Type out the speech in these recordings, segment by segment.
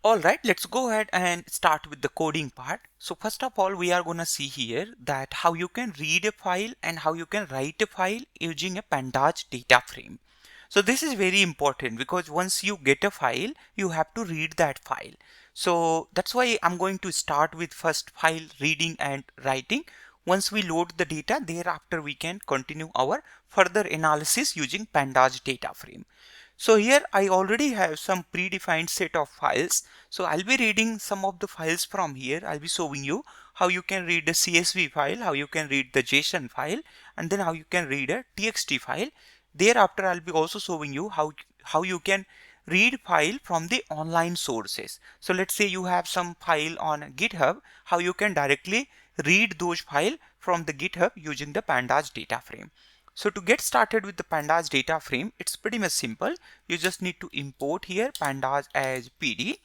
Alright, let's go ahead and start with the coding part. So first of all, we are going to see here that how you can read a file and how you can write a file using a Pandas data frame. So this is very important because once you get a file, you have to read that file. So that's why I'm going to start with first file reading and writing. Once we load the data, thereafter we can continue our further analysis using Pandas data frame. So here I already have some predefined set of files. So I'll be reading some of the files from here. I'll be showing you how you can read the CSV file, how you can read the JSON file, and then how you can read a TXT file. Thereafter, I'll be also showing you how you can read file from the online sources. So let's say you have some file on GitHub, how you can directly read those file from the GitHub using the Pandas data frame. So to get started with the Pandas data frame, it's pretty much simple. You just need to import here Pandas as PD.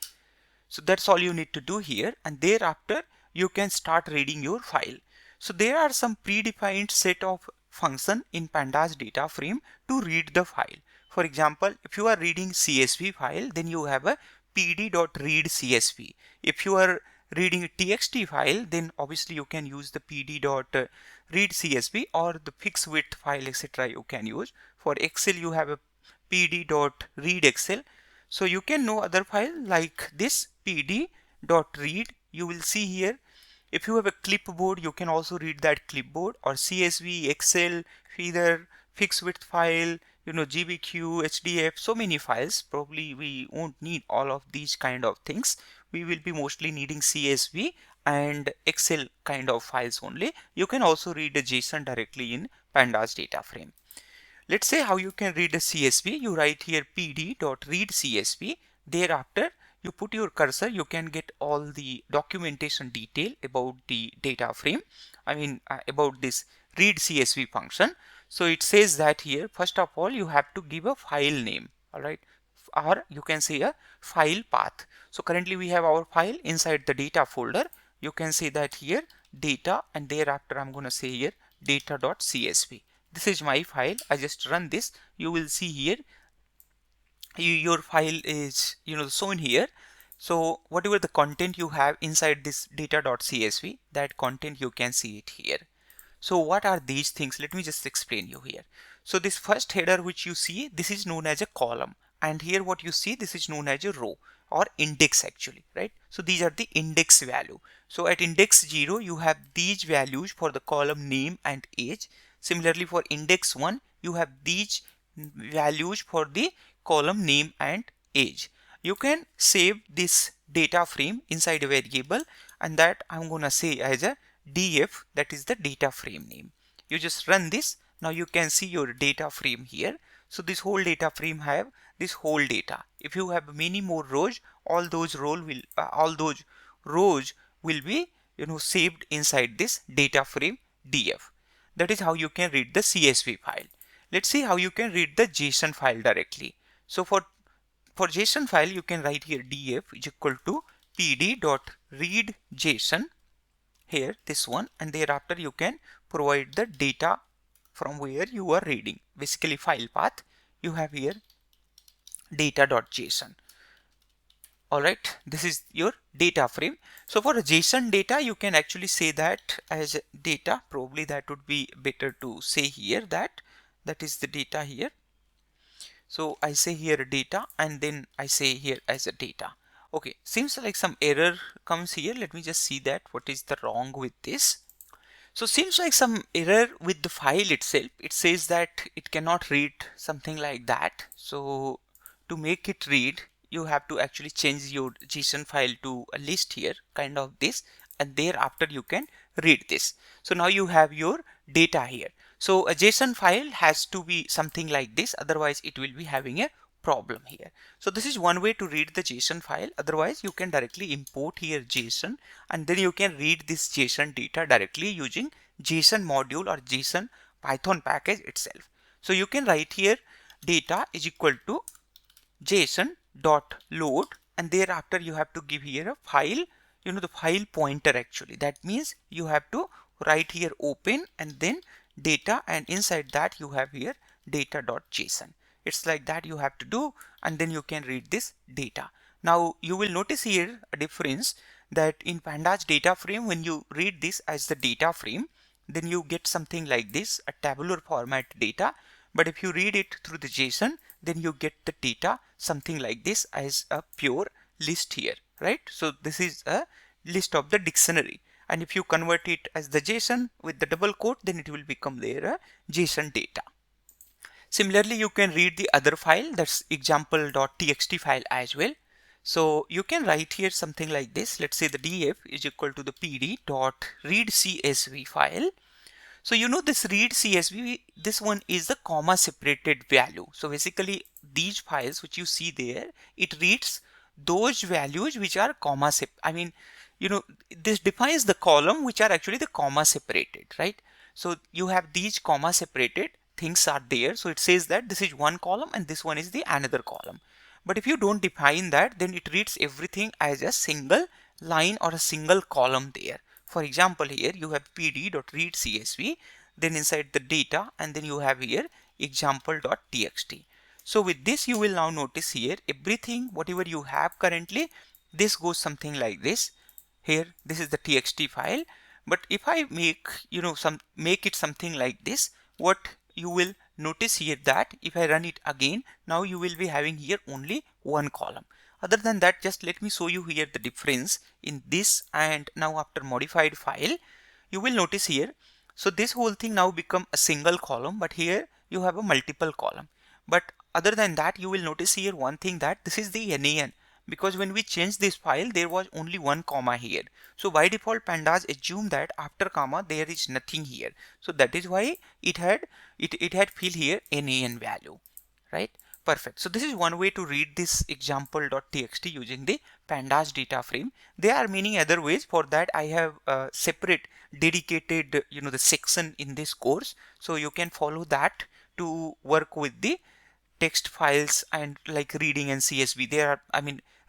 So that's all you need to do here, and thereafter you can start reading your file. So there are some predefined set of function in Pandas data frame to read the file. For example, if you are reading CSV file, then you have a pd.read CSV. If you are reading a TXT file, then obviously you can use the pd.read CSV or the fixed width file, etc. you can use. For Excel, you have a pd.read Excel. So you can know other file like this pd.read. You will see here, if you have a clipboard, you can also read that clipboard, or CSV, Excel, feather, fixed width file, GBQ, HDF, so many files. Probably we won't need all of these kind of things. We will be mostly needing CSV and Excel kind of files only. You can also read a JSON directly in Pandas data frame. Let's say how you can read a CSV. You write here pd.read CSV. Thereafter, you put your cursor. You can get all the documentation detail about the data frame. About this read CSV function. So it says that here, first of all, you have to give a file name. All right. Or you can say a file path. So currently we have our file inside the data folder. You can say that here data, and thereafter I'm going to say here data.csv. This is my file. I just run this. You will see here your file is shown here. So whatever the content you have inside this data.csv, that content you can see it here. So what are these things? Let me just explain you here. So this first header which you see, this is known as a column, and here what you see, this is known as a row or index actually, right? So these are the index value. So at index 0 you have these values for the column name and age. Similarly for index 1 you have these values for the column name and age. You can save this data frame inside a variable, and that I'm gonna say as a df, that is the data frame name. You just run this. Now you can see your data frame here. So this whole data frame have this whole data. If you have many more rows, all those rows will be saved inside this data frame df. That is how you can read the CSV file. Let's see how you can read the JSON file directly. So for JSON file, you can write here df is equal to pd.read JSON, here this one, and thereafter you can provide the data from where you are reading, basically file path. You have here data.json. Alright, this is your data frame. So for a JSON data, you can actually say that as data. Probably that would be better to say here that is the data here. So I say here data, and then I say here as a data. Okay, seems like some error comes here. Let me just see that what is the wrong with this. So seems like some error with the file itself. It says that it cannot read something like that. So to make it read, you have to actually change your JSON file to a list here, kind of this, and thereafter you can read this. So now you have your data here. So a JSON file has to be something like this, otherwise it will be having a problem here. So this is one way to read the JSON file. Otherwise you can directly import here JSON, and then you can read this JSON data directly using JSON module or JSON Python package itself. So you can write here data is equal to JSON.load, and thereafter you have to give here a file, the file pointer actually. That means you have to write here open and then data, and inside that you have here data.json. It's like that you have to do, and then you can read this data. Now you will notice here a difference that in Pandas data frame, when you read this as the data frame, then you get something like this, a tabular format data. But if you read it through the JSON, then you get the data something like this as a pure list here, right? So this is a list of the dictionary. And if you convert it as the JSON with the double quote, then it will become there a JSON data. Similarly, you can read the other file, that's example.txt file as well. So you can write here something like this. Let's say the df is equal to the pd.readcsv file. So you know this read CSV, this one is the comma separated value. So basically these files which you see there, it reads those values which are comma this defines the column which are actually the comma separated, right? So you have these comma separated things are there. So it says that this is one column and this one is the another column. But if you don't define that, then it reads everything as a single line or a single column there. For example, here you have pd.readcsv, then inside the data, and then you have here example.txt. So with this, you will now notice here everything, whatever you have currently, this goes something like this. Here, this is the txt file. But if I make, make it something like this, what you will notice here that if I run it again, now you will be having here only one column. Other than that, just let me show you here the difference in this and now after modified file, you will notice here. So this whole thing now become a single column, but here you have a multiple column. But other than that, you will notice here one thing that this is the NaN, because when we changed this file, there was only one comma here. So by default, Pandas assume that after comma there is nothing here. So that is why it had fill here NaN value, right? Perfect. So this is one way to read this example.txt using the Pandas data frame. There are many other ways. For that, I have a separate dedicated, the section in this course. So you can follow that to work with the text files and like reading and CSV. There are,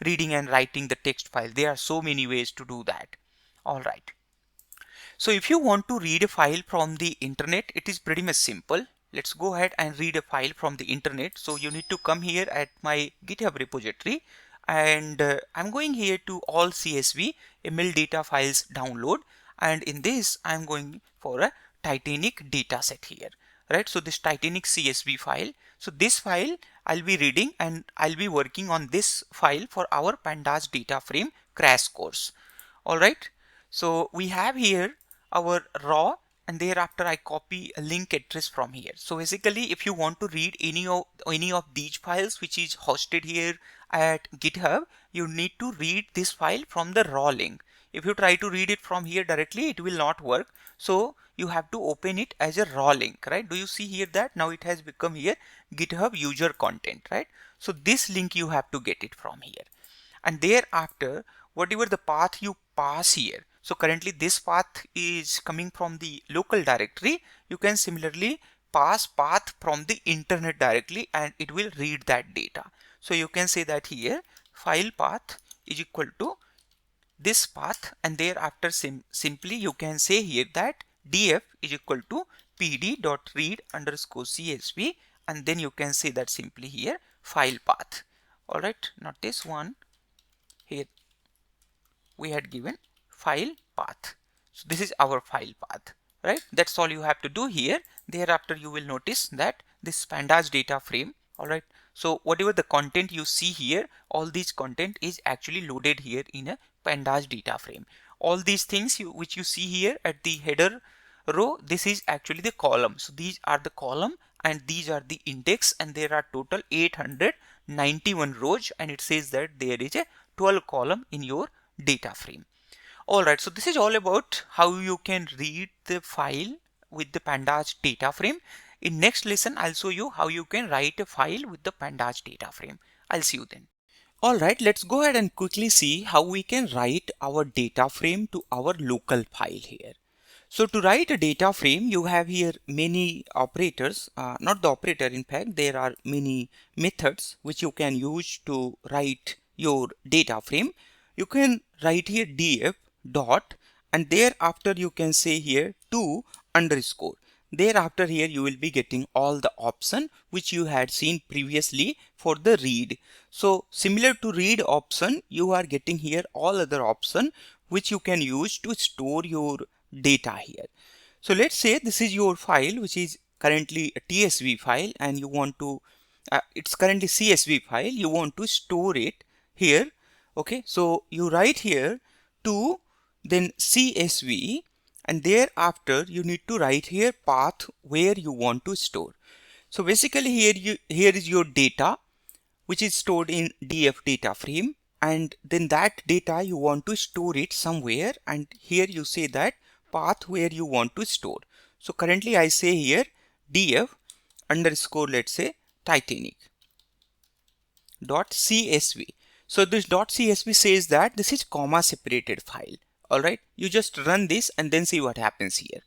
reading and writing the text file. There are so many ways to do that. All right. So if you want to read a file from the internet, it is pretty much simple. Let's go ahead and read a file from the internet. So you need to come here at my GitHub repository, and I'm going here to all CSV ML data files download, and in this I'm going for a Titanic data set here, right? So this Titanic CSV file. So this file I'll be reading and I'll be working on this file for our Pandas data frame crash course. All right. So we have here our raw, and thereafter I copy a link address from here. So basically, if you want to read any of these files which is hosted here at GitHub, you need to read this file from the raw link. If you try to read it from here directly, it will not work. So you have to open it as a raw link, right? Do you see here that now it has become here GitHub user content, right? So this link you have to get it from here, and thereafter whatever the path you pass here. So currently this path is coming from the local directory. You can similarly pass path from the internet directly and it will read that data. So you can say that here file path is equal to this path, and thereafter simply you can say here that df is equal to pd.read_csv, and then you can say that simply here file path. All right, not this one. Here we had given file path. So this is our file path, right? That's all you have to do here. Thereafter you will notice that this Pandas data frame. All right. So whatever the content you see here, all these content is actually loaded here in a Pandas data frame. All these things which you see here at the header row, this is actually the column. So these are the column and these are the index, and there are total 891 rows, and it says that there is a 12 column in your data frame. All right, so this is all about how you can read the file with the Pandas data frame. In next lesson, I'll show you how you can write a file with the Pandas data frame. I'll see you then. All right, let's go ahead and quickly see how we can write our data frame to our local file here. So to write a data frame, you have here many operators, not the operator, in fact, there are many methods which you can use to write your data frame. You can write here df dot, and thereafter you can say here to underscore. Thereafter here you will be getting all the option which you had seen previously for the read. So similar to read option, you are getting here all other option which you can use to store your data here. So let's say this is your file which is currently a TSV file and you want to it's currently CSV file, you want to store it here. Okay, so you write here to then CSV, and thereafter you need to write here path where you want to store. So basically here is your data which is stored in DF data frame, and then that data you want to store it somewhere, and here you say that path where you want to store. So currently I say here df underscore, let's say Titanic dot CSV. So this dot CSV says that this is comma separated file. All right, you just run this and then see what happens here.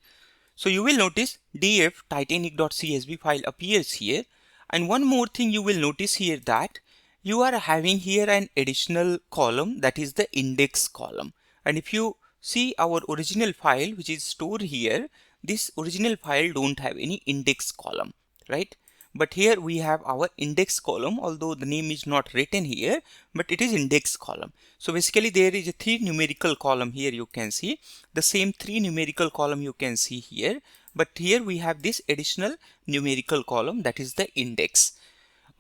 So you will notice df Titanic.csv file appears here, and one more thing you will notice here that you are having here an additional column, that is the index column. And if you see our original file which is stored here, this original file don't have any index column, right? But here we have our index column, although the name is not written here, but it is index column. So basically there is a 3 numerical column here, you can see the same 3 numerical column you can see here, but here we have this additional numerical column, that is the index.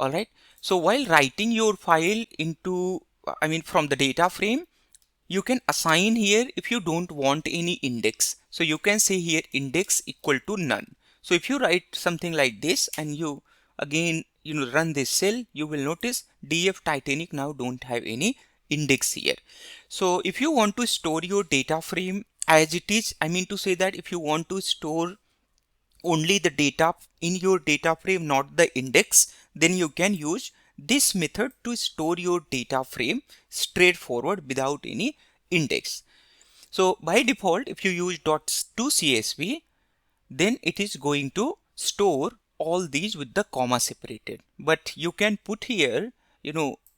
All right, so while writing your file into from the data frame, you can assign here if you don't want any index. So you can say here index equal to none. So if you write something like this and you again run this cell, you will notice df Titanic now don't have any index here. So if you want to store your data frame as it is, I mean to say that if you want to store only the data in your data frame, not the index, then you can use this method to store your data frame straightforward without any index. So by default, if you use .toCSV, then it is going to store all these with the comma separated. But you can put here,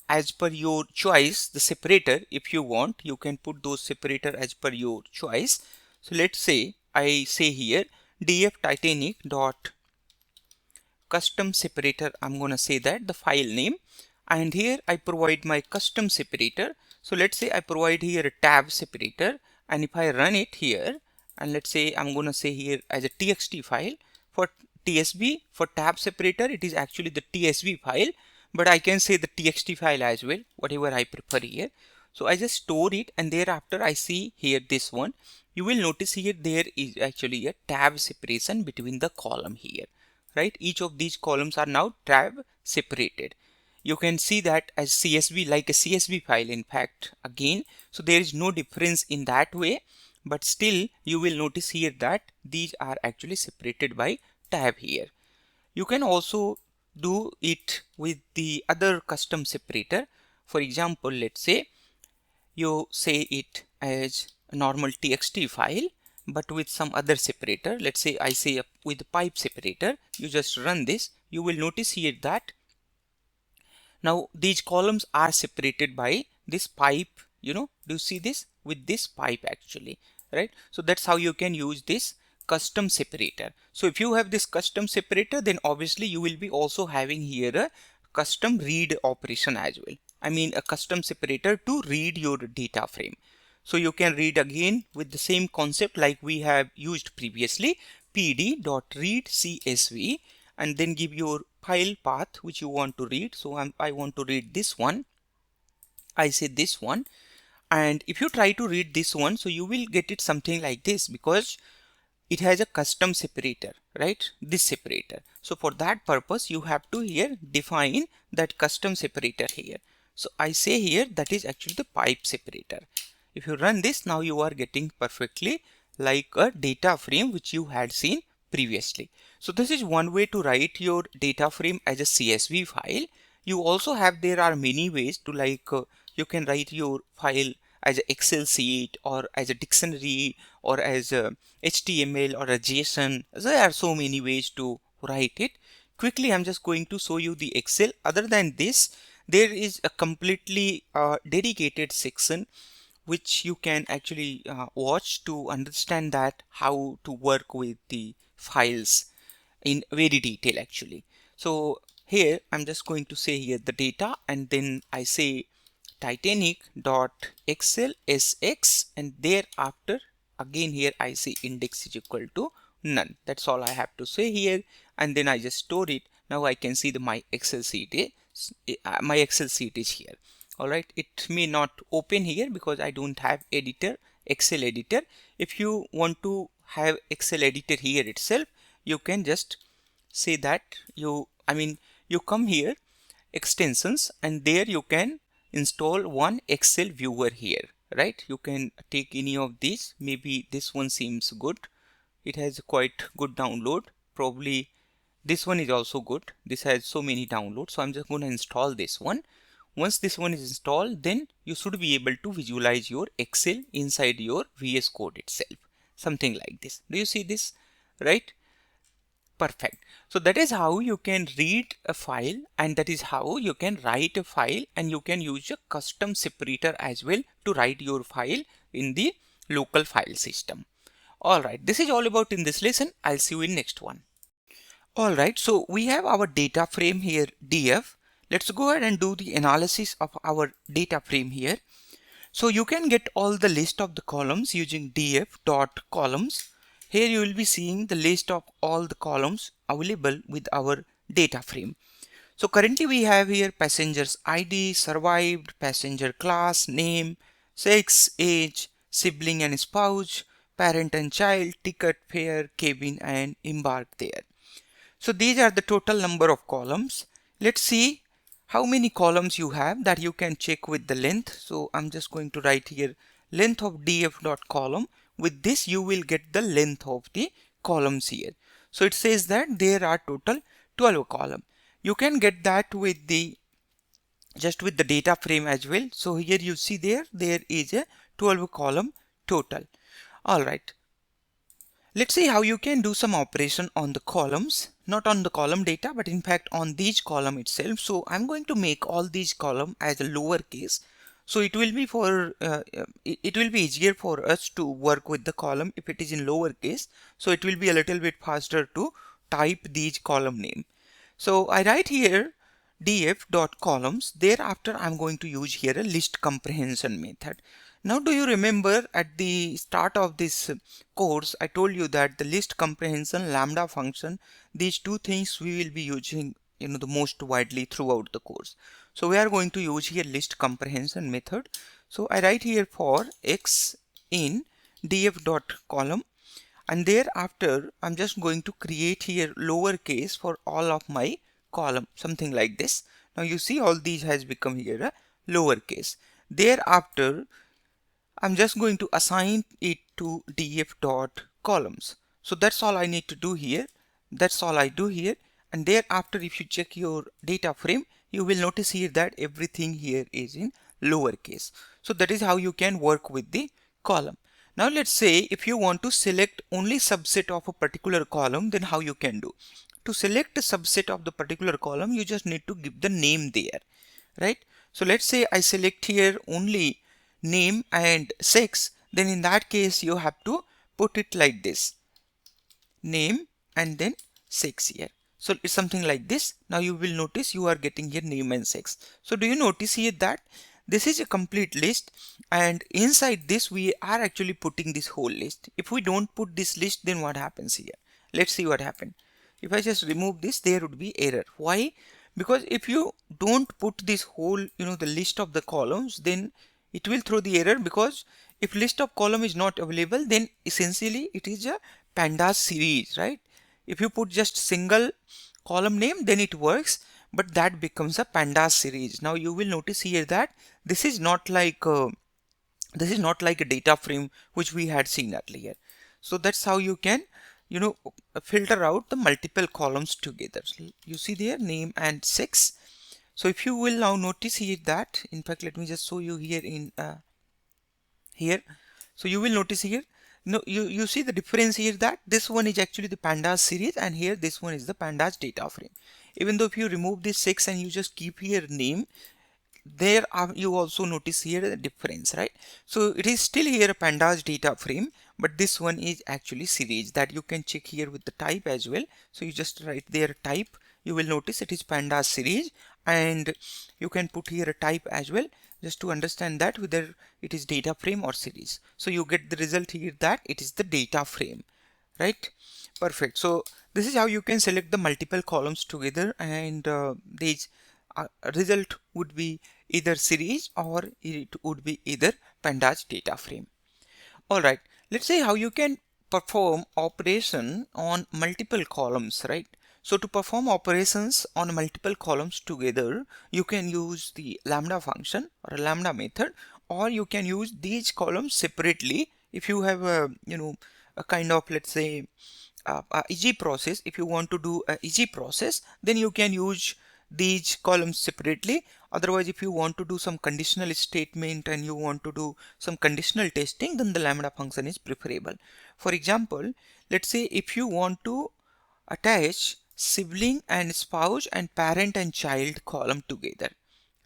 as per your choice, the separator. If you want, you can put those separator as per your choice. So let's say I say here df Titanic dot custom separator. I'm gonna say that the file name, and here I provide my custom separator. So let's say I provide here a tab separator, and if I run it here, and let's say I'm gonna say here as a txt file. For TSV, for tab separator, it is actually the TSV file, but I can say the txt file as well, whatever I prefer here. So I just store it, and thereafter I see here this one. You will notice here there is actually a tab separation between the column here, right? Each of these columns are now tab separated. You can see that as CSV, like a CSV file, in fact, again. So there is no difference in that way, but still you will notice here that these are actually separated by tab here. You can also do it with the other custom separator. For example, let's say you say it as a normal txt file, but with some other separator. Let's say I say with pipe separator. You just run this. You will notice here that now these columns are separated by this pipe. Do you see this with this pipe actually, right? So that's how you can use this custom separator. So if you have this custom separator, then obviously you will be also having here a custom read operation as well. I mean a custom separator to read your data frame. So you can read again with the same concept like we have used previously, pd.read.csv, and then give your file path which you want to read. So I want to read this one. I say this one, and if you try to read this one, so you will get it something like this, because it has a custom separator, right? This separator. So for that purpose, you have to here define that custom separator here. So I say here that is actually the pipe separator. If you run this, now you are getting perfectly like a data frame which you had seen previously. So this is one way to write your data frame as a CSV file. You also have, there are many ways to you can write your file as an Excel sheet or as a dictionary or as a HTML or a JSON. There are so many ways to write it. Quickly, I'm just going to show you the Excel. Other than this, there is a completely dedicated section which you can actually watch to understand that how to work with the files in very detail actually. So here I'm just going to say here the data, and then I say titanic.excelSX, and thereafter again here I say index is equal to none. That's all I have to say here, and then I just store it. Now I can see my Excel sheet is here. All right, it may not open here because I don't have Excel editor. If you want to have Excel editor here itself, you can just say that you come here extensions, and there you can install one Excel viewer here, right? You can take any of these. Maybe this one seems good. It has quite good download. Probably this one is also good. This has so many downloads, so I'm just going to install this one. Once this one is installed, then you should be able to visualize your Excel inside your VS Code itself. Something like this. Do you see this? Right? Perfect. So that is how you can read a file, and that is how you can write a file, and you can use a custom separator as well to write your file in the local file system. Alright, this is all about in this lesson. I'll see you in next one. Alright, so we have our data frame here, DF. Let's go ahead and do the analysis of our data frame here. So you can get all the list of the columns using df.columns. Here you will be seeing the list of all the columns available with our data frame. So currently we have here passengers ID, survived, passenger class, name, sex, age, sibling and spouse, parent and child, ticket, fare, cabin and embark there. So these are the total number of columns. Let's see how many columns you have, that you can check with the length. So I'm just going to write here length of df.column. With this you will get the length of the columns here. So it says that there are total 12 columns. You can get that with the with the data frame as well. So here you see there is a 12 column total. Alright. Let's see how you can do some operation on the columns, not on the column data, but in fact on these column itself. So I'm going to make all these column as a lowercase. So it will be easier for us to work with the column if it is in lowercase. So it will be a little bit faster to type these column name. So I write here df.columns. Thereafter I'm going to use here a list comprehension method. Now do you remember at the start of this course I told you that the list comprehension, lambda function, these two things we will be using the most widely throughout the course. So we are going to use here list comprehension method. So I write here for x in df.column, and thereafter I'm just going to create here lowercase for all of my column, something like this. Now you see all these has become here a lowercase. Thereafter I'm just going to assign it to df.columns. So that's all I need to do here. That's all I do here. And thereafter if you check your data frame, you will notice here that everything here is in lowercase. So that is how you can work with the column. Now let's say if you want to select only subset of a particular column, then how you can do? To select a subset of the particular column, you just need to give the name there, right? So let's say I select here only name and sex, then in that case you have to put it like this, name and then sex here. So it's something like this. Now you will notice you are getting here name and sex. So do you notice here that this is a complete list, and inside this we are actually putting this whole list. If we don't put this list, then what happens here? Let's see what happened. If I just remove this, there would be error. Why? Because if you don't put this whole the list of the columns, then it will throw the error, because if list of column is not available, then essentially it is a pandas series, right? If you put just single column name, then it works, but that becomes a pandas series. Now you will notice here that this is not like a data frame which we had seen earlier. So that's how you can filter out the multiple columns together. You see there name and sex. So if you will now notice here that, in fact let me just show you here in here. So you will notice here, you see the difference here, that this one is actually the pandas series and here this one is the pandas data frame. Even though if you remove this sex and you just keep here name, there you also notice here the difference, right? So it is still here a pandas data frame, but this one is actually series, that you can check here with the type as well. So you just write there type, you will notice it is Pandas series, and you can put here a type as well just to understand that whether it is data frame or series. So you get the result here that it is the data frame, right? Perfect. So this is how you can select the multiple columns together, and these result would be either series or it would be either Pandas data frame. Alright, let's say how you can perform operation on multiple columns, right? So to perform operations on multiple columns together, you can use the lambda function or a lambda method, or you can use these columns separately. If you have a, a kind of, let's say, easy process, if you want to do a easy process, then you can use these columns separately. Otherwise, if you want to do some conditional statement and you want to do some conditional testing, then the lambda function is preferable. For example, let's say if you want to attach sibling and spouse and parent and child column together,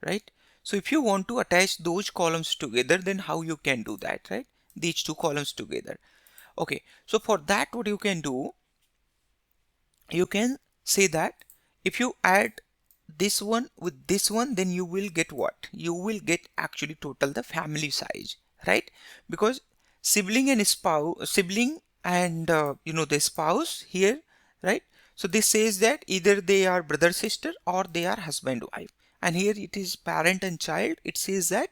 right? So if you want to attach those columns together, then how you can do that, right? These two columns together. Okay, so for that, what you can do, you can say that if you add this one with this one, then you will get what? You will get actually total the family size, right? Because sibling and spouse, sibling and the spouse here, right? So this says that either they are brother sister or they are husband wife, and here it is parent and child. It says that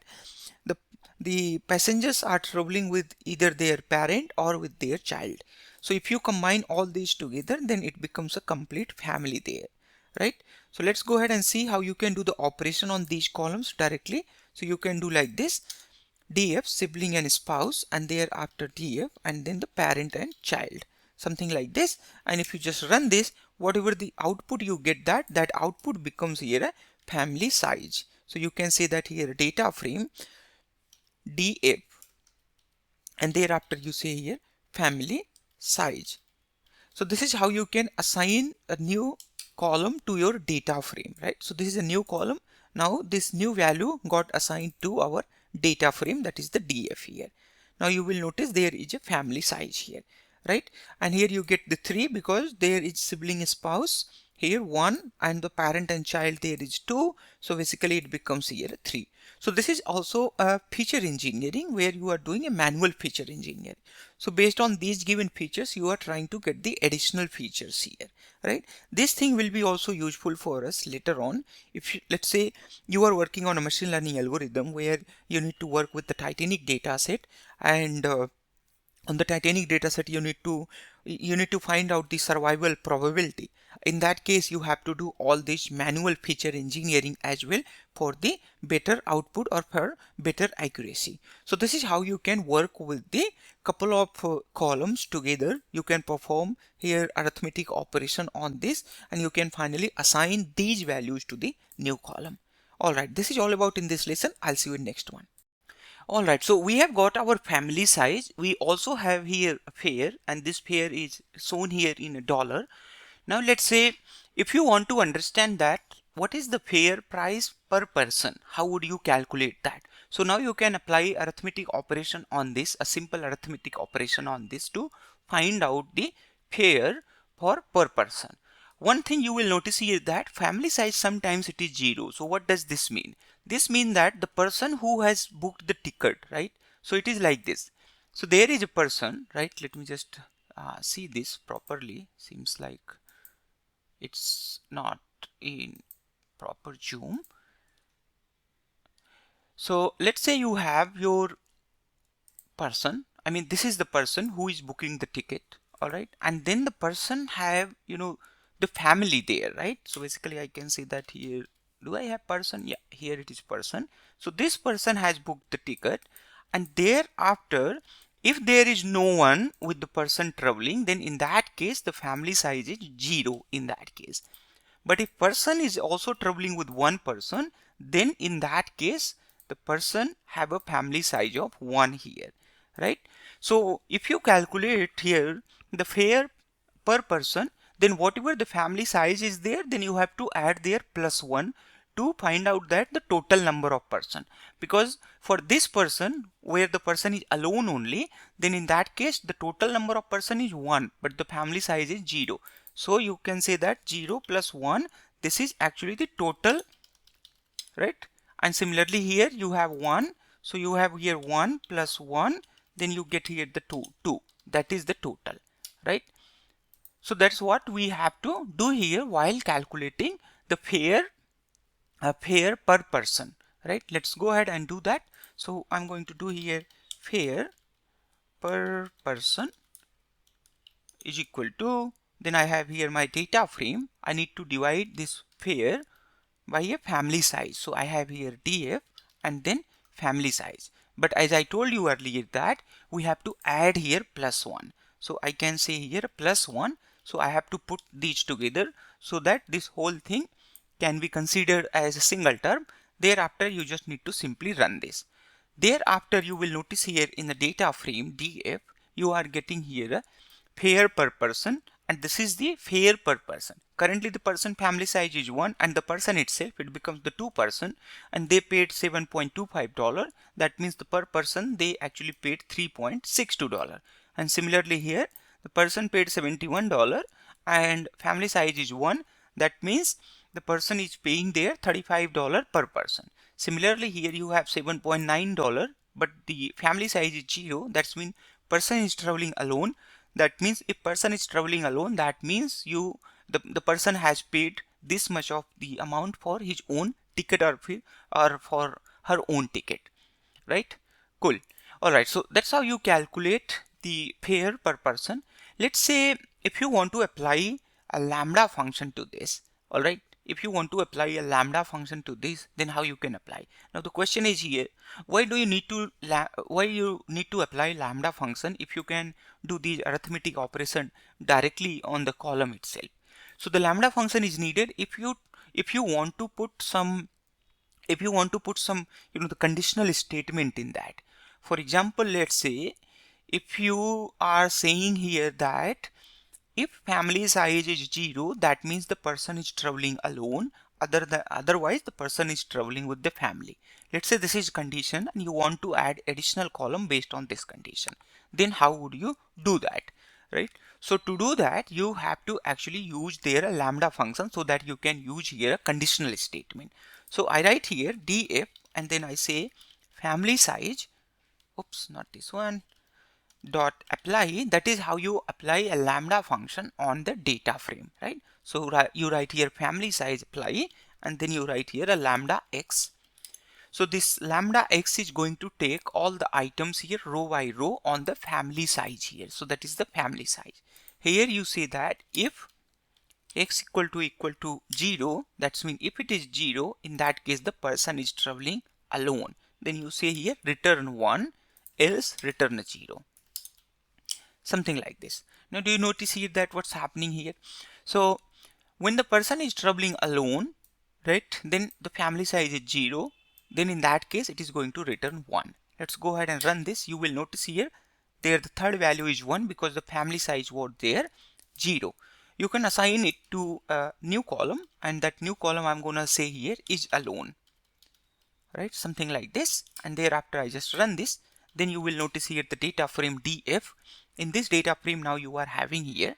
the passengers are traveling with either their parent or with their child. So if you combine all these together, then it becomes a complete family there, right? So let's go ahead and see how you can do the operation on these columns directly. So you can do like this: df sibling and spouse, and thereafter df and then the parent and child, something like this. And if you just run this, whatever the output you get, that output becomes here a family size. So you can say that here data frame df, and thereafter you say here family size. So this is how you can assign a new column to your data frame, right? So this is a new column. Now this new value got assigned to our data frame, that is the df here. Now you will notice there is a family size here, right? And here you get the 3 because there is sibling spouse here 1, and the parent and child there is 2. So basically it becomes here 3. So this is also a feature engineering where you are doing a manual feature engineering. So based on these given features, you are trying to get the additional features here, right? This thing will be also useful for us later on. If you, let's say you are working on a machine learning algorithm where you need to work with the Titanic data set, and on the Titanic dataset you need to find out the survival probability. In that case, you have to do all this manual feature engineering as well for the better output or for better accuracy. So this is how you can work with the couple of columns together. You can perform here arithmetic operation on this, and you can finally assign these values to the new column. Alright, this is all about in this lesson. I'll see you in next one. Alright, so we have got our family size. We also have here a pair, and this pair is shown here in a dollar. Now let's say if you want to understand that what is the fair price per person, how would you calculate that? So now you can apply arithmetic operation on this, a simple arithmetic operation on this to find out the fare for per person. One thing you will notice here that family size sometimes it is 0. So what does this mean? This means that the person who has booked the ticket, right? So it is like this. So there is a person, right? Let me just see this properly. Seems like it's not in proper zoom. So let's say you have your person. I mean, this is the person who is booking the ticket. All right. And then the person have, the family there, right? So basically I can say that here, do I have person? Yeah, here it is person. So this person has booked the ticket, and thereafter, if there is no one with the person traveling, then in that case, the family size is 0 in that case. But if person is also traveling with one person, then in that case, the person have a family size of 1 here, right? So if you calculate here the fare per person, then whatever the family size is there, then you have to add there +1 to find out that the total number of person, because for this person where the person is alone only, then in that case the total number of person is 1 but the family size is 0. So you can say that 0 plus 1, this is actually the total, right? And similarly here you have 1, so you have here 1 plus 1, then you get here the 2, that is the total, right? So that's what we have to do here while calculating the fare per person, right? Let's go ahead and do that. So I'm going to do here fare per person is equal to, then I have here my data frame. I need to divide this fare by a family size. So I have here df and then family size. But as I told you earlier that we have to add here plus 1. So I can say here plus 1. So I have to put these together so that this whole thing can be considered as a single term. Thereafter you just need to simply run this. Thereafter you will notice here in the data frame df, you are getting here a fare per person, and this is the fare per person. Currently the person family size is 1 and the person itself, it becomes the 2 person, and they paid $7.25. That means the per person they actually paid $3.62. And similarly here the person paid $71 and family size is 1. That means the person is paying there $35 per person. Similarly here you have $7.9 but the family size is 0. That means person is traveling alone. That means if person is traveling alone, that means the person has paid this much of the amount for his own ticket or for her own ticket, right? Cool. All right, so that's how you calculate the fare per person. Let's say if you want to apply a lambda function to this, all right, if you want to apply a lambda function to this, then how you can apply? Now the question is here, why you need to apply lambda function if you can do the arithmetic operation directly on the column itself? So the lambda function is needed if you want to put some the conditional statement in that. For example, let's say if you are saying here that if family size is 0, that means the person is traveling alone, otherwise the person is traveling with the family. Let's say this is condition and you want to add additional column based on this condition. Then how would you do that, right? So to do that, you have to actually use their a lambda function so that you can use here a conditional statement. So I write here df and then I say family size, oops, not this one, dot apply. That is how you apply a lambda function on the data frame, right? So you write here family size apply and then you write here a lambda x. So this lambda x is going to take all the items here row by row on the family size here. So that is the family size. Here you say that if x equal to 0, that's mean if it is 0, in that case the person is traveling alone. Then you say here return 1, else return 0. Something like this. Now do you notice here that what's happening here? So when the person is traveling alone, right, then the family size is 0, then in that case it is going to return 1. Let's go ahead and run this. You will notice here there the third value is 1 because the family size was there 0. You can assign it to a new column and that new column I'm gonna say here is alone, right? Something like this, and thereafter I just run this. Then you will notice here the data frame df. In this data frame now you are having here,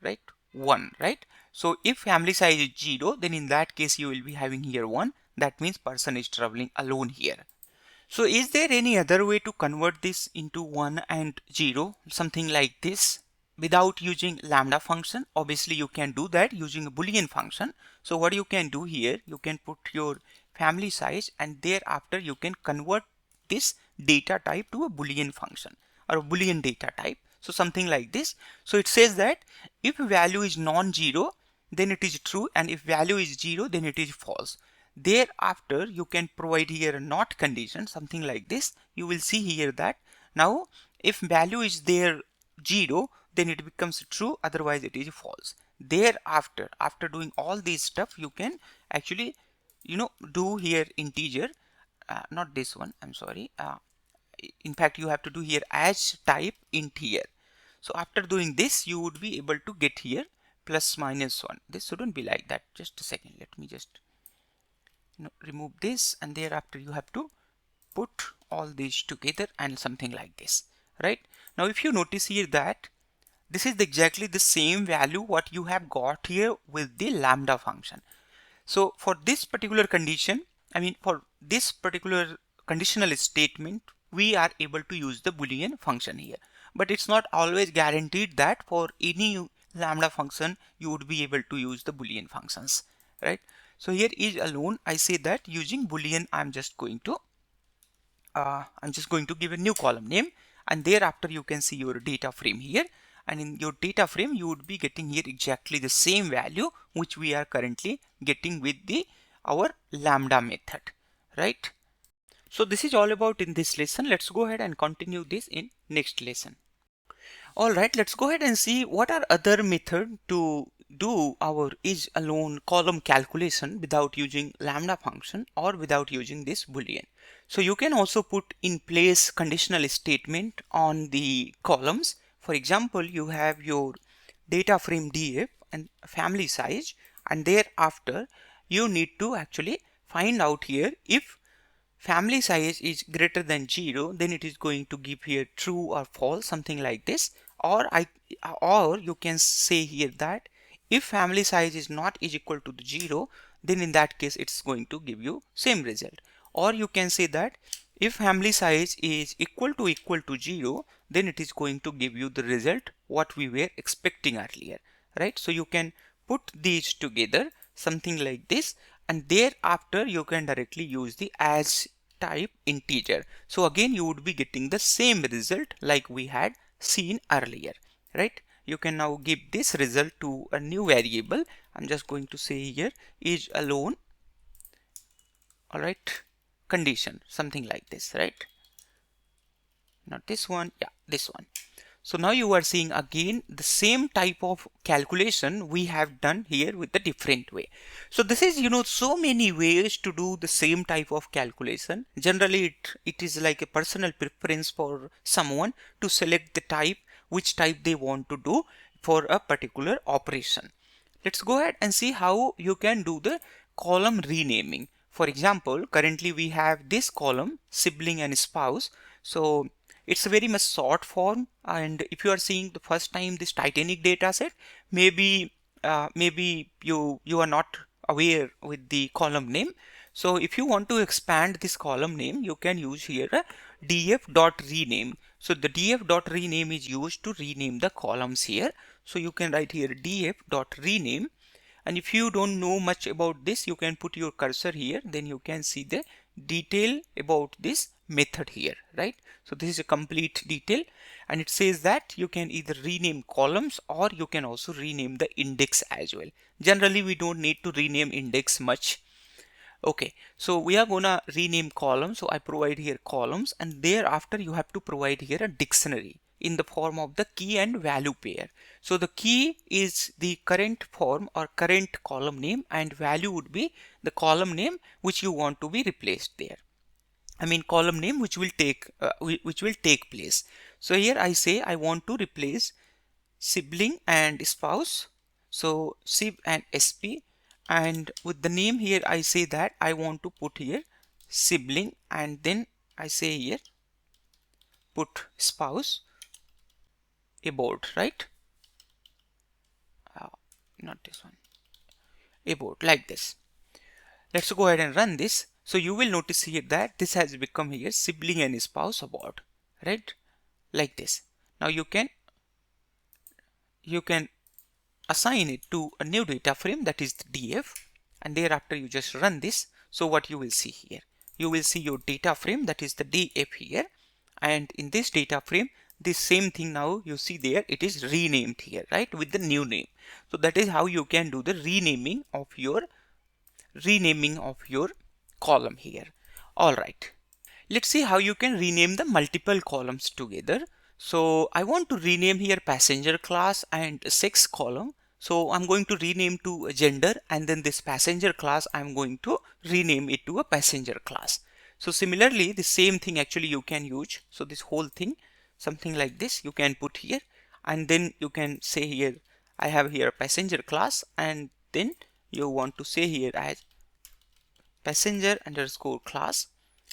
right, 1, right? So if family size is 0, then in that case you will be having here 1. That means person is traveling alone here. So is there any other way to convert this into 1 and 0, something like this, without using lambda function? Obviously you can do that using a boolean function. So what you can do here, you can put your family size and thereafter you can convert this data type to a boolean function or a boolean data type. So something like this. So it says that if value is non-zero, then it is true, and if value is 0, then it is false. Thereafter you can provide here a not condition, something like this. You will see here that now if value is there 0, then it becomes true, otherwise it is false. Thereafter, after doing all this stuff, you can actually do here integer, not this one, I'm sorry, in fact you have to do here as type int here. So after doing this you would be able to get here plus minus 1. This shouldn't be like that. Just a second, let me just remove this, and thereafter you have to put all these together and something like this, right? Now if you notice here that this is exactly the same value what you have got here with the lambda function. So for this particular condition, I mean for this particular conditional statement, we are able to use the Boolean function here. But it's not always guaranteed that for any lambda function you would be able to use the Boolean functions, right? So here is alone, I say that using Boolean, I'm just going to give a new column name, and thereafter you can see your data frame here, and in your data frame you would be getting here exactly the same value which we are currently getting with the our lambda method, right? So this is all about in this lesson. Let's go ahead and continue this in next lesson. All right, let's go ahead and see what are other method to do our is alone column calculation without using lambda function or without using this boolean. So you can also put in place conditional statement on the columns. For example, you have your data frame df and family size, and thereafter you need to actually find out here if family size is greater than 0, then it is going to give here true or false, something like this. Or you can say here that if family size is not is equal to the 0, then in that case it's going to give you same result. Or you can say that if family size is equal to 0, then it is going to give you the result what we were expecting earlier, right? So you can put these together, something like this, and thereafter you can directly use the as type integer. So again you would be getting the same result like we had seen earlier, right? You can now give this result to a new variable. I'm just going to say here is alone, all right, condition, something like this, right? Not this one, yeah, this one. So now you are seeing again the same type of calculation we have done here with a different way. So this is, so many ways to do the same type of calculation. Generally it is like a personal preference for someone to select the type, which type they want to do for a particular operation. Let's go ahead and see how you can do the column renaming. For example, currently we have this column sibling and spouse. So it's a very much short form, and if you are seeing the first time this Titanic data set, maybe you are not aware with the column name. So if you want to expand this column name, you can use here a df.rename. So the df.rename is used to rename the columns here. So you can write here df.rename, and if you don't know much about this, you can put your cursor here, then you can see the detail about this method here, right? So this is a complete detail, and it says that you can either rename columns or you can also rename the index as well. Generally we don't need to rename index much. Okay, so we are gonna rename columns. So I provide here columns, and thereafter you have to provide here a dictionary in the form of the key and value pair. So the key is the current form or current column name, and value would be the column name which you want to be replaced there. I mean column name which will take place. So here I say I want to replace sibling and spouse. So sib and sp, and with the name here I say that I want to put here sibling, and then I say here put spouse abort, right? Not this one, abort, like this. Let's go ahead and run this. So you will notice here that this has become here sibling and spouse abort, right? Like this. Now you can assign it to a new data frame, that is the df, and thereafter you just run this. So what you will see here, you will see your data frame, that is the df here, and in this data frame this same thing now you see there, it is renamed here, right, with the new name. So that is how you can do the renaming of your column here. All right, let's see how you can rename the multiple columns together. So I want to rename here passenger class and sex column. So I'm going to rename to a gender, and then this passenger class I'm going to rename it to a passenger class. So similarly the same thing actually you can use. So this whole thing, something like this, you can put here, and then you can say here I have here a passenger class, and then you want to say here as passenger underscore class,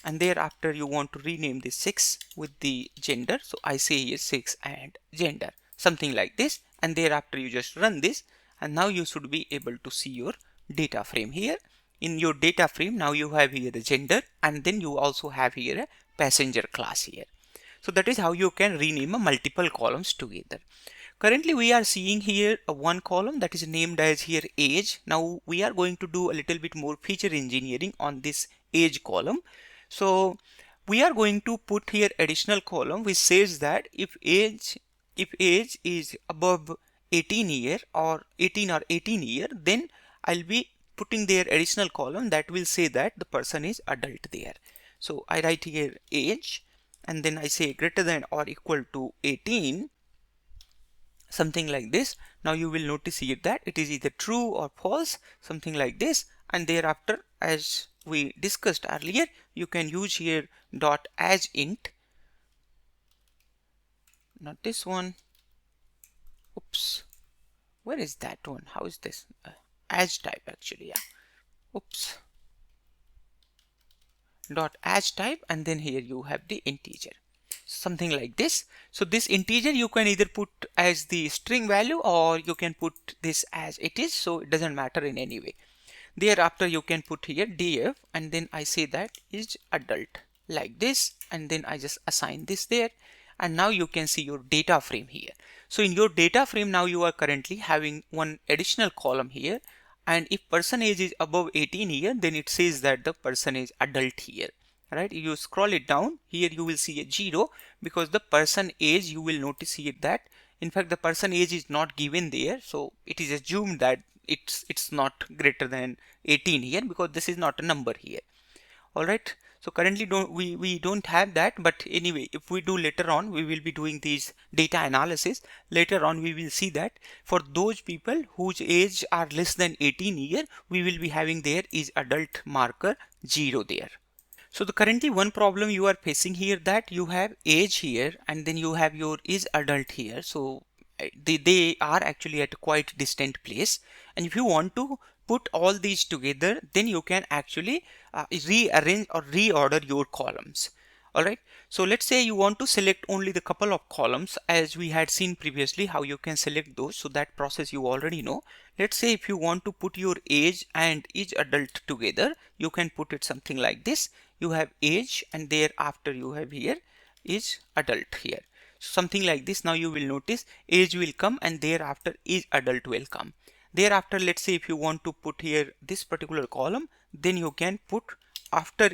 and thereafter you want to rename this 6 with the gender. So I say here 6 and gender, something like this, and thereafter you just run this, and now you should be able to see your data frame here. In your data frame, now you have here the gender, and then you also have here a passenger class here. So that is how you can rename a multiple columns together. Currently we are seeing here a one column that is named as here age. Now we are going to do a little bit more feature engineering on this age column. So we are going to put here additional column which says that if age is above 18 year or 18 year, then I'll be putting there additional column that will say that the person is adult there. So I write here age, and then I say greater than or equal to 18, something like this. Now you will notice here that it is either true or false, something like this, and thereafter, as we discussed earlier, you can use here dot as int, not this one, oops, where is that one, how is this, as type actually, yeah, oops, dot as type, and then here you have the integer, something like this. So this integer you can either put as the string value or you can put this as it is, so it doesn't matter in any way. Thereafter you can put here df, and then I say that is adult like this, and then I just assign this there, and now you can see your data frame here. So in your data frame now you are currently having one additional column here, and if person age is above 18 here, then it says that the person is adult here. Right, you scroll it down here, you will see a 0 because the person age, you will notice here that in fact the person age is not given there, so it is assumed that it's not greater than 18 here because this is not a number here. All right, so currently we don't have that, but anyway, if we do later on, we will be doing these data analysis. Later on we will see that for those people whose age are less than 18 year, we will be having there is adult marker 0 there. So the currently one problem you are facing here, that you have age here and then you have your is adult here. So they are actually at a quite distant place, and if you want to put all these together, then you can actually rearrange or reorder your columns. Alright, so let's say you want to select only the couple of columns as we had seen previously how you can select those, so that process you already know. Let's say if you want to put your age and is adult together, you can put it something like this. You have age and thereafter you have here is adult here, something like this. Now you will notice age will come and thereafter is adult will come. Thereafter, let's say if you want to put here this particular column, then you can put after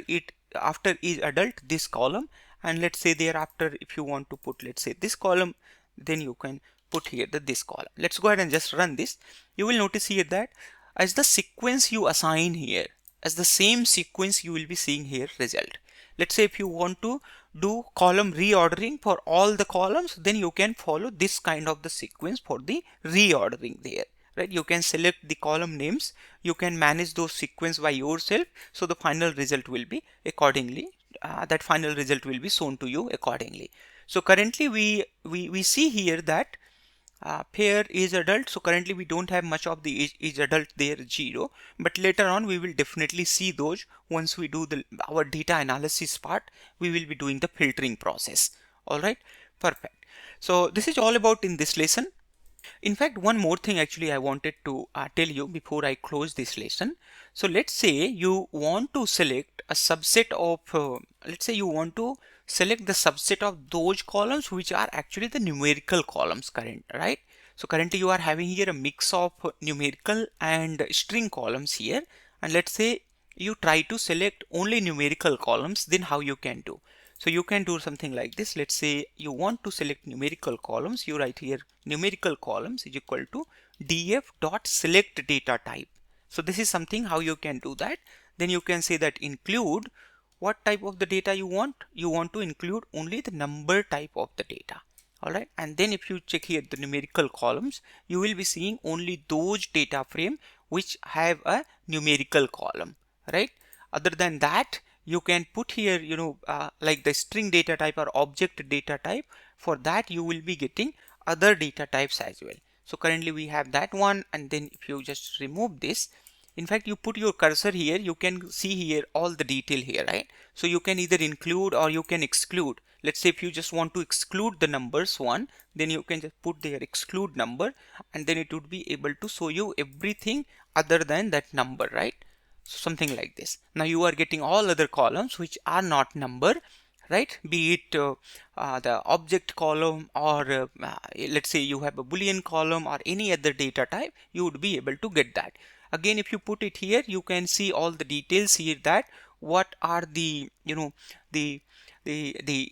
is adult this column, and let's say thereafter if you want to put, let's say this column, then you can put here this column. Let's go ahead and just run this. You will notice here that as the sequence you assign here, as the same sequence you will be seeing here result. Let's say if you want to do column reordering for all the columns, then you can follow this kind of the sequence for the reordering there. Right, you can select the column names, you can manage those sequence by yourself, so the final result will be accordingly, that final result will be shown to you accordingly. So currently we see here that pair is adult, so currently we don't have much of the is adult there 0, but later on we will definitely see those once we do our data analysis part. We will be doing the filtering process. All right, perfect. So this is all about in this lesson. In fact, one more thing actually I wanted to tell you before I close this lesson. So let's say you want to select a subset of, let's say you want to select the subset of those columns which are actually the numerical columns right? So currently you are having here a mix of numerical and string columns here, and let's say you try to select only numerical columns, then how you can do? So you can do something like this. Let's say you want to select numerical columns. You write here numerical columns is equal to df dot select data type. So this is something how you can do that. Then you can say that include what type of the data you want. You want to include only the number type of the data. All right. And then if you check here the numerical columns, you will be seeing only those data frame which have a numerical column, right? Other than that, you can put here, like the string data type or object data type. For that you will be getting other data types as well. So currently we have that one, and then if you just remove this, In fact, you put your cursor here, you can see here all the detail here, right? So you can either include or you can exclude. Let's say if you just want to exclude the numbers one, then you can just put there exclude number, and then it would be able to show you everything other than that number, right? So something like this. Now you are getting all other columns which are not number, right? Be it the object column, or let's say you have a Boolean column or any other data type, you would be able to get that. Again, if you put it here, you can see all the details here, that what are the, you know, the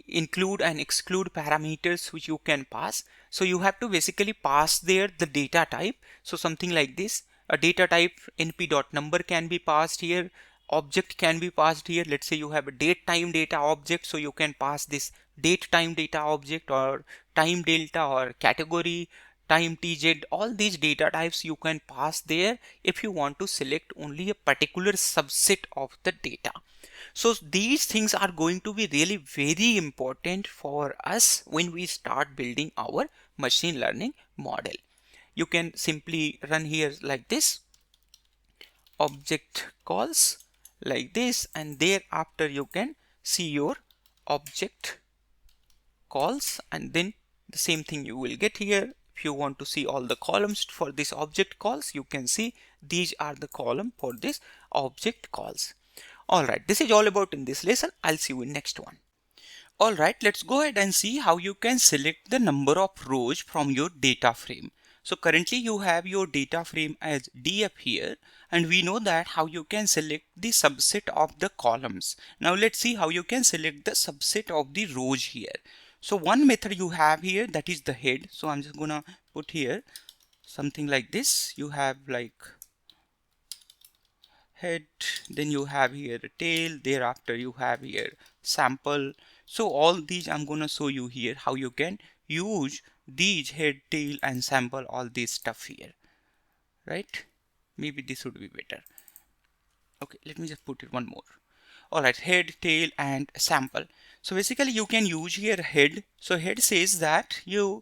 include and exclude parameters which you can pass. So you have to basically pass there the data type. So something like this, a data type np.number can be passed here, object can be passed here. Let's say you have a date time data object, so you can pass this date time data object, or time delta, or category time tz. All these data types you can pass there if you want to select only a particular subset of the data. So these things are going to be really very important for us when we start building our machine learning model. You can simply run here like this, object calls like this, and thereafter you can see your object calls, and then the same thing you will get here. If you want to see all the columns for this object calls, you can see these are the column for this object calls. Alright, this is all about in this lesson. I'll see you in next one. Alright, let's go ahead and see how you can select the number of rows from your data frame. So currently you have your data frame as DF here, and we know that how you can select the subset of the columns. Now let's see how you can select the subset of the rows here. So one method you have here, that is the head. So I'm just gonna put here something like this. You have like head, then you have here a tail, thereafter you have here sample. So all these I'm gonna show you here how you can use these head, tail and sample, all this stuff here, right? Maybe this would be better. Okay, let me just put it one more. Alright, head, tail and sample. So basically you can use here head. So head says that you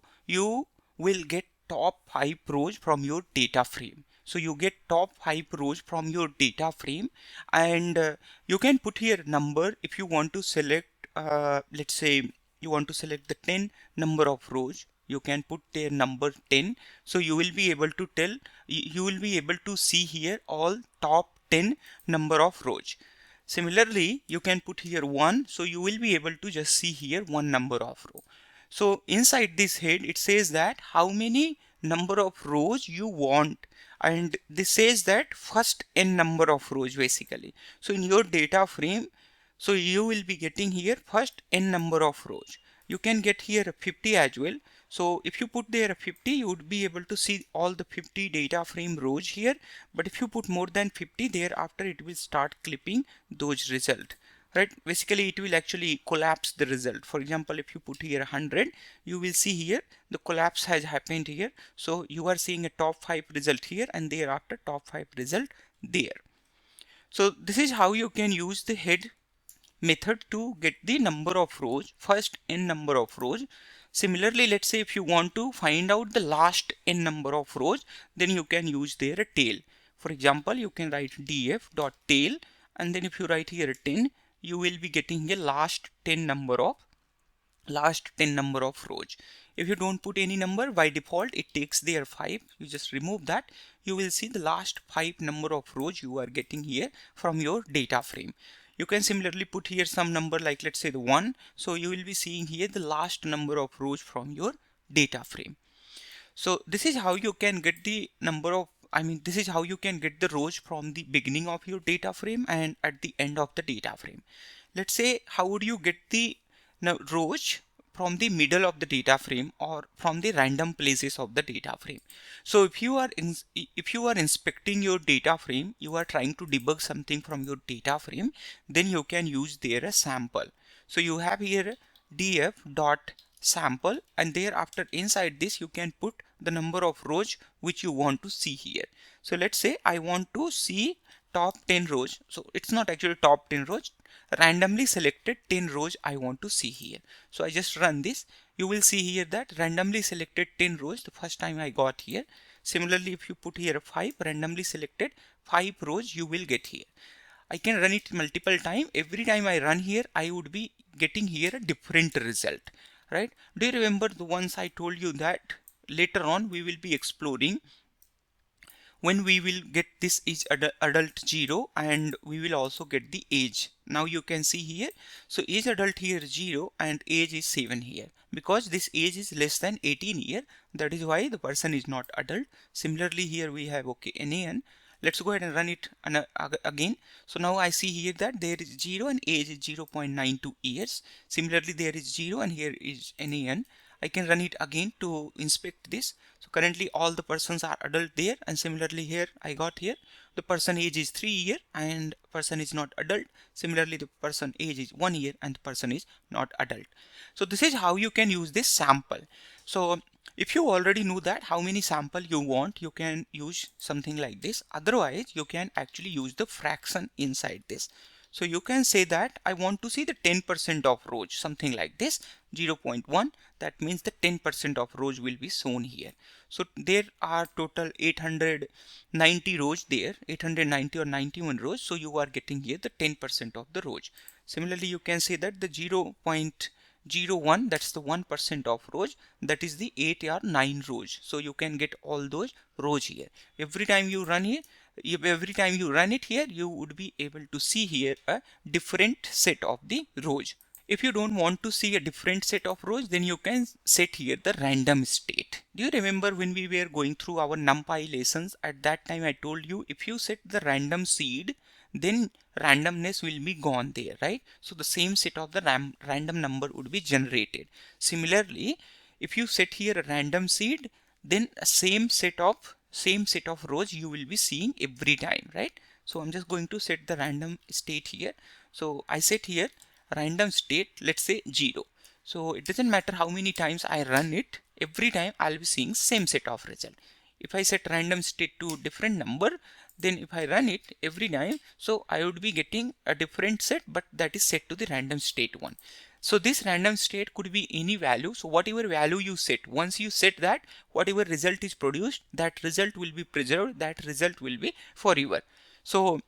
will get top 5 rows from your data frame. So you get top 5 rows from your data frame, and you can put here number if you want to select, let's say you want to select the 10 number of rows. You can put their number 10. So you will be able to tell, you will be able to see here all top 10 number of rows. Similarly, you can put here 1, so you will be able to just see here one number of row. So inside this head, it says that how many number of rows you want, and this says that first n number of rows basically. So in your data frame, so you will be getting here first n number of rows. You can get here 50 as well. So if you put there 50, you would be able to see all the 50 data frame rows here. But if you put more than 50, thereafter it will start clipping those results, right? Basically it will actually collapse the result. For example, if you put here 100, you will see here the collapse has happened here. So you are seeing a top 5 result here, and thereafter top 5 result there. So this is how you can use the head method to get the number of rows, first n number of rows. Similarly, let's say if you want to find out the last n number of rows, then you can use there a tail. For example, you can write df.tail, and then if you write here 10, you will be getting a last 10 number of rows. If you don't put any number, by default it takes there 5. You just remove that. You will see the last 5 number of rows you are getting here from your data frame. You can similarly put here some number like let's say the 1. So you will be seeing here the last number of rows from your data frame. So this is how you can get the number of, this is how you can get the rows from the beginning of your data frame and at the end of the data frame. Let's say how would you get the rows from the middle of the data frame or from the random places of the data frame. So if you are inspecting your data frame, you are trying to debug something from your data frame, then you can use there a sample. So you have here df.sample, and thereafter inside this you can put the number of rows which you want to see here. So let's say I want to see top 10 rows. So it's not actually top 10 rows, randomly selected 10 rows I want to see here. So I just run this. You will see here that randomly selected 10 rows the first time I got here. Similarly, if you put here 5 randomly selected 5 rows, you will get here. I can run it multiple time. Every time I run here, I would be getting here a different result, right? Do you remember the ones I told you that later on we will be exploring when we will get this is adult 0 and we will also get the age. Now you can see here, so age adult here is 0 and age is 7 here, because this age is less than 18 year, that is why the person is not adult. Similarly here we have okay NaN. Let's go ahead and run it again. So now I see here that there is 0 and age is 0.92 years. Similarly there is 0 and here is NaN. I can run it again to inspect this. So currently all the persons are adult there, and similarly here I got here the person age is 3 year and person is not adult. Similarly the person age is 1 year and the person is not adult. So this is how you can use this sample. So if you already know that how many sample you want, you can use something like this. Otherwise you can actually use the fraction inside this. So you can say that I want to see the 10% of rows, something like this, 0.1. That means the 10% of rows will be shown here. So there are total 890 rows there, 890 or 91 rows. So you are getting here the 10% of the rows. Similarly, you can say that the 0.01, that's the 1% of rows, that is the 8 or 9 rows. So you can get all those rows here. Every time you run here, every time you run it here, you would be able to see here a different set of the rows. If you don't want to see a different set of rows, then you can set here the random state. Do you remember when we were going through our NumPy lessons? At that time I told you if you set the random seed, then randomness will be gone there, right? So the same set of the random number would be generated. Similarly, if you set here a random seed, then a same set of rows you will be seeing every time, right? So I'm just going to set the random state here. So I set here random state, let's say 0. So it doesn't matter how many times I run it, every time I'll be seeing same set of result. If I set random state to different number, then if I run it every time, so I would be getting a different set, but that is set to the random state one. So this random state could be any value. So whatever value you set, once you set that, whatever result is produced, that result will be preserved, that result will be forever. So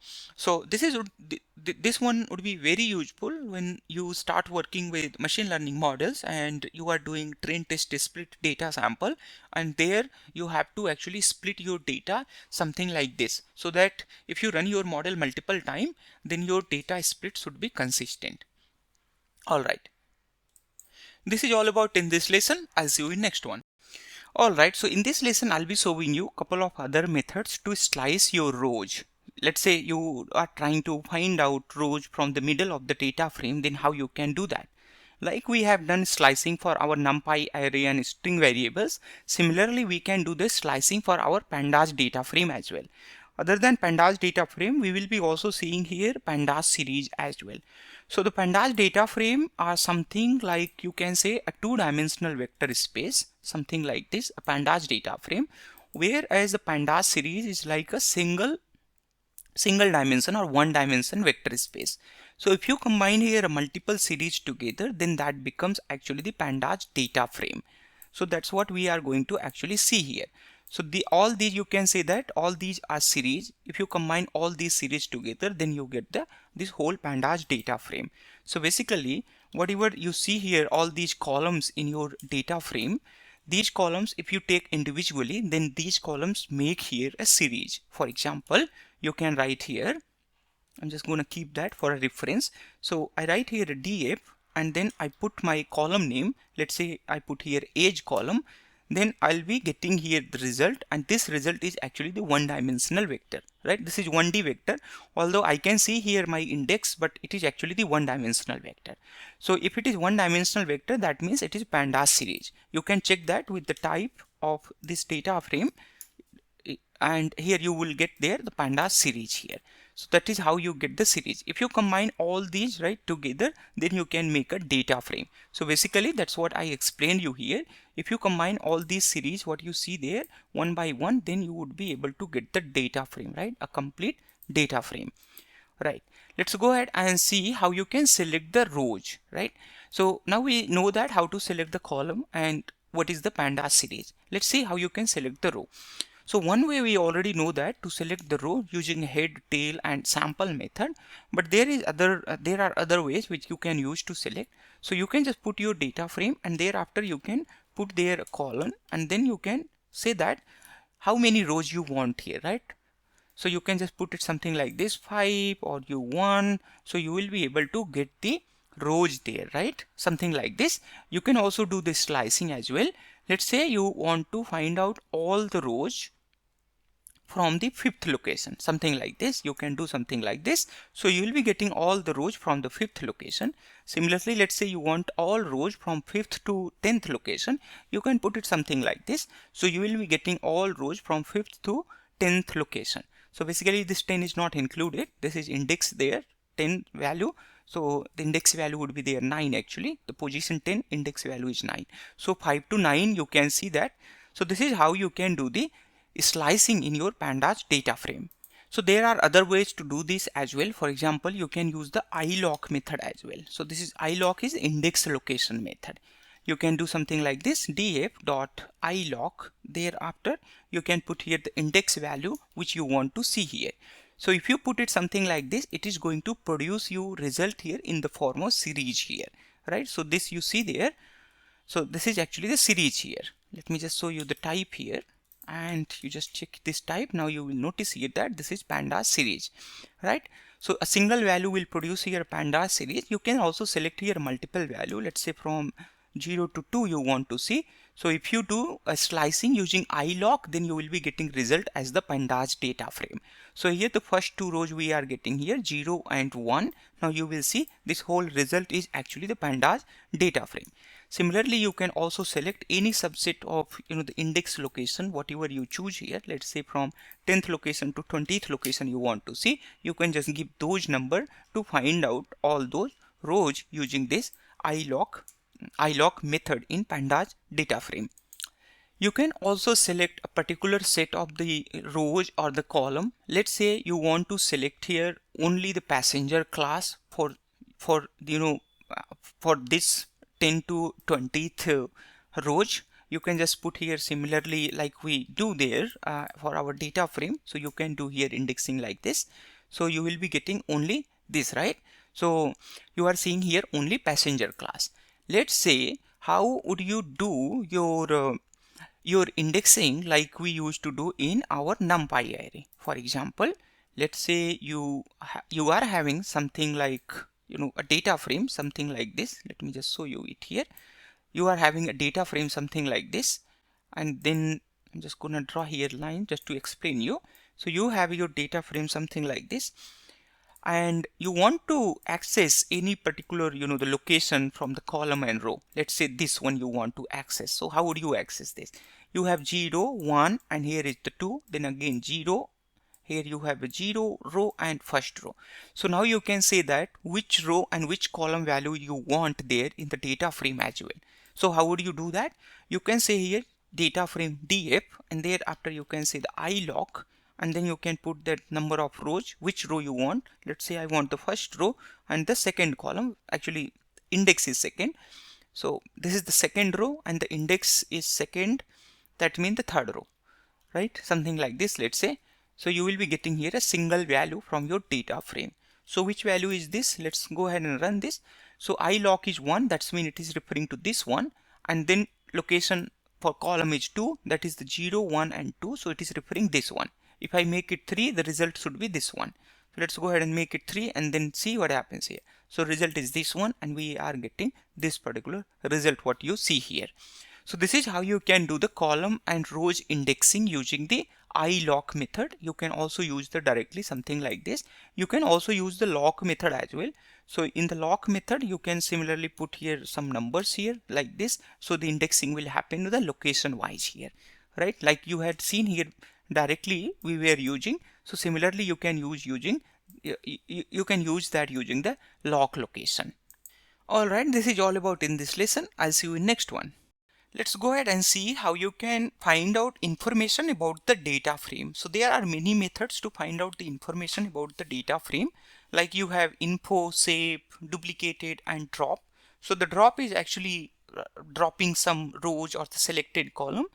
this one would be very useful when you start working with machine learning models and you are doing train test split data sample, and there you have to actually split your data something like this, so that if you run your model multiple times, then your data split should be consistent. Alright, this is all about in this lesson. I'll see you in next one. Alright, so in this lesson I'll be showing you a couple of other methods to slice your rows. Let's say you are trying to find out rows from the middle of the data frame, then how you can do that. Like we have done slicing for our NumPy array and string variables, similarly we can do the slicing for our Pandas data frame as well. Other than Pandas data frame, we will be also seeing here Pandas series as well. So the Pandas data frame are something like, you can say, a two-dimensional vector space, something like this, a Pandas data frame, whereas the Pandas series is like a single dimension or one dimension vector space. So if you combine here a multiple series together, then that becomes actually the Pandas data frame. So that's what we are going to actually see here. So all these, you can say that all these are series. If you combine all these series together, then you get this whole Pandas data frame. So basically whatever you see here, all these columns in your data frame, these columns, if you take individually, then these columns make here a series. For example, you can write here, I'm just going to keep that for a reference. So I write here a df and then I put my column name. Let's say I put here age column. Then I'll be getting here the result, and this result is actually the one-dimensional vector, right? This is 1D vector, although I can see here my index, but it is actually the one-dimensional vector. So if it is one-dimensional vector, that means it is Pandas series. You can check that with the type of this data frame, and here you will get there the Pandas series here. So that is how you get the series. If you combine all these right together, then you can make a data frame. So basically that's what I explained you here. If you combine all these series, what you see there one by one, then you would be able to get the data frame, right? A complete data frame, right? Let's go ahead and see how you can select the rows, right? So now we know that how to select the column and what is the Pandas series. Let's see how you can select the row. So one way we already know that to select the row using head, tail and sample method, but there are other ways which you can use to select. So you can just put your data frame and thereafter you can put their column and then you can say that how many rows you want here, right? So you can just put it something like this 5 or you 1, so you will be able to get the rows there, right? Something like this. You can also do the slicing as well. Let's say you want to find out all the rows from the 5th location, something like this. You can do something like this, so you will be getting all the rows from the 5th location. Similarly, let's say you want all rows from 5th to 10th location, you can put it something like this, so you will be getting all rows from 5th to 10th location. So basically this 10 is not included, this is index there 10 value, so the index value would be there 9 actually, the position 10, index value is 9, so 5 to 9 you can see that. So this is how you can do the slicing in your pandas data frame. So there are other ways to do this as well. For example, you can use the iloc method as well. So this is iloc is index location method. You can do something like this df.iloc. Thereafter you can put here the index value which you want to see here. So if you put it something like this, it is going to produce you result here in the form of series here, right? So this you see there. So this is actually the series here. Let me just show you the type here and you just check this type. Now you will notice here that this is pandas series, right? So a single value will produce here pandas series. You can also select here multiple value. Let's say from 0 to 2 you want to see. So if you do a slicing using iloc, then you will be getting result as the pandas data frame. So here the first two rows we are getting here 0 and 1. Now you will see this whole result is actually the pandas data frame. Similarly, you can also select any subset of the index location, whatever you choose here. Let's say from 10th location to 20th location you want to see. You can just give those number to find out all those rows using this iloc method in pandas data frame. You can also select a particular set of the rows or the column. Let's say you want to select here only the passenger class for this 10 to 20th rows. You can just put here similarly like we do there for our data frame. So you can do here indexing like this. So you will be getting only this, right? So you are seeing here only passenger class. Let's say how would you do your indexing like we used to do in our NumPy array. For example, let's say you are having something like a data frame something like this. Let me just show you it here. You are having a data frame something like this, and then I'm just gonna draw here line just to explain you. So you have your data frame something like this, and you want to access any particular the location from the column and row. Let's say this one you want to access. So how would you access this? You have 0 1 and here is the 2, then again 0. Here you have a 0 row and first row. So now you can say that which row and which column value you want there in the data frame as well. So how would you do that? You can say here data frame df, and thereafter you can say the iloc, and then you can put that number of rows, which row you want. Let's say I want the first row and the second column. Actually index is second. So this is the second row and the index is second. That means the third row, right? Something like this, let's say. So you will be getting here a single value from your data frame. So which value is this? Let's go ahead and run this. So iloc is 1, that's mean it is referring to this one, and then location for column is 2, that is the 0 1 and 2, so it is referring this one. If I make it 3, the result should be this one. So let's go ahead and make it 3 and then see what happens here. So result is this one, and we are getting this particular result what you see here. So this is how you can do the column and rows indexing using the iloc method. You can also use the directly something like this. You can also use the loc method as well. So in the loc method you can similarly put here some numbers here like this. So the indexing will happen to the location wise here, right? Like you had seen here directly we were using. So similarly you can use using you can use that using the loc location. Alright, this is all about in this lesson. I'll see you in next one. Let's go ahead and see how you can find out information about the data frame. So there are many methods to find out the information about the data frame. Like you have info, save, duplicated and drop. So the drop is actually dropping some rows or the selected column.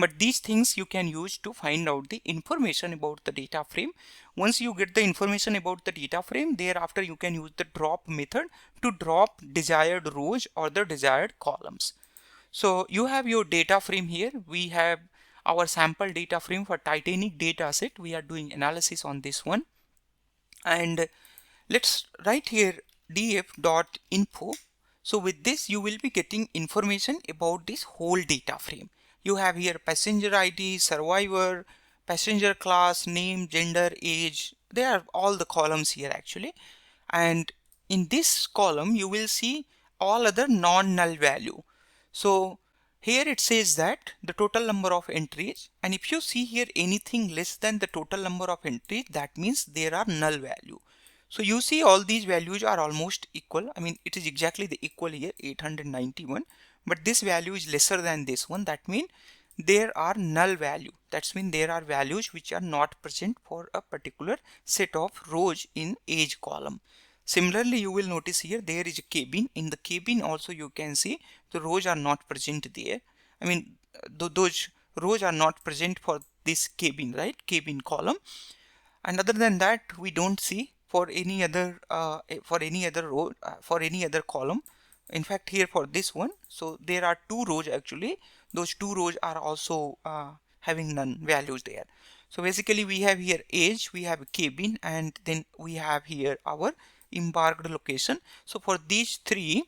But these things you can use to find out the information about the data frame. Once you get the information about the data frame, thereafter you can use the drop method to drop desired rows or the desired columns. So you have your data frame here. We have our sample data frame for Titanic data set. We are doing analysis on this one. And let's write here df.info. So with this you will be getting information about this whole data frame. You have here passenger ID, survivor, passenger class, name, gender, age. They are all the columns here actually. And in this column you will see all other non-null value. So here it says that the total number of entries, and if you see here anything less than the total number of entries, that means there are null value. So you see all these values are almost equal. I mean, it is exactly the equal here, 891, but this value is lesser than this one. That means there are null value. That means there are values which are not present for a particular set of rows in age column. Similarly, you will notice here there is a cabin. In the cabin also you can see the rows are not present there. I mean, those rows are not present for this cabin, right? Cabin column. And other than that, we don't see for any other row, for any other column. In fact, here for this one, so there are two rows actually. Those two rows are also having none values there. So basically we have here age, we have cabin, and then we have here our embarked location. So for these three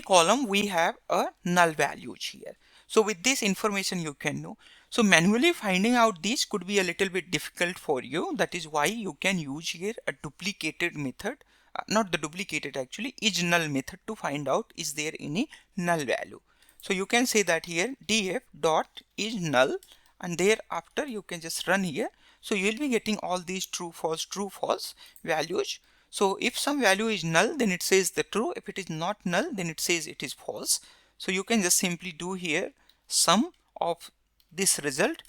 column we have a null values here. So with this information you can know. So manually finding out these could be a little bit difficult for you. That is why you can use here a duplicated method, not the duplicated actually, is null method to find out is there any null value. So you can say that here df dot is null, and thereafter you can just run here. So you will be getting all these true false values. So if some value is null, then it says the true. If it is not null, then it says it is false. So you can just simply do here sum of this result,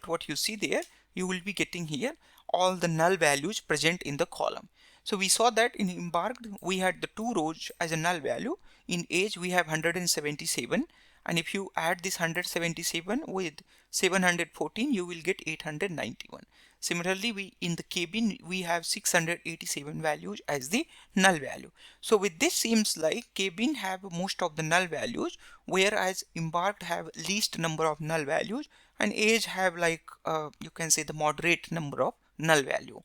what you see there, you will be getting here all the null values present in the column. So we saw that in embarked we had the two rows as a null value. In age we have 177, and if you add this 177 with 714 you will get 891. Similarly, we in the cabin we have 687 values as the null value. So with this seems like cabin have most of the null values, whereas embarked have least number of null values, and age have like you can say the moderate number of null value.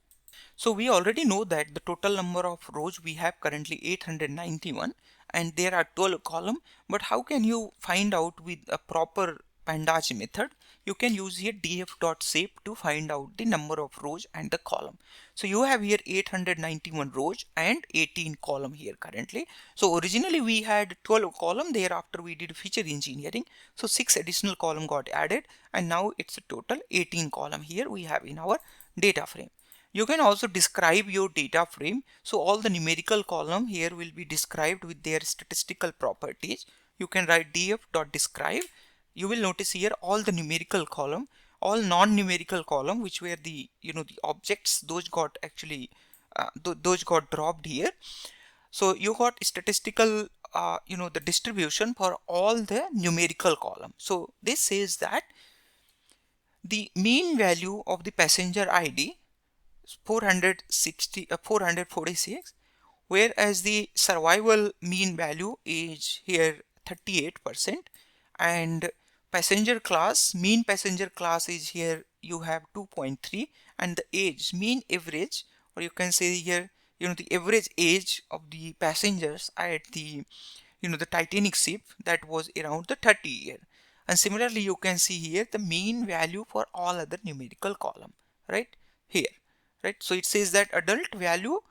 So we already know that the total number of rows we have currently 891, and there are 12 columns. But how can you find out with a proper Pandas method? You can use here df.shape to find out the number of rows and the column. So you have here 891 rows and 18 column here currently. So originally we had 12 column, thereafter we did feature engineering. So 6 additional column got added, and now it's a total 18 column here we have in our data frame. You can also describe your data frame. So all the numerical column here will be described with their statistical properties. You can write df.describe. You will notice here all the numerical column, all non-numerical column, which were the the objects, those got actually those got dropped here. So you got statistical the distribution for all the numerical column. So this says that the mean value of the passenger ID 446, whereas the survival mean value is here 38%, and passenger class, mean passenger class is here you have 2.3, and the age, mean average, or you can say here the average age of the passengers at the the Titanic ship, that was around the 30 year. And similarly you can see here the mean value for all other numerical column right here. Right, so it says that adult value,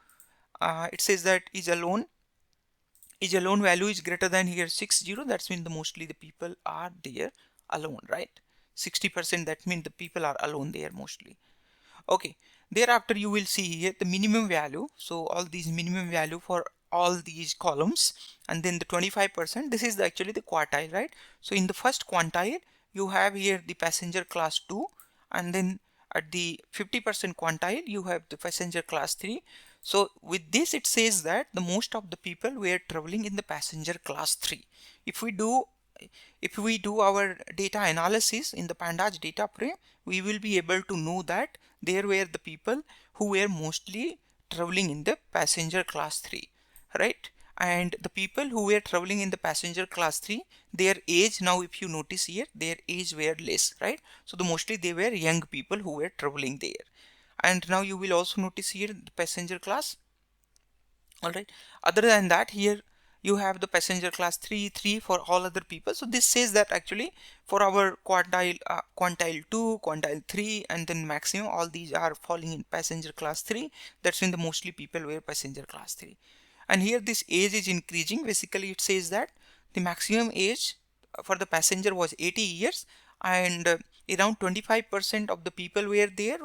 it says that is alone value is greater than here 60. That's mean the mostly the people are there alone, right? 60%, that means the people are alone there mostly. Okay, thereafter you will see here the minimum value. So all these minimum value for all these columns, and then the 25%, this is actually the quartile, right? So in the first quantile you have here the passenger class 2, and then at the 50% quantile you have the passenger class 3. So with this, it says that the most of the people were traveling in the passenger class 3. If we do our data analysis in the Pandas data frame, we will be able to know that there were the people who were mostly traveling in the passenger class 3, right? And the people who were traveling in the passenger class 3, their age, now if you notice here, their age were less, right? So mostly they were young people who were traveling there. And now you will also notice here the passenger class. All right, other than that, here you have the passenger class 3 for all other people. So this says that actually for our quantile 2, quantile 3, and then maximum, all these are falling in passenger class 3. That's when the mostly people were passenger class 3. And here this age is increasing. Basically it says that the maximum age for the passenger was 80 years, and around 25% of the people were there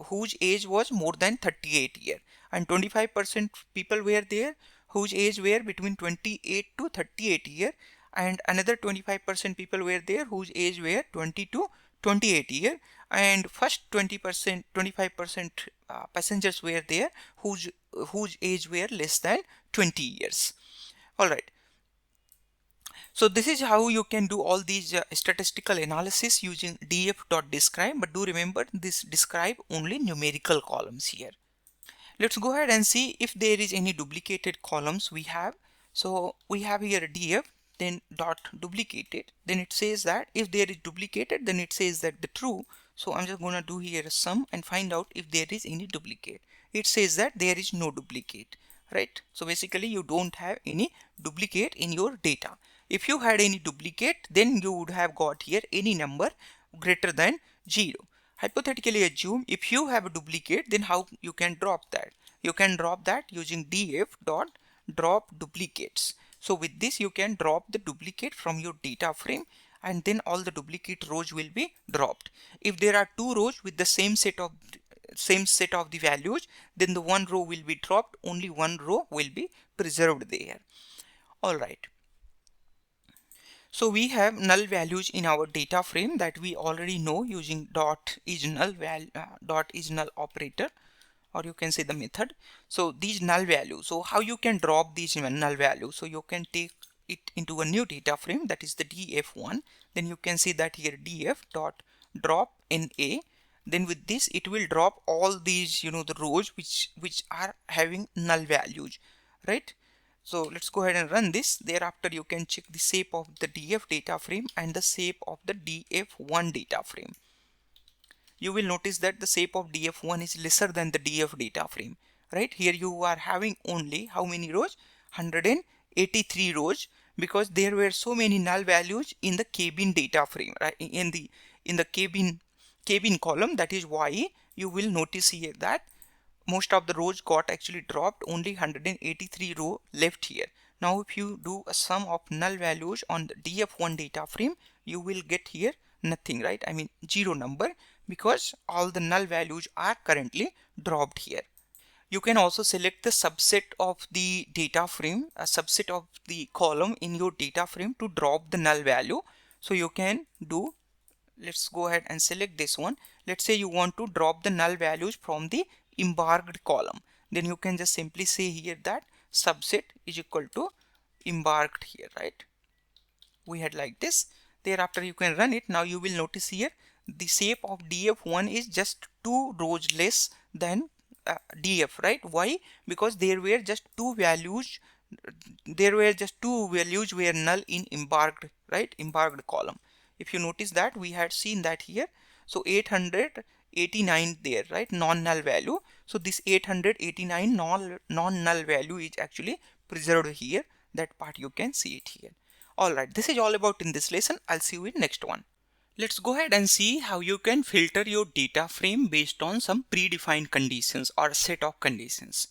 whose age was more than 38 years, and 25% people were there whose age were between 28 to 38 years, and another 25% people were there whose age were 20 to 28 years, and first 20%, 25% passengers were there whose age were less than 20 years. All right. So this is how you can do all these statistical analysis using df.describe, but do remember this describe only numerical columns here. Let's go ahead and see if there is any duplicated columns we have. So we have here df, then dot duplicated, then it says that if there is duplicated, then it says that the true. So I'm just gonna do here a sum and find out if there is any duplicate. It says that there is no duplicate, right? So basically you don't have any duplicate in your data. If you had any duplicate, then you would have got here any number greater than 0. Hypothetically assume if you have a duplicate, then how you can drop that? You can drop that using df dot drop duplicates. So with this you can drop the duplicate from your data frame, and then all the duplicate rows will be dropped. If there are two rows with the same set of the values, then the one row will be dropped, only one row will be preserved there. All right. So we have null values in our data frame that we already know using dot is null operator, or you can say the method. So these null values, so how you can drop these null values? So you can take it into a new data frame, that is the df1. Then you can see that here df dot drop na. Then with this it will drop all these, the rows which are having null values, right? So let's go ahead and run this. Thereafter you can check the shape of the df data frame and the shape of the df1 data frame. You will notice that the shape of df1 is lesser than the df data frame, right? Here you are having only how many rows? 183 rows, because there were so many null values in the cabin data frame, right? In the cabin column. That is why you will notice here that most of the rows got actually dropped, only 183 row left here. Now if you do a sum of null values on the df1 data frame, you will get here nothing, right? I mean 0 number, because all the null values are currently dropped here. You can also select the subset of the data frame, a subset of the column in your data frame to drop the null value. So you can do, let's go ahead and select this one. Let's say you want to drop the null values from the embarked column. Then you can just simply say here that subset is equal to embarked here, right? We had like this. Thereafter you can run it. Now you will notice here the shape of df1 is just 2 rows less than df, right? Why? Because there were just two values were null in embarked, right? Embarked column. If you notice that we had seen that here. So 889 there, right? Non-null value. So this 889 non-null value is actually preserved here. That part you can see it here. Alright, this is all about in this lesson. I'll see you in next one. Let's go ahead and see how you can filter your data frame based on some predefined conditions or set of conditions.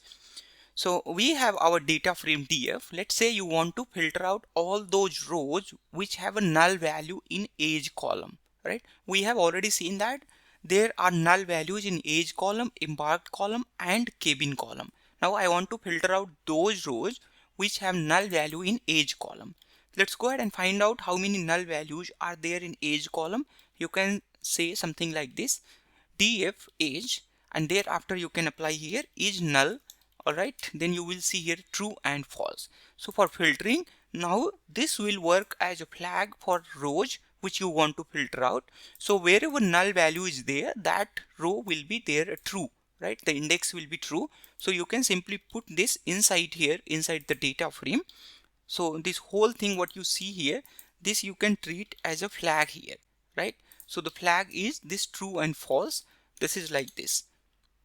So we have our data frame df. Let's say you want to filter out all those rows which have a null value in age column, right? We have already seen that there are null values in age column, embarked column, and cabin column. Now I want to filter out those rows which have null value in age column. Let's go ahead and find out how many null values are there in age column. You can say something like this: df age, and thereafter you can apply here is null. Alright, then you will see here true and false. So for filtering, now this will work as a flag for rows which you want to filter out. So wherever null value is there, that row will be there true, right? The index will be true. So you can simply put this inside here, inside the data frame. So this whole thing what you see here, this you can treat as a flag here, right? So the flag is this true and false. This is like this.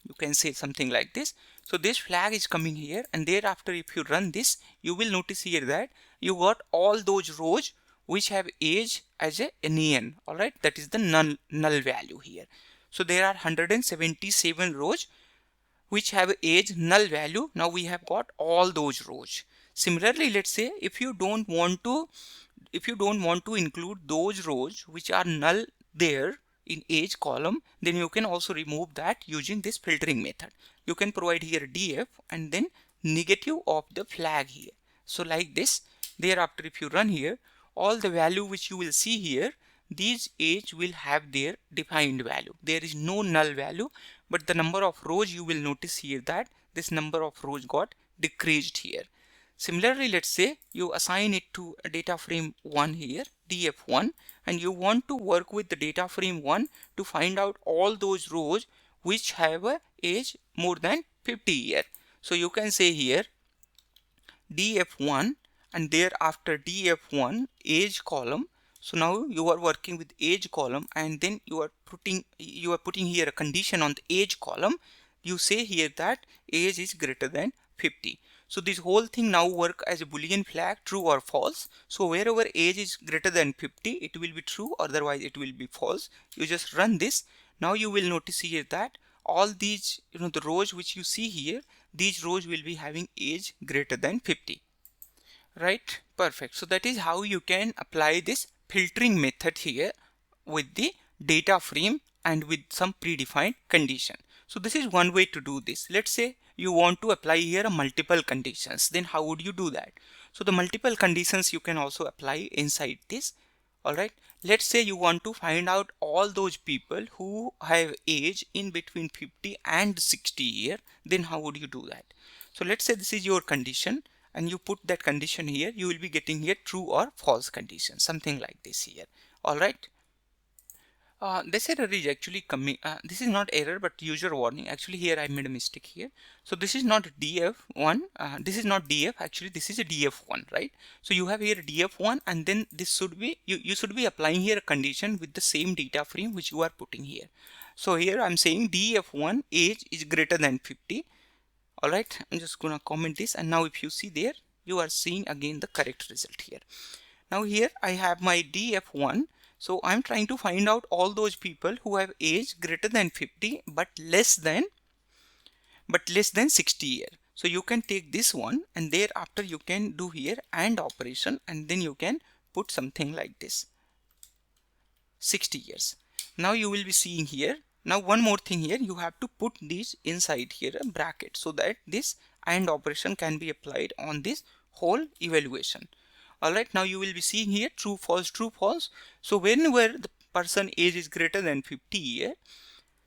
You can say something like this. So this flag is coming here, and thereafter if you run this, you will notice here that you got all those rows which have age as a NaN. All right, that is the null value here. So there are 177 rows which have age null value. Now we have got all those rows. Similarly, let's say if you don't want to include those rows which are null there in age column, then you can also remove that using this filtering method. You can provide here df and then negative of the flag here. So like this, thereafter if you run here, all the value which you will see here, these age will have their defined value. There is no null value, but the number of rows, you will notice here that this number of rows got decreased here. Similarly, let's say you assign it to a data frame 1 here, df1, and you want to work with the data frame 1 to find out all those rows which have a age more than 50 years. So you can say here df1 and thereafter df1 age column. So now you are working with age column, and then you are putting here a condition on the age column. You say here that age is greater than 50. So this whole thing now work as a boolean flag, true or false. So wherever age is greater than 50, it will be true, otherwise it will be false. You just run this. Now you will notice here that all these, the rows which you see here, these rows will be having age greater than 50. Right? Perfect. So that is how you can apply this filtering method here with the data frame and with some predefined condition. So this is one way to do this. Let's say you want to apply here multiple conditions. Then how would you do that? So the multiple conditions you can also apply inside this. All right. Let's say you want to find out all those people who have age in between 50 and 60 years. Then how would you do that? So let's say this is your condition, and you put that condition here. You will be getting here true or false condition, something like this here. All right. This error is actually coming. This is not error but user warning. Actually here I made a mistake here. So this is not df1. This is not df. Actually this is a df1, right? So you have here df1, and then this should be you should be applying here a condition with the same data frame which you are putting here. So here I'm saying df1 age is greater than 50. All right. I'm just gonna comment this, and now if you see there, you are seeing again the correct result here. Now here I have my df1. So I'm trying to find out all those people who have age greater than 50 but less than 60 years. So you can take this one, and thereafter you can do here AND operation, and then you can put something like this, 60 years. Now you will be seeing here. Now one more thing here, you have to put these inside here a bracket so that this AND operation can be applied on this whole evaluation. Alright, now you will be seeing here true, false, true, false. So whenever the person age is greater than 50 years,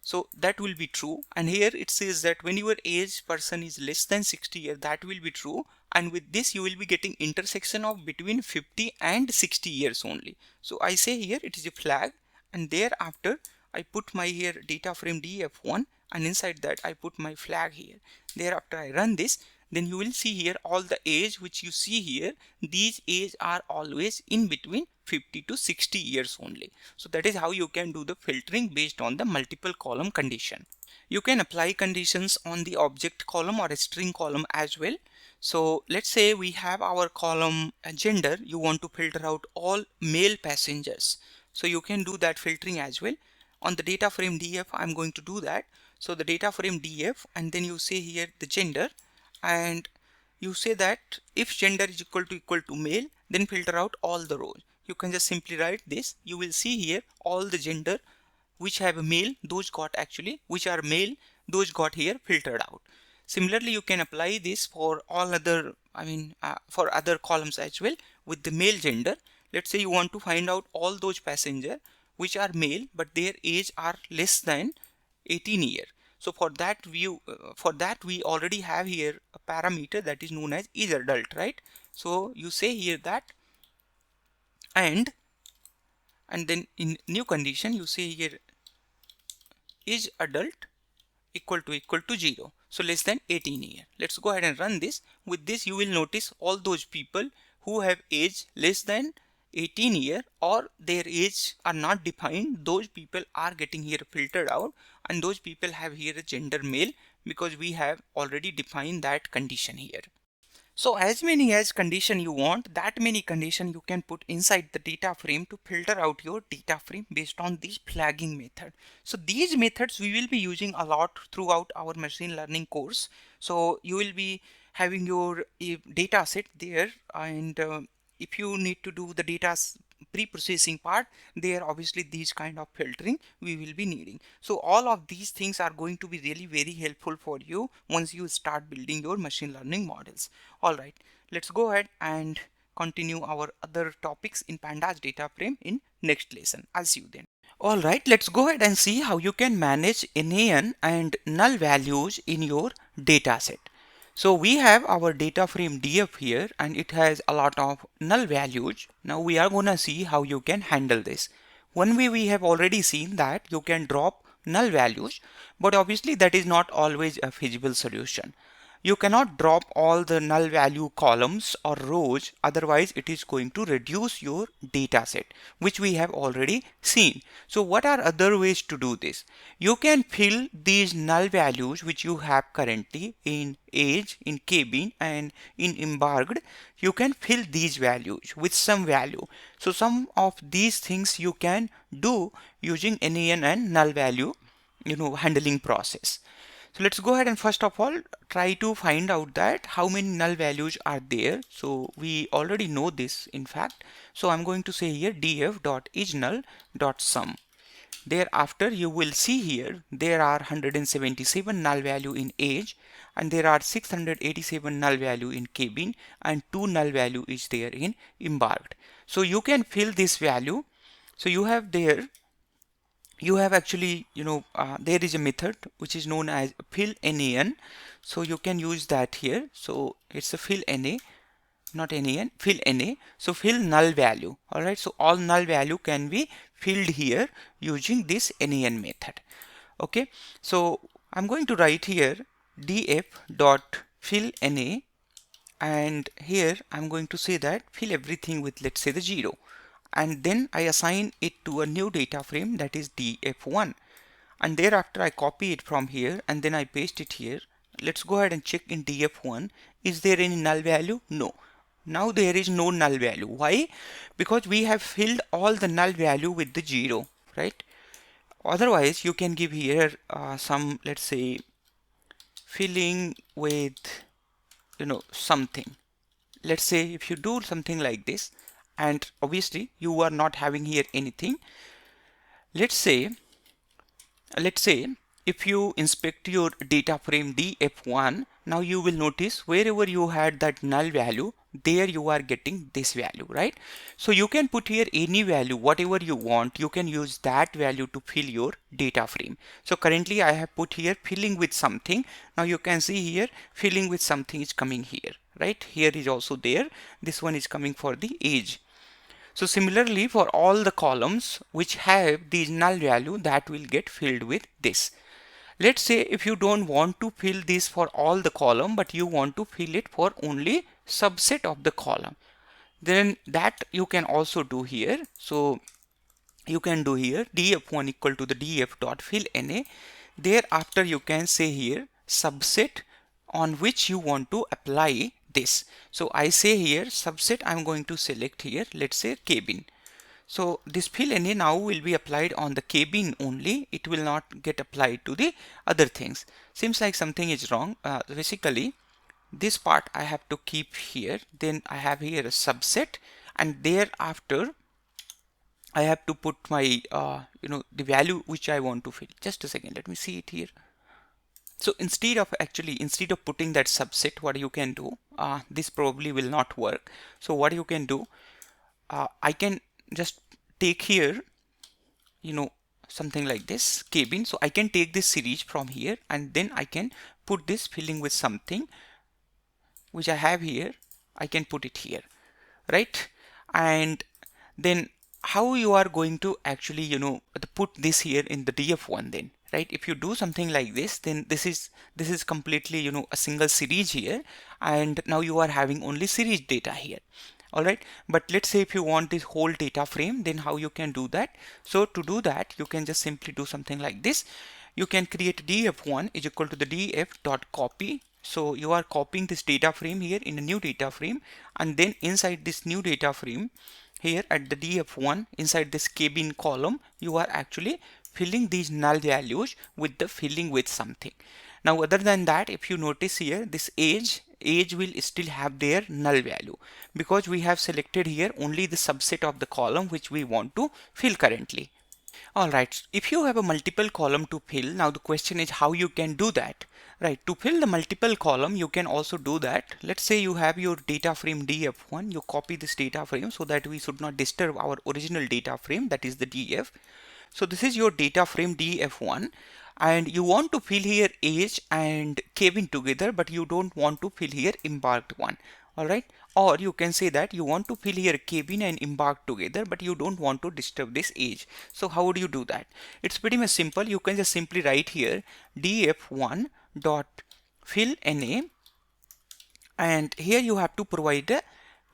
so that will be true. And here it says that when your age person is less than 60 years, that will be true. And with this you will be getting intersection of between 50 and 60 years only. So I say here it is a flag, and thereafter I put my here data frame df1, and inside that I put my flag here. Thereafter I run this. Then you will see here all the age which you see here, these age are always in between 50 to 60 years only. So that is how you can do the filtering based on the multiple column condition. You can apply conditions on the object column or a string column as well. So let's say we have our column gender. You want to filter out all male passengers. So you can do that filtering as well. On the data frame df, I'm going to do that. So the data frame df, and then you say here the gender, and you say that if gender is equal to male, then filter out all the rows. You can just simply write this. You will see here all the gender which have a male, those got actually, which are male, those got here filtered out. Similarly, you can apply this for all other, for other columns as well with the male gender. Let's say you want to find out all those passengers which are male but their age are less than 18 years. So for that view, for that we already have here a parameter that is known as is adult, right? So you say here that and then in new condition you say here is adult equal to 0, so less than 18 year. Let's go ahead and run this. With this you will notice all those people who have age less than 18 year or their age are not defined, those people are getting here filtered out, and those people have here a gender male because we have already defined that condition here. So as many as condition you want, that many condition you can put inside the data frame to filter out your data frame based on this flagging method. So these methods we will be using a lot throughout our machine learning course. So you will be having your data set there, and if you need to do the data pre-processing part, there obviously these kind of filtering we will be needing. So all of these things are going to be really very helpful for you once you start building your machine learning models. Alright, let's go ahead and continue our other topics in Pandas data frame in next lesson. I'll see you then. Alright, let's go ahead and see how you can manage NaN and null values in your data set. So we have our data frame DF here and it has a lot of null values. Now we are gonna see how you can handle this. One way we have already seen that you can drop null values, but obviously that is not always a feasible solution. You cannot drop all the null value columns or rows, otherwise it is going to reduce your data set, which we have already seen. So what are other ways to do this? You can fill these null values which you have currently in age, in cabin and in embarked. You can fill these values with some value. So some of these things you can do using NaN and null value handling process. So let's go ahead and first of all try to find out that how many null values are there. So we already know this in fact. So I'm going to say here df.isNull.sum. Thereafter you will see here there are 177 null value in age and there are 687 null value in cabin and 2 null value is there in embarked. So you can fill this value. So you have there actually there is a method which is known as fill NaN, so you can use that here. So it's a fill NA, not NaN, fill NA. So fill null value. All right, so all null value can be filled here using this NaN method. Okay, so I'm going to write here df dot fill NA, and here I'm going to say that fill everything with, let's say, the 0, and then I assign it to a new data frame that is df1, and thereafter I copy it from here and then I paste it here. Let's go ahead and check in df1, is there any null value? No. Now there is no null value. Why? Because we have filled all the null value with the 0, right? Otherwise you can give here some, let's say, filling with something. Let's say if you do something like this, and obviously you are not having here anything. Let's say if you inspect your data frame df1, now you will notice wherever you had that null value, there you are getting this value, right? So you can put here any value, whatever you want, you can use that value to fill your data frame. So currently I have put here filling with something. Now you can see here filling with something is coming here, right? Here is also there. This one is coming for the age. So similarly for all the columns which have these null value, that will get filled with this. Let's say if you don't want to fill this for all the column, but you want to fill it for only subset of the column, then that you can also do here. So you can do here df1 equal to the df dot fill NA. Thereafter you can say here subset on which you want to apply this. So I say here subset, I'm going to select here, let's say cabin. So this fill NA now will be applied on the cabin only. It will not get applied to the other things. Seems like something is wrong. Basically this part I have to keep here. Then I have here a subset, and thereafter I have to put my the value which I want to fill. Just a second, let me see it here. So instead of putting that subset, what you can do, this probably will not work. So what you can do, I can just take here something like this cabin. So I can take this series from here and then I can put this filling with something which I have here. I can put it here, right? And then how you are going to actually, put this here in the df1 then, right? If you do something like this, then this is completely, a single series here, and now you are having only series data here. All right, but let's say if you want this whole data frame, then how you can do that? So to do that, you can just simply do something like this. You can create df1 is equal to the df dot copy. So you are copying this data frame here in a new data frame, and then inside this new data frame here at the df1 inside this cabin column, you are actually filling these null values with the filling with something. Now other than that, if you notice here, this age will still have their null value because we have selected here only the subset of the column which we want to fill currently. Alright, if you have a multiple column to fill, now the question is how you can do that. Right, to fill the multiple column, you can also do that. Let's say you have your data frame df1, you copy this data frame so that we should not disturb our original data frame, that is the df. So this is your data frame df1, and you want to fill here age and cabin together, but you don't want to fill here embarked one. Alright, or you can say that you want to fill here cabin and embarked together, but you don't want to disturb this age. So how would you do that? It's pretty much simple. You can just simply write here df1 dot fill na, and here you have to provide the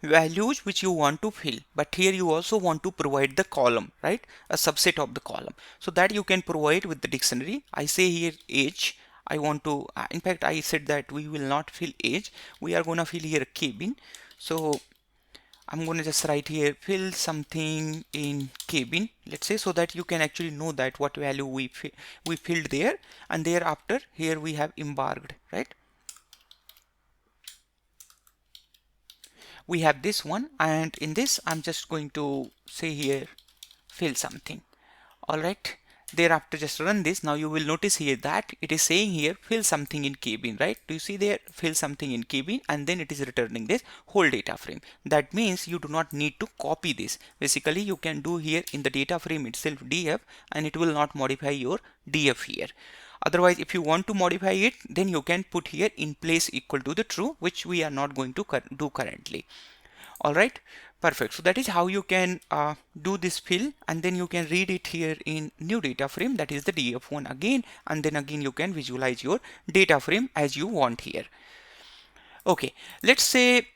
values which you want to fill, but here you also want to provide the column, right? A subset of the column, so that you can provide with the dictionary. I say here age. I want to in fact I said that we will not fill age, we are gonna fill here cabin. So I'm going to just write here fill something in cabin, let's say, so that you can actually know that what value we filled there, and thereafter here we have embarked, right? We have this one, and in this I'm just going to say here fill something. All right, thereafter just run this. Now you will notice here that it is saying here fill something in cabin, right? Do you see there fill something in cabin, and then it is returning this whole data frame. That means you do not need to copy this. Basically you can do here in the data frame itself df, and it will not modify your df here. Otherwise, if you want to modify it, then you can put here in place equal to the true, which we are not going to do currently. All right, perfect. So that is how you can do this fill, and then you can read it here in new data frame, that is the df1 again, and then again you can visualize your data frame as you want here. Okay, let's say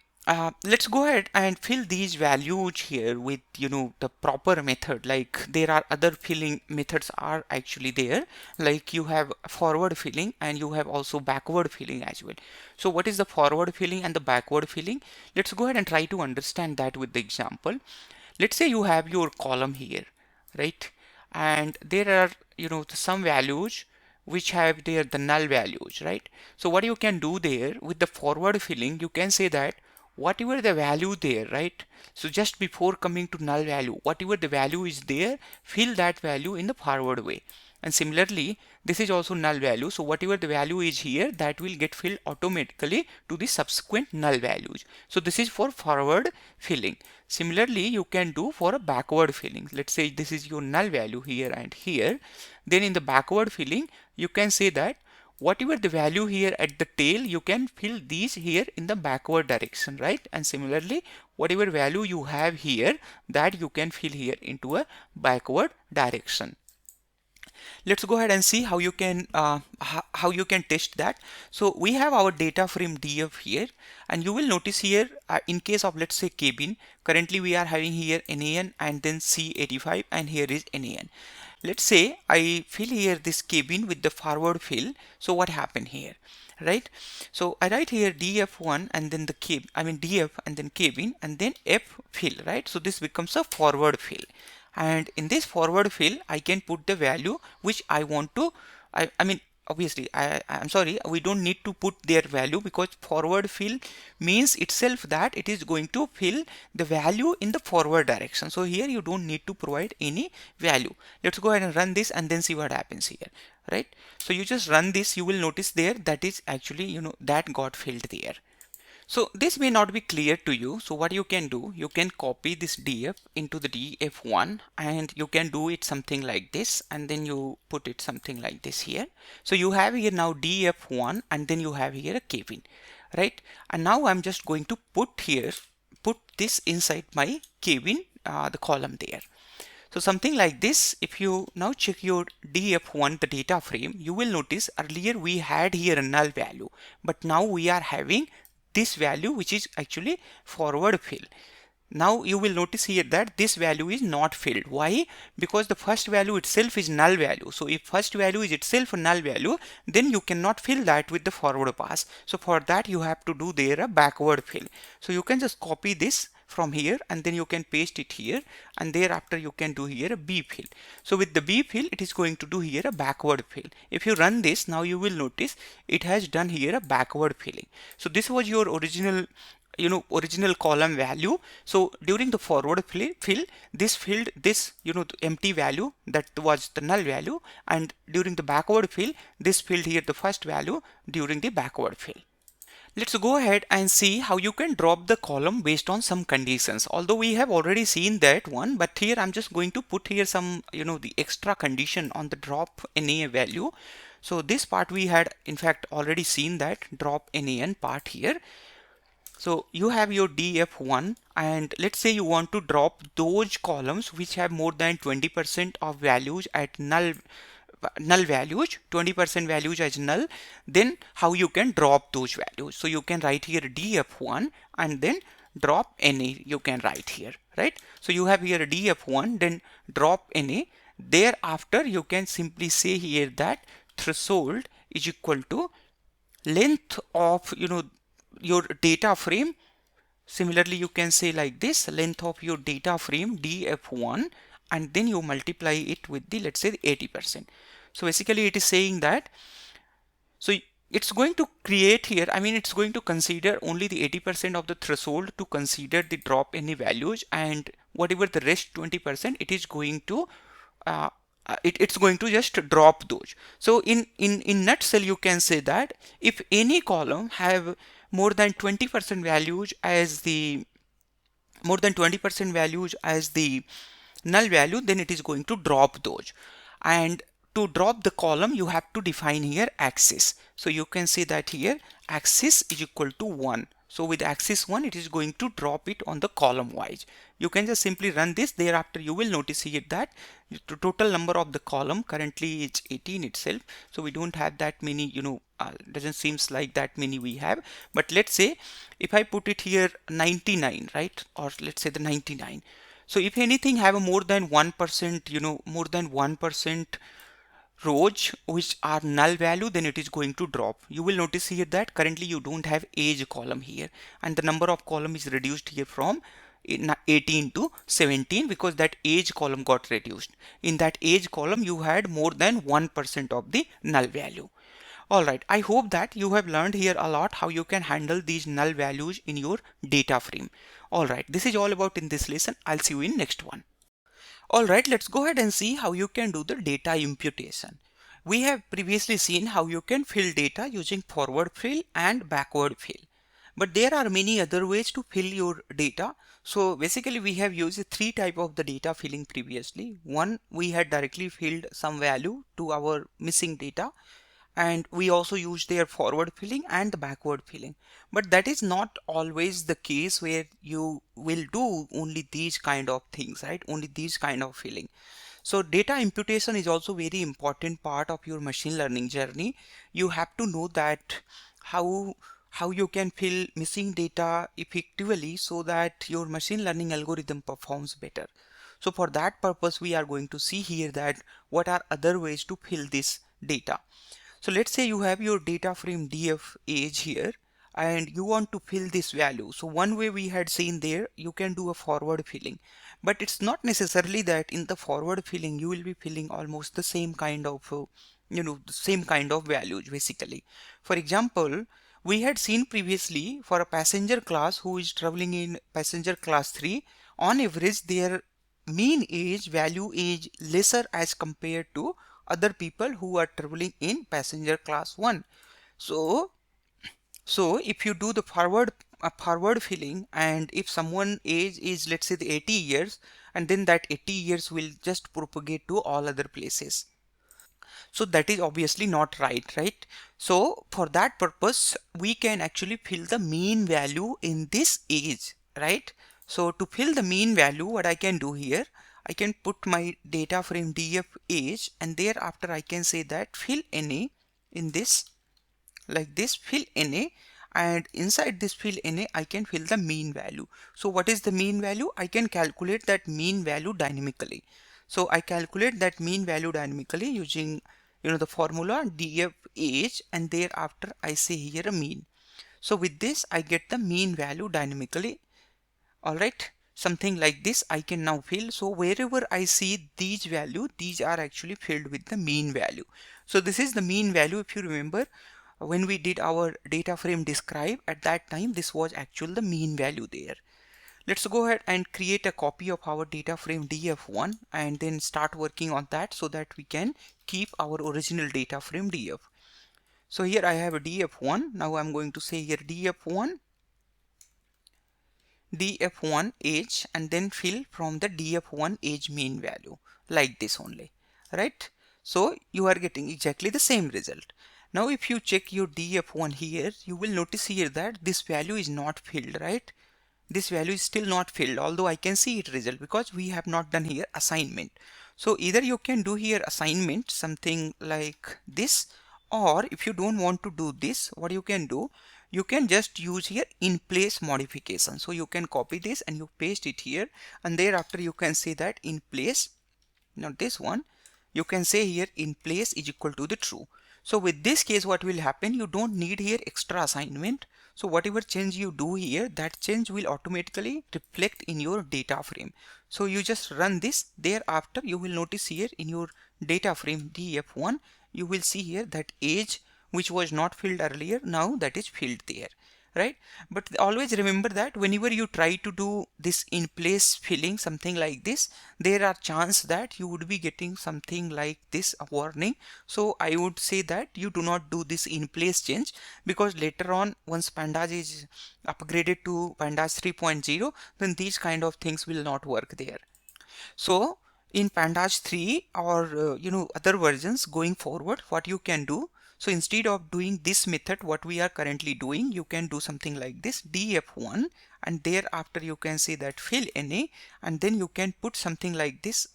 let's go ahead and fill these values here with the proper method. Like there are other filling methods are actually there, like you have forward filling and you have also backward filling as well. So what is the forward filling and the backward filling? Let's go ahead and try to understand that with the example. Let's say you have your column here, right? And there are some values which have there the null values, right? So what you can do there with the forward filling, you can say that whatever the value there, right? So just before coming to null value, whatever the value is there, fill that value in the forward way. And similarly, this is also null value. So whatever the value is here, that will get filled automatically to the subsequent null values. So this is for forward filling. Similarly, you can do for a backward filling. Let's say this is your null value here and here. Then in the backward filling, you can say that whatever the value here at the tail, you can fill these here in the backward direction, right? And similarly, whatever value you have here, that you can fill here into a backward direction. Let's go ahead and see how you can test that. So we have our data frame df here, and you will notice here in case of let's say cabin, currently we are having here nan and then c85, and here is nan. Let's say I fill here this cabin with the forward fill. So what happened here, right? So I write here df1 and then the df and then cabin and then f fill, right? So this becomes a forward fill, and in this forward fill I can put the value which I want to. Obviously I'm sorry, we don't need to put their value, because forward fill means itself that it is going to fill the value in the forward direction. So here you don't need to provide any value. Let's go ahead and run this and then see what happens here, right? So you just run this, you will notice there that is actually that got filled there. So this may not be clear to you. So what you can do, you can copy this df into the df1 and you can do it something like this, and then you put it something like this here. So you have here now df1 and then you have here a Kevin, right? And now I'm just going to put this inside my Kevin, the column there. So something like this, if you now check your df1, the data frame, you will notice earlier we had here a null value, but now we are having this value which is actually forward fill. Now you will notice here that this value is not filled. Why? Because the first value itself is null value. So if first value is itself a null value, then you cannot fill that with the forward pass. So for that you have to do there a backward fill. So you can just copy this from here and then you can paste it here, and thereafter you can do here a B fill. So with the B fill it is going to do here a backward fill. If you run this, now you will notice it has done here a backward filling. So this was your original column value. So during the forward fill, this filled this the empty value that was the null value, and during the backward fill this filled here the first value during the backward fill. Let's go ahead and see how you can drop the column based on some conditions. Although we have already seen that one, but here I'm just going to put here some the extra condition on the drop NA value. So this part we had in fact already seen, that drop NAN part here. So you have your df1, and let's say you want to drop those columns which have more than 20% of values at null values, 20% values as null. Then how you can drop those values? So you can write here df1 and then drop NA you can write here, right? So you have here df1, then drop NA. Thereafter you can simply say here that threshold is equal to length of your data frame. Similarly you can say like this, length of your data frame df1, and then you multiply it with the, let's say, the 80%. So basically it is saying that, so it's going to create here, it's going to consider only the 80% of the threshold to consider the drop any values, and whatever the rest 20% it is going to it's going to just drop those. So in nutshell you can say that if any column have more than 20% values as the null value, then it is going to drop those. And to drop the column you have to define here axis. So you can say that here axis is equal to 1. So with axis 1 it is going to drop it on the column wise. You can just simply run this. Thereafter you will notice here that the total number of the column currently is 18 itself. So we don't have that many, doesn't seems like that many we have. But let's say if I put it here 99, right, or let's say the 99. So if anything have a more than 1%, rows which are null value, then it is going to drop. You will notice here that currently you don't have age column here, and the number of column is reduced here from 18 to 17 because that age column got reduced. In that age column you had more than 1% of the null value. Alright, I hope that you have learned here a lot how you can handle these null values in your data frame. Alright, this is all about in this lesson. I'll see you in next one. Alright, let's go ahead and see how you can do the data imputation. We have previously seen how you can fill data using forward fill and backward fill. But there are many other ways to fill your data. So basically we have used 3 types of the data filling previously. One, we had directly filled some value to our missing data, and we also use their forward filling and the backward filling. But that is not always the case where you will do only these kind of things, right? Only these kind of filling. So data imputation is also very important part of your machine learning journey. You have to know that how you can fill missing data effectively so that your machine learning algorithm performs better. So for that purpose we are going to see here that what are other ways to fill this data. So let's say you have your data frame df age here and you want to fill this value. So one way we had seen there, you can do a forward filling, but it's not necessarily that in the forward filling you will be filling almost the same kind of the same kind of values basically. For example, we had seen previously for a passenger class who is traveling in passenger class 3, on average their mean age value is lesser as compared to other people who are traveling in passenger class 1. So if you do the forward a forward filling, and if someone age is, let's say, the 80 years, and then that 80 years will just propagate to all other places. So that is obviously not right? So for that purpose, we can actually fill the mean value in this age, right? So to fill the mean value, what I can do here, I can put my data frame df age, and thereafter I can say that fill NA in this, like this, fill NA, and inside this fill NA I can fill the mean value. So what is the mean value? I can calculate that mean value dynamically. So I calculate that mean value dynamically using, the formula df age, and thereafter I say here a mean. So with this I get the mean value dynamically. All right, something like this I can now fill. So wherever I see these value, these are actually filled with the mean value. So this is the mean value. If you remember, when we did our data frame describe, at that time this was actually the mean value there. Let's go ahead and create a copy of our data frame df1 and then start working on that so that we can keep our original data frame df. So here I have a df1. Now I'm going to say here df1 age, and then fill from the df1 age mean value, like this only, right? So you are getting exactly the same result. Now if you check your df1 here, you will notice here that this value is not filled, right? This value is still not filled, although I can see it result because we have not done here assignment. So either you can do here assignment, something like this, or if you don't want to do this, what you can do, you can just use here in place modification. So you can copy this and you paste it here, and thereafter you can say that in place, not this one, you can say here in place is equal to the true. So with this case, what will happen, you don't need here extra assignment. So whatever change you do here, that change will automatically reflect in your data frame. So you just run this. Thereafter you will notice here in your data frame df1, you will see here that age which was not filled earlier, now that is filled there, right? But always remember that whenever you try to do this in place filling, something like this, there are chances that you would be getting something like this, a warning. So I would say that you do not do this in place change, because later on, once Pandas is upgraded to Pandas 3.0, then these kind of things will not work there. So in Pandas 3 or other versions going forward, what you can do, so instead of doing this method what we are currently doing, you can do something like this df1, and thereafter you can say that fill NA, and then you can put something like this,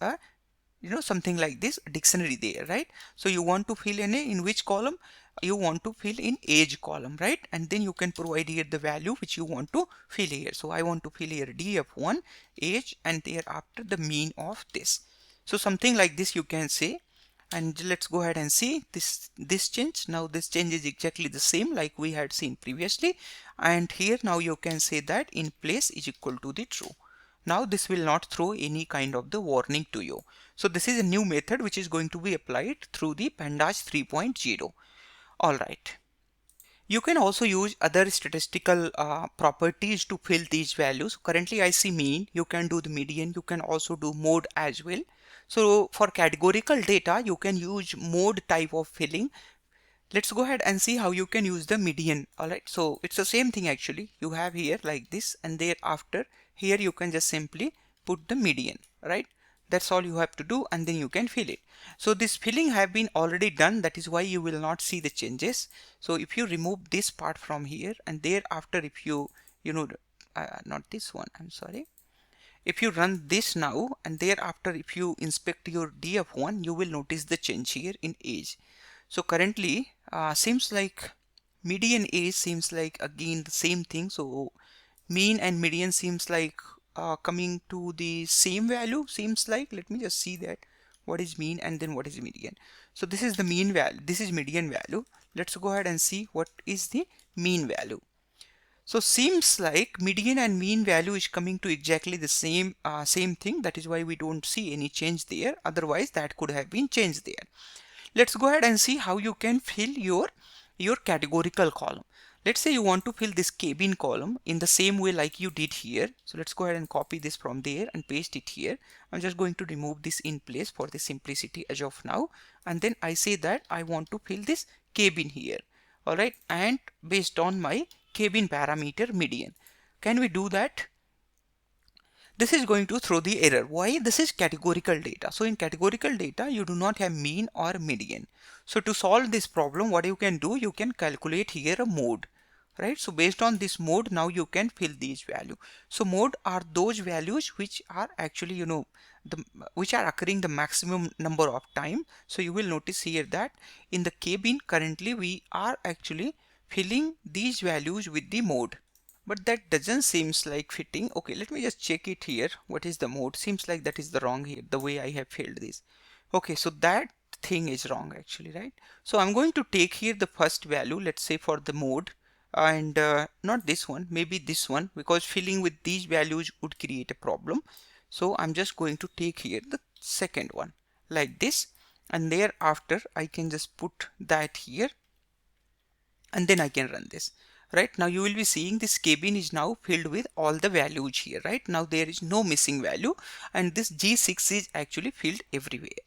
something like this dictionary there, right? So you want to fill NA in which column? You want to fill in age column, right? And then you can provide here the value which you want to fill here. So I want to fill here df1 age, and thereafter the mean of this. So something like this you can say, and let's go ahead and see this change. Now this change is exactly the same like we had seen previously, and here now you can say that in place is equal to the true. Now this will not throw any kind of the warning to you. So this is a new method which is going to be applied through the Pandas 3.0. All right. You can also use other statistical properties to fill these values. Currently I see mean, you can do the median, you can also do mode as well. So for categorical data, you can use mode type of filling. Let's go ahead and see how you can use the median. All right, so it's the same thing actually. You have here like this, and thereafter here you can just simply put the median, right? That's all you have to do, and then you can fill it. So this filling have been already done, that is why you will not see the changes. So if you remove this part from here, and thereafter if you not this one, I'm sorry, if you run this now, and thereafter if you inspect your df1, you will notice the change here in age. So currently seems like median age seems like again the same thing. So mean and median seems like coming to the same value, seems like. Let me just see that what is mean and then what is median. So this is the mean value, this is median value. Let's go ahead and see what is the mean value. So seems like median and mean value is coming to exactly the same thing. That is why we don't see any change there. Otherwise that could have been changed there. Let's go ahead and see how you can fill your categorical column. Let's say you want to fill this cabin column in the same way like you did here. So let's go ahead and copy this from there and paste it here. I'm just going to remove this in place for the simplicity as of now. And then I say that I want to fill this cabin here. All right. And based on my k-bin parameter median. Can we do that? This is going to throw the error. Why? This is categorical data. So in categorical data, you do not have mean or median. So to solve this problem, what you can do, you can calculate here a mode, right? So based on this mode, now you can fill these values. So mode are those values which are actually, which are occurring the maximum number of time. So you will notice here that in the k-bin currently we are actually filling these values with the mode. But that doesn't seems like fitting. Okay, let me just check it here. What is the mode? Seems like that is the wrong here, the way I have filled this. Okay, so that thing is wrong actually, right? So I'm going to take here the first value, let's say for the mode, and not this one, maybe this one, because filling with these values would create a problem. So I'm just going to take here the second one like this, and thereafter I can just put that here, and then I can run this. Right now you will be seeing this k-bin is now filled with all the values here. Right now there is no missing value, and this G6 is actually filled everywhere.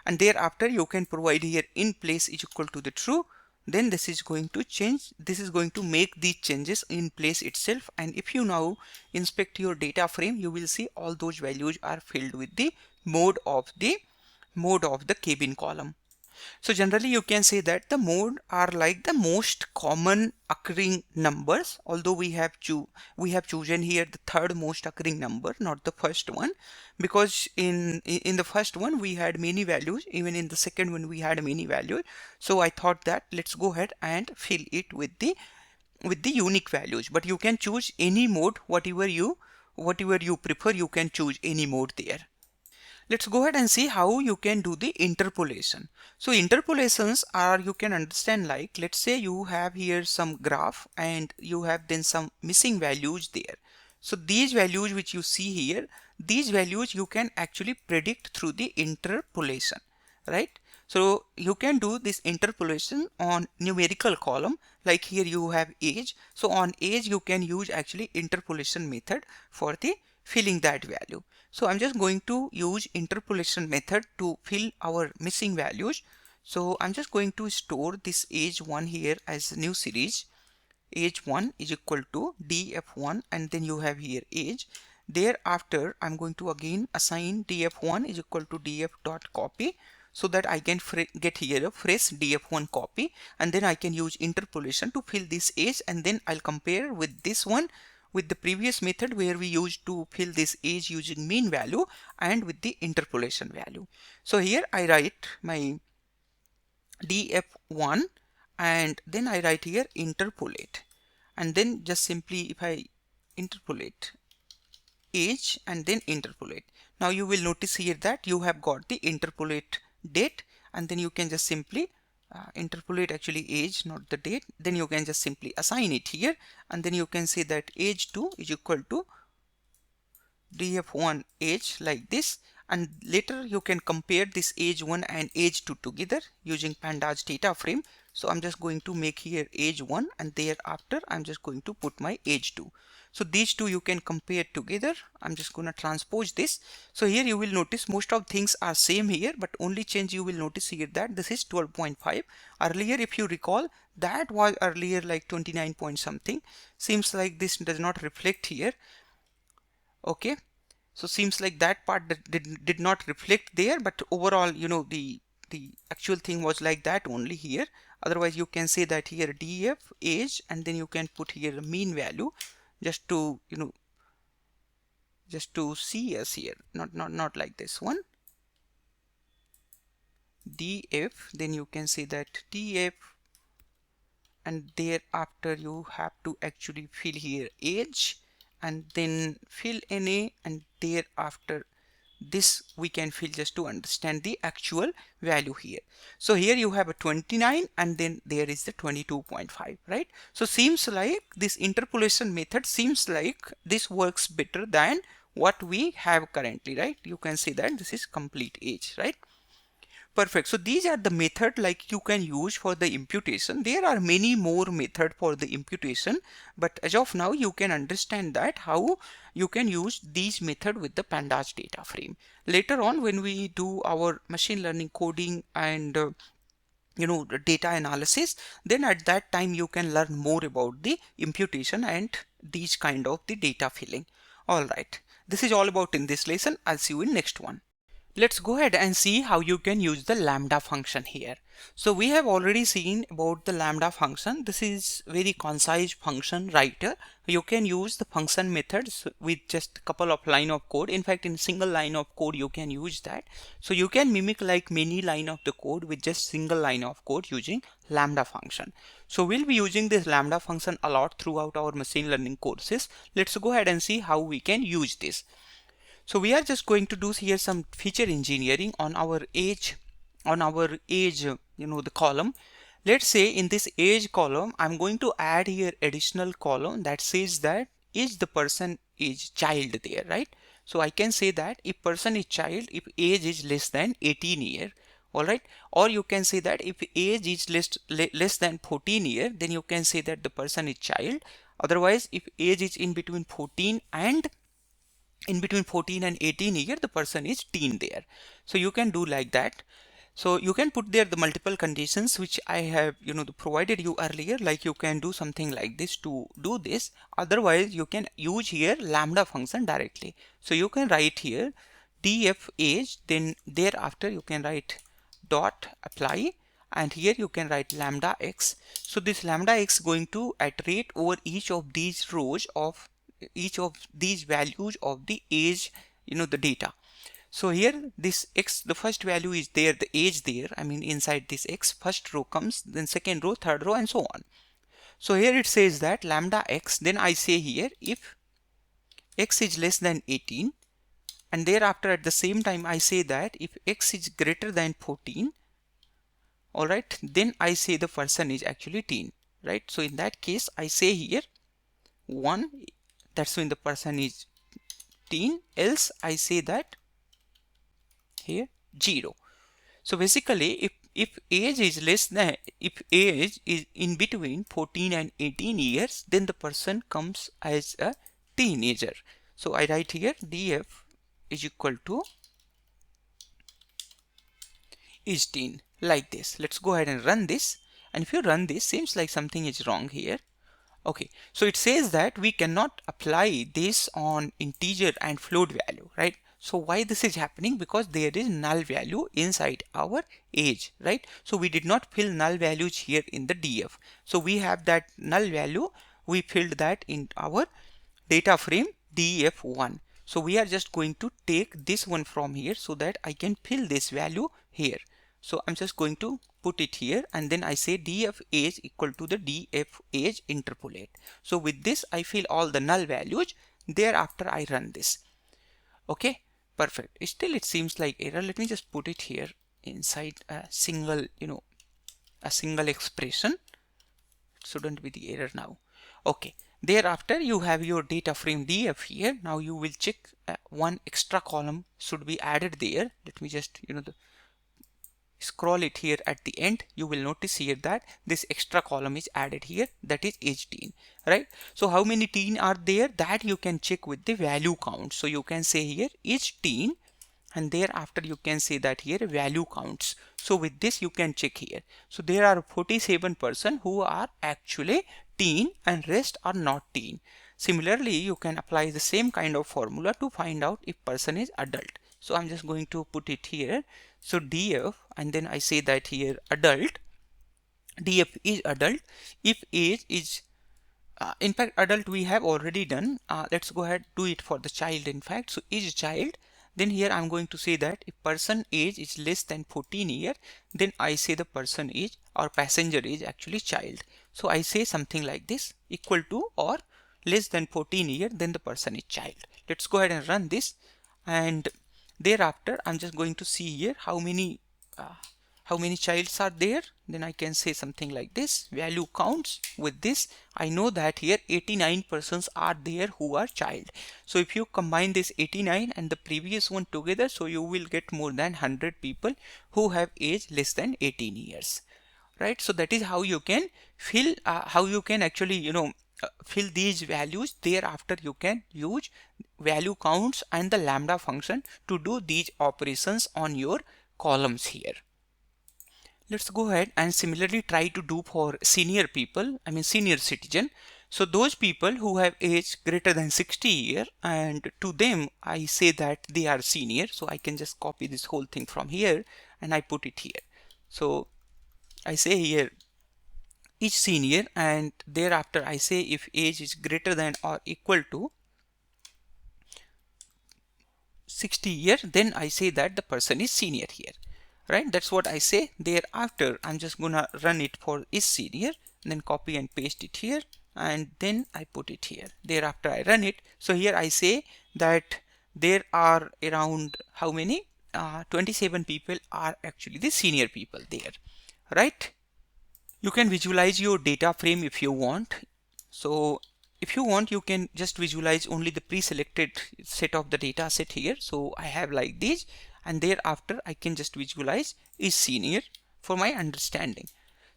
And thereafter you can provide here in place is equal to the true. Then this is going to change. This is going to make these changes in place itself. And if you now inspect your data frame, you will see all those values are filled with the mode of the k-bin column. So generally you can say that the mode are like the most common occurring numbers, although we have chosen here the third most occurring number, not the first one, because in the first one we had many values, even in the second one we had many values. So I thought that let's go ahead and fill it with the unique values. But you can choose any mode, whatever you prefer, you can choose any mode there. Let's go ahead and see how you can do the interpolation. So interpolations are, you can understand, like let's say you have here some graph and you have then some missing values there. So these values which you see here, these values you can actually predict through the interpolation, right? So you can do this interpolation on numerical column, like here you have age. So on age you can use actually interpolation method for the filling that value. So I'm just going to use interpolation method to fill our missing values. So I'm just going to store this age1 here as a new series. Age1 is equal to df1, and then you have here age. Thereafter I'm going to again assign df1 is equal to df.copy, so that I can get here a fresh df1 copy, and then I can use interpolation to fill this age, and then I'll compare with this one with the previous method where we used to fill this age using mean value and with the interpolation value. So here I write my df1 and then I write here interpolate, and then just simply if I interpolate age and then interpolate, now you will notice here that you have got the interpolate date, and then you can just simply interpolate actually age, not the date. Then you can just simply assign it here, and then you can say that age2 is equal to df1 age like this, and later you can compare this age1 and age2 together using Pandas data frame. So I'm just going to make here age1, and thereafter I'm just going to put my age2. So these two you can compare together. I'm just going to transpose this. So here you will notice most of things are same here, but only change you will notice here that this is 12.5. Earlier, if you recall, that was earlier like 29 point something. Seems like this does not reflect here. Okay, so seems like that part did not reflect there, but overall, the actual thing was like that only here. Otherwise you can say that here df age, and then you can put here a mean value just to just to see us here, not like this one, df, then you can say that df, and thereafter you have to actually fill here age, and then fill NA, and thereafter this we can fill just to understand the actual value here. So here you have a 29, and then there is the 22.5, right? So seems like this interpolation method seems like this works better than what we have currently, right? You can see that this is complete age, right? Perfect. So these are the method like you can use for the imputation. There are many more method for the imputation, but as of now you can understand that how you can use these method with the Pandas data frame. Later on when we do our machine learning coding and the data analysis, then at that time you can learn more about the imputation and these kind of the data filling. All right, this is all about in this lesson. I'll see you in next one. Let's go ahead and see how you can use the lambda function here. So we have already seen about the lambda function. This is very concise function writer. You can use the function methods with just a couple of line of code. In fact, in single line of code you can use that. So you can mimic like many line of the code with just single line of code using lambda function. So we'll be using this lambda function a lot throughout our machine learning courses. Let's go ahead and see how we can use this. So we are just going to do here some feature engineering on our age, the column. Let's say in this age column, I'm going to add here additional column that says that is the person is child there, right? So I can say that if person is child, if age is less than 18 year, all right. Or you can say that if age is less than 14 year, then you can say that the person is child. Otherwise, if age is in between 14 and 18 year, the person is teen there. So you can do like that. So you can put there the multiple conditions which I have provided you earlier, like you can do something like this to do this. Otherwise you can use here lambda function directly. So you can write here df age, then thereafter you can write dot apply, and here you can write lambda x. So this lambda x going to iterate over each of these rows of each of these values of the age, the data. So here this x, the first value is there, the age there, I mean inside this x, first row comes, then second row, third row, and so on. So here it says that lambda x, then I say here if x is less than 18, and thereafter at the same time I say that if x is greater than 14, all right, then I say the person is actually teen, right? So in that case I say here 1, that's when the person is teen, else I say that here 0. So basically if age is less than, if age is in between 14 and 18 years, then the person comes as a teenager. So I write here df is equal to is teen, like this. Let's go ahead and run this, and if you run this, seems like something is wrong here. Okay, so it says that we cannot apply this on integer and float value, right? So why this is happening? Because there is null value inside our age, right? So we did not fill null values here in the df. So we have that null value, we filled that in our data frame df1. So we are just going to take this one from here so that I can fill this value here. So I'm just going to put it here, and then I say df age equal to the df age interpolate. So with this I fill all the null values, thereafter I run this. Okay, perfect. Still it seems like error. Let me just put it here inside a single expression. It shouldn't be the error now. Okay, thereafter you have your data frame df here. Now you will check one extra column should be added there. Let me just scroll it here at the end. You will notice here that this extra column is added here, that is age teen, right? So how many teen are there, that you can check with the value count. So you can say here age teen, and thereafter you can say that here value counts. So with this you can check here. So there are 47 person who are actually teen and rest are not teen. Similarly, you can apply the same kind of formula to find out if person is adult. So I'm just going to put it here. So df, and then I say that here adult, df is adult if age is in fact adult we have already done. Let's go ahead do it for the child. In fact, so is child, then here I'm going to say that if person age is less than 14 year, then I say the person age or passenger is actually child. So I say something like this, equal to or less than 14 year, then the person is child. Let's go ahead and run this, and thereafter I'm just going to see here how many childs are there. Then I can say something like this, value counts. With this I know that here 89 persons are there who are child. So if you combine this 89 and the previous one together, so you will get more than 100 people who have age less than 18 years, right? So that is how you can fill how you can actually fill these values. Thereafter you can use value counts and the lambda function to do these operations on your columns here. Let's go ahead and similarly try to do for senior people, I mean senior citizen. So those people who have age greater than 60 years, and to them I say that they are senior. So I can just copy this whole thing from here and I put it here. So I say here each senior, and thereafter I say if age is greater than or equal to 60 years, then I say that the person is senior here, right? That's what I say. Thereafter I'm just gonna run it for is senior, and then copy and paste it here, and then I put it here. Thereafter I run it. So here I say that there are around how many 27 people are actually the senior people there, right? You can visualize your data frame if you want. So if you want, you can just visualize only the pre-selected set of the data set here. So I have like this, and thereafter I can just visualize is senior for my understanding.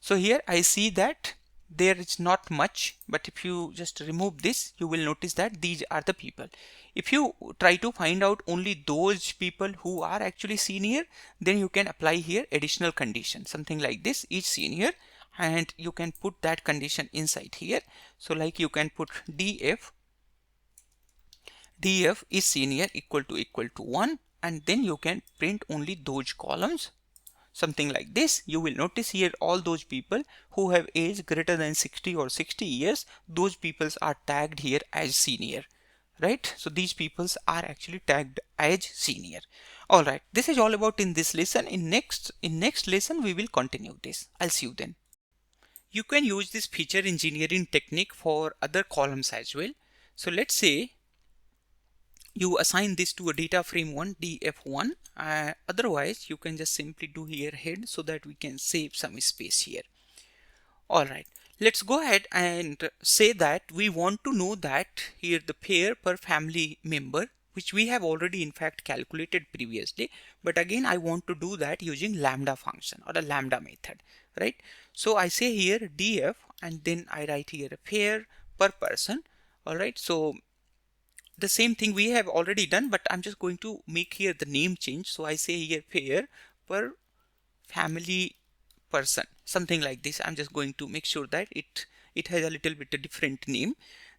So here I see that there is not much, but if you just remove this, you will notice that these are the people. If you try to find out only those people who are actually senior, then you can apply here additional condition, something like this, each senior, and you can put that condition inside here. So like you can put df is senior equal to 1, and then you can print only those columns, something like this. You will notice here all those people who have age greater than 60 or 60 years, those peoples are tagged here as senior, right? So these peoples are actually tagged as senior. All right, this is all about in this lesson. In next lesson we will continue this. I'll see you then. You can use this feature engineering technique for other columns as well. So let's say you assign this to a data frame 1 df1, otherwise you can just simply do here head so that we can save some space here. All right, let's go ahead and say that we want to know that here the pair per family member, which we have already in fact calculated previously, but again I want to do that using lambda function or a lambda method, right? So I say here df, and then I write here a pair per person. All right, so the same thing we have already done, but I'm just going to make here the name change. So I say here pair per family person, something like this. I'm just going to make sure that it has a little bit a different name.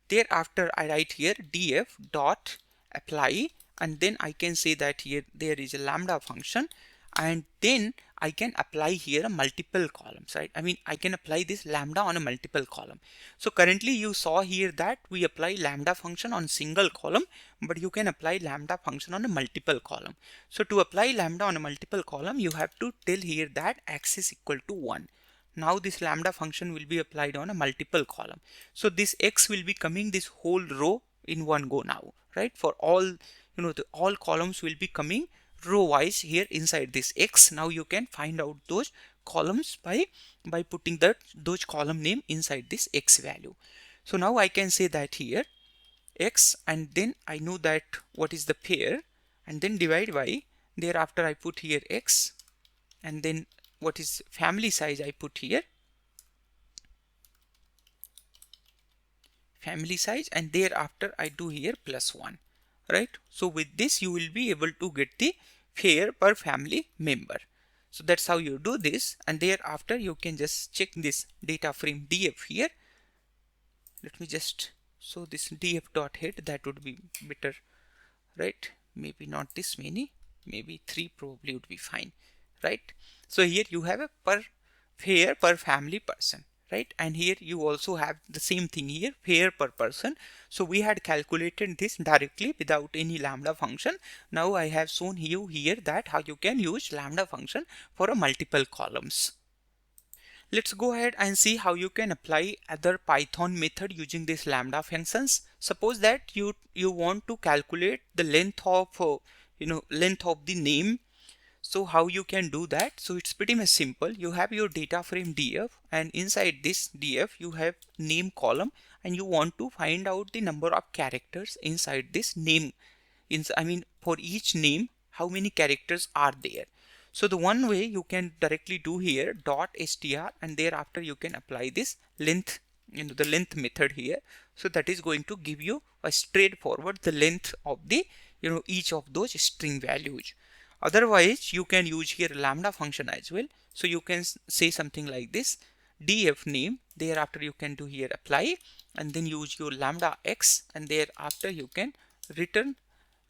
Thereafter I write here df dot apply, and then I can say that here there is a lambda function, and then I can apply here a multiple columns, right? I mean I can apply this lambda on a multiple column. So currently you saw here that we apply lambda function on single column, but you can apply lambda function on a multiple column. So to apply lambda on a multiple column, you have to tell here that x is equal to 1. Now this lambda function will be applied on a multiple column. So this x will be coming this whole row in one go now, right? For all, all columns will be coming row wise here inside this x. Now you can find out those columns by putting those column name inside this x value. So now I can say that here x, and then I know that what is the pair, and then divide by, thereafter I put here x, and then what is family size I put here family size, and thereafter I do here +1, right? So with this you will be able to get the pair per family member. So that's how you do this, and thereafter you can just check this data frame df here. Let me just show this df dot head, that would be better, right? Maybe not this many, maybe 3 probably would be fine, right? So here you have a pair per family person, right? And here you also have the same thing here, pair per person. So we had calculated this directly without any lambda function. Now I have shown you here that how you can use lambda function for a multiple columns. Let's go ahead and see how you can apply other Python method using these lambda functions. Suppose that you want to calculate the length of length of the name. So how you can do that? So it's pretty much simple. You have your data frame df, and inside this df you have name column, and you want to find out the number of characters inside this name. For each name, how many characters are there? So the one way you can directly do here .str, and thereafter you can apply this length, the length method here. So that is going to give you a straightforward the length of the each of those string values. Otherwise, you can use here lambda function as well. So you can say something like this, df name, thereafter you can do here apply, and then use your lambda x, and thereafter you can return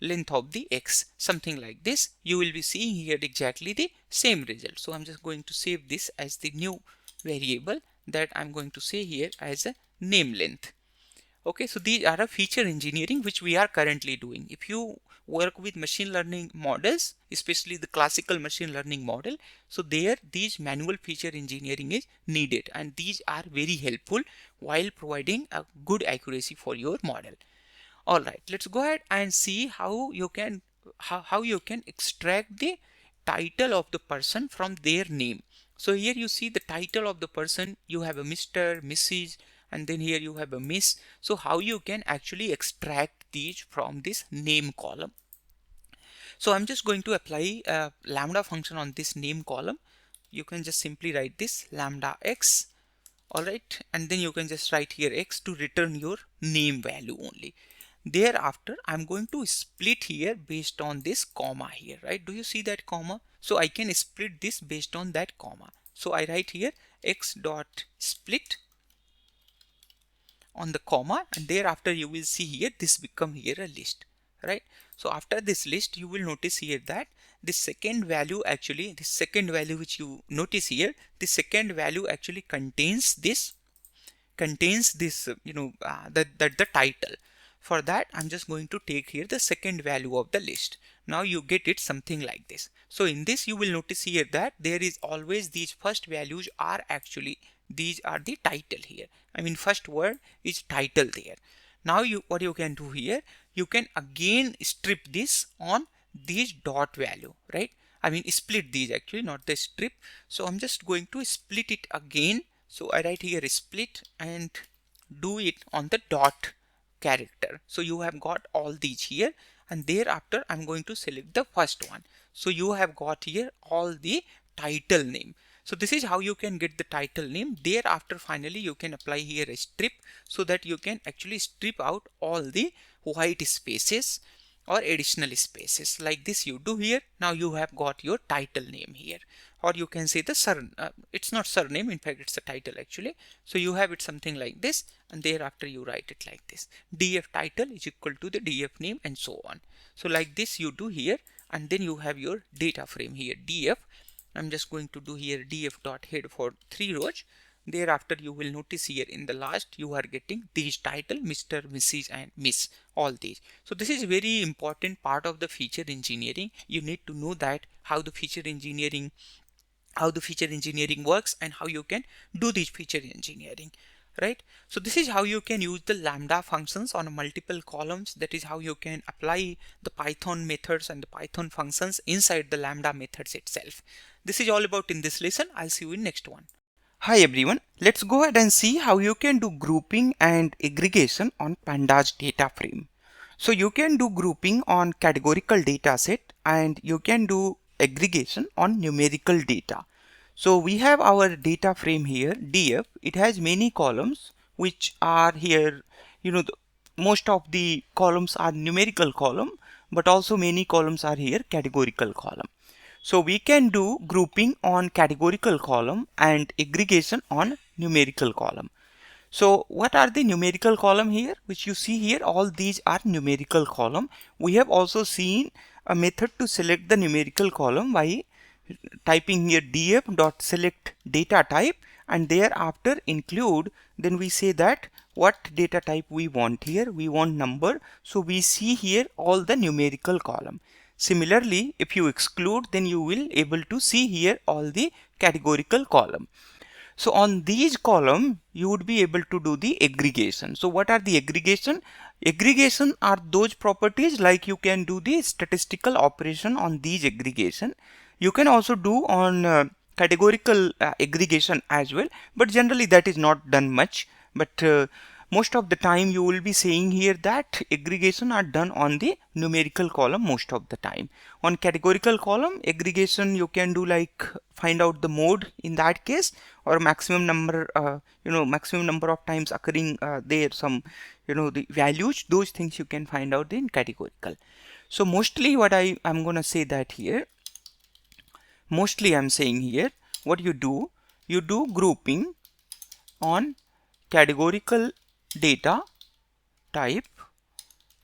length of the x, something like this. You will be seeing here exactly the same result. So I'm just going to save this as the new variable that I'm going to say here as a name length. Okay, so these are a feature engineering which we are currently doing. If you work with machine learning models, especially the classical machine learning model, so there these manual feature engineering is needed, and these are very helpful while providing a good accuracy for your model. All right, let's go ahead and see how you can extract the title of the person from their name. So here you see the title of the person, you have a Mr., Mrs., and then here you have a Miss. So how you can actually extract these from this name column. So I'm just going to apply a lambda function on this name column. You can just simply write this lambda x. All right, and then you can just write here x to return your name value only. Thereafter, I'm going to split here based on this comma here, right? Do you see that comma? So I can split this based on that comma. So I write here x dot split on the comma, and thereafter you will see here this become here a list, right? So after this list, you will notice here that the second value which you notice here, the second value actually contains this the title. For that, I'm just going to take here the second value of the list. Now you get it something like this. So in this, you will notice here that there is always these first values are actually, these are the title here. I mean, first word is title there. Now what you can do here, you can again strip this on these dot value, right? I mean, split these actually, not the strip. So I'm just going to split it again. So I write here split and do it on the dot character. So you have got all these here, and thereafter I'm going to select the first one. So you have got here all the title name. So this is how you can get the title name. Thereafter, finally, you can apply here a strip so that you can actually strip out all the white spaces or additional spaces like this you do here. Now you have got your title name here, or you can say the it's not surname, in fact it's a title actually. So you have it something like this, and thereafter you write it like this, df title is equal to the df name, and so on. So like this you do here, and then you have your data frame here df. I'm just going to do here df dot head for 3 rows. Thereafter you will notice here in the last you are getting these title, Mr., Mrs. and Miss, all these. So this is a very important part of the feature engineering. You need to know that how the feature engineering works and how you can do this feature engineering, right? So this is how you can use the lambda functions on multiple columns. That is how you can apply the Python methods and the Python functions inside the lambda methods itself. This is all about in this lesson. I'll see you in next one. Hi everyone, let's go ahead and see how you can do grouping and aggregation on Pandas data frame. So you can do grouping on categorical data set, and you can do aggregation on numerical data. So we have our data frame here, df. It has many columns which are here, most of the columns are numerical column, but also many columns are here categorical column. So we can do grouping on categorical column and aggregation on numerical column. So what are the numerical column here, which you see here? All these are numerical column. We have also seen a method to select the numerical column by typing here df.select data type, and thereafter include, then we say that what data type we want here. We want number. So we see here all the numerical column. Similarly, if you exclude, then you will able to see here all the categorical column. So on these column, you would be able to do the aggregation. So what are the aggregation? Aggregation are those properties like you can do the statistical operation on these aggregation. You can also do on categorical aggregation as well, but generally that is not done much. But most of the time you will be saying here that aggregation are done on the numerical column most of the time. On categorical column, aggregation you can do like find out the mode in that case, or maximum number maximum number of times occurring there, some the values, those things you can find out in categorical. So mostly what I'm gonna say that here, mostly I'm saying here, what you do grouping on categorical data type,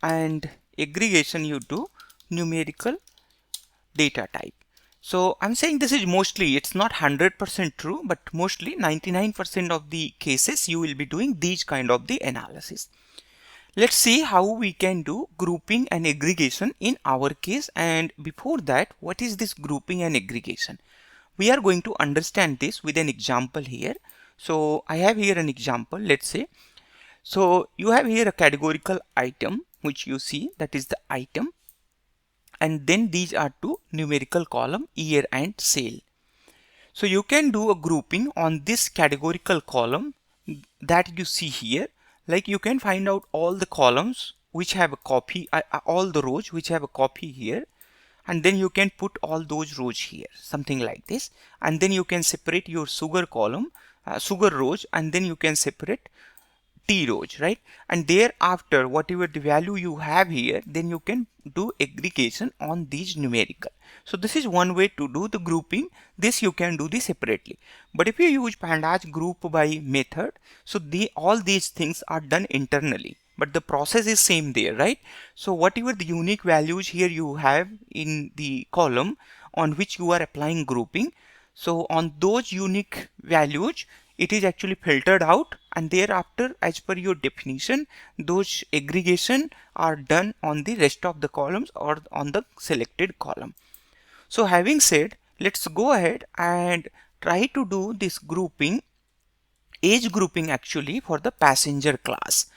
and aggregation you do numerical data type. So I'm saying this is mostly, it's not 100% true, but mostly 99% of the cases you will be doing these kind of the analysis. Let's see how we can do grouping and aggregation in our case. And before that, what is this grouping and aggregation? We are going to understand this with an example here. So I have here an example, let's say. So you have here a categorical item, which you see, that is the item. And then these are two numerical column, year and sale. So you can do a grouping on this categorical column that you see here. Like you can find out all the columns which have a copy, all the rows which have a copy here, and then you can put all those rows here, something like this. And then you can separate your sugar column, sugar rows, and then you can separate T rows, right? And thereafter, whatever the value you have here, then you can do aggregation on these numerical. So this is one way to do the grouping. This you can do this separately. But if you use Pandas group by method, so all these things are done internally, but the process is same there, right? So whatever the unique values here you have in the column on which you are applying grouping, so on those unique values, it is actually filtered out, and thereafter, as per your definition, those aggregation are done on the rest of the columns or on the selected column. So having said, let's go ahead and try to do this grouping, age grouping actually, for the passenger class.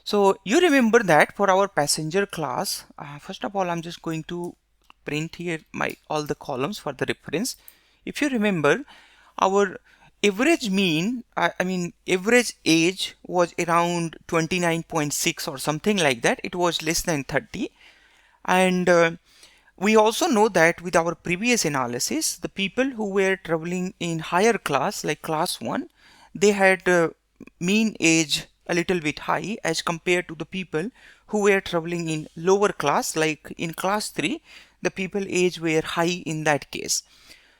So you remember that for our passenger class, first of all, I'm just going to print here all the columns for the reference. If you remember, our average mean, average age was around 29.6 or something like that. It was less than 30. And we also know that with our previous analysis, the people who were traveling in higher class, like class 1, they had mean age a little bit high as compared to the people who were traveling in lower class, like in class 3, the people age were high in that case.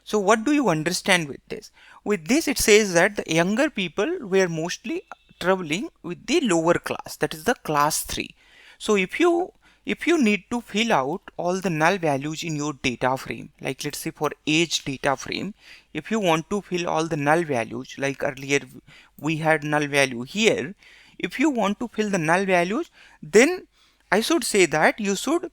So what do you understand with this? With this, it says that the younger people were mostly traveling with the lower class, that is the class 3. So if you need to fill out all the null values in your data frame, like let's say for age data frame, if you want to fill all the null values, like earlier we had null value here, if you want to fill the null values, then I should say that you should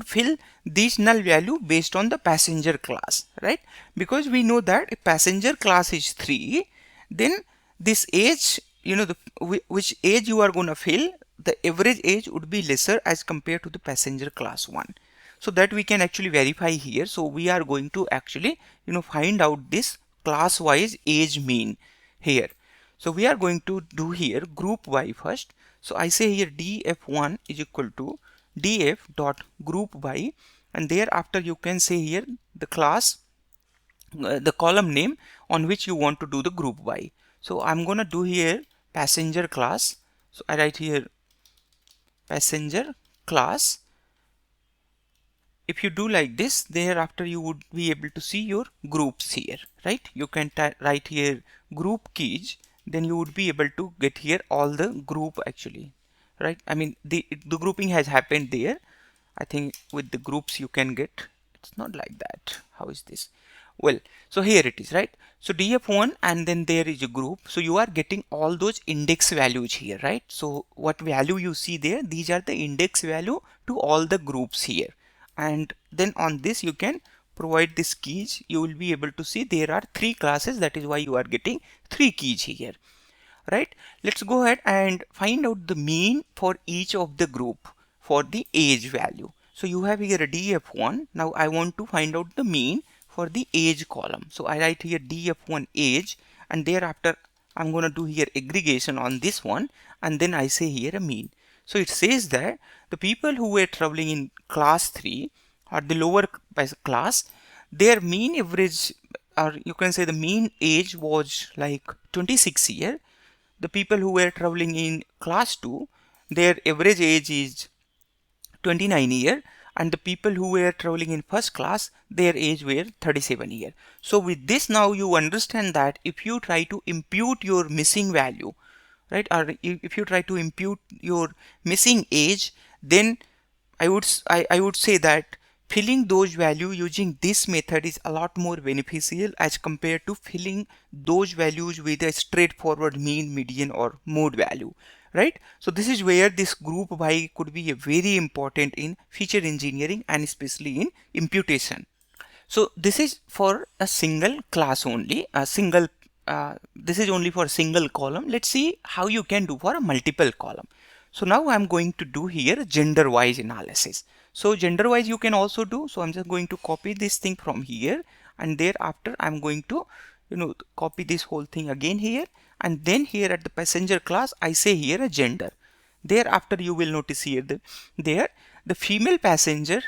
fill this null value based on the passenger class, right? Because we know that if passenger class is 3, then this age, which age you are going to fill, the average age would be lesser as compared to the passenger class 1. So that we can actually verify here. So we are going to actually, find out this class wise age mean here. So we are going to do here group by first. So I say here df1 is equal to df dot group by, and thereafter you can say here the class, the column name on which you want to do the group by. So I'm gonna do here passenger class. So I write here passenger class. If you do like this, thereafter you would be able to see your groups here, right? You can write here group keys, then you would be able to get here all the group actually, right? I mean the grouping has happened there. I think with the groups you can get, it's not like that. How is this? Well, so here it is, right? So df1 and then there is a group. So you are getting all those index values here, right? So what value you see there, these are the index value to all the groups here. And then on this you can provide this keys. You will be able to see there are 3 classes. That is why you are getting 3 keys here, right? Let's go ahead and find out the mean for each of the group for the age value. So you have here a df1. Now I want to find out the mean for the age column. So I write here df1 age, and thereafter I'm going to do here aggregation on this one, and then I say here a mean. So it says that the people who were traveling in class 3 or the lower class, their mean average, or you can say the mean age was like 26 years. The people who were traveling in class 2, their average age is 29 years, and the people who were traveling in first class, their age were 37 years. So with this now you understand that if you try to impute your missing value, right, or if you try to impute your missing age, then I would say that filling those value using this method is a lot more beneficial as compared to filling those values with a straightforward mean, median or mode value, right? So this is where this group by could be a very important in feature engineering and especially in imputation. So this is for a single class only, this is only for a single column. Let's see how you can do for a multiple column. So now I'm going to do here gender wise analysis. So gender wise you can also do. So I'm just going to copy this thing from here, and thereafter I'm going to copy this whole thing again here, and then here at the passenger class I say here a gender. Thereafter you will notice here the female passenger,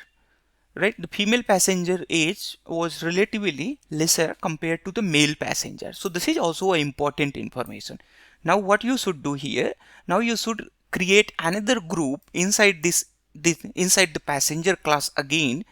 right, the female passenger age was relatively lesser compared to the male passenger. So this is also important information. Now what you should do here, now you should create another group inside this inside the passenger class again,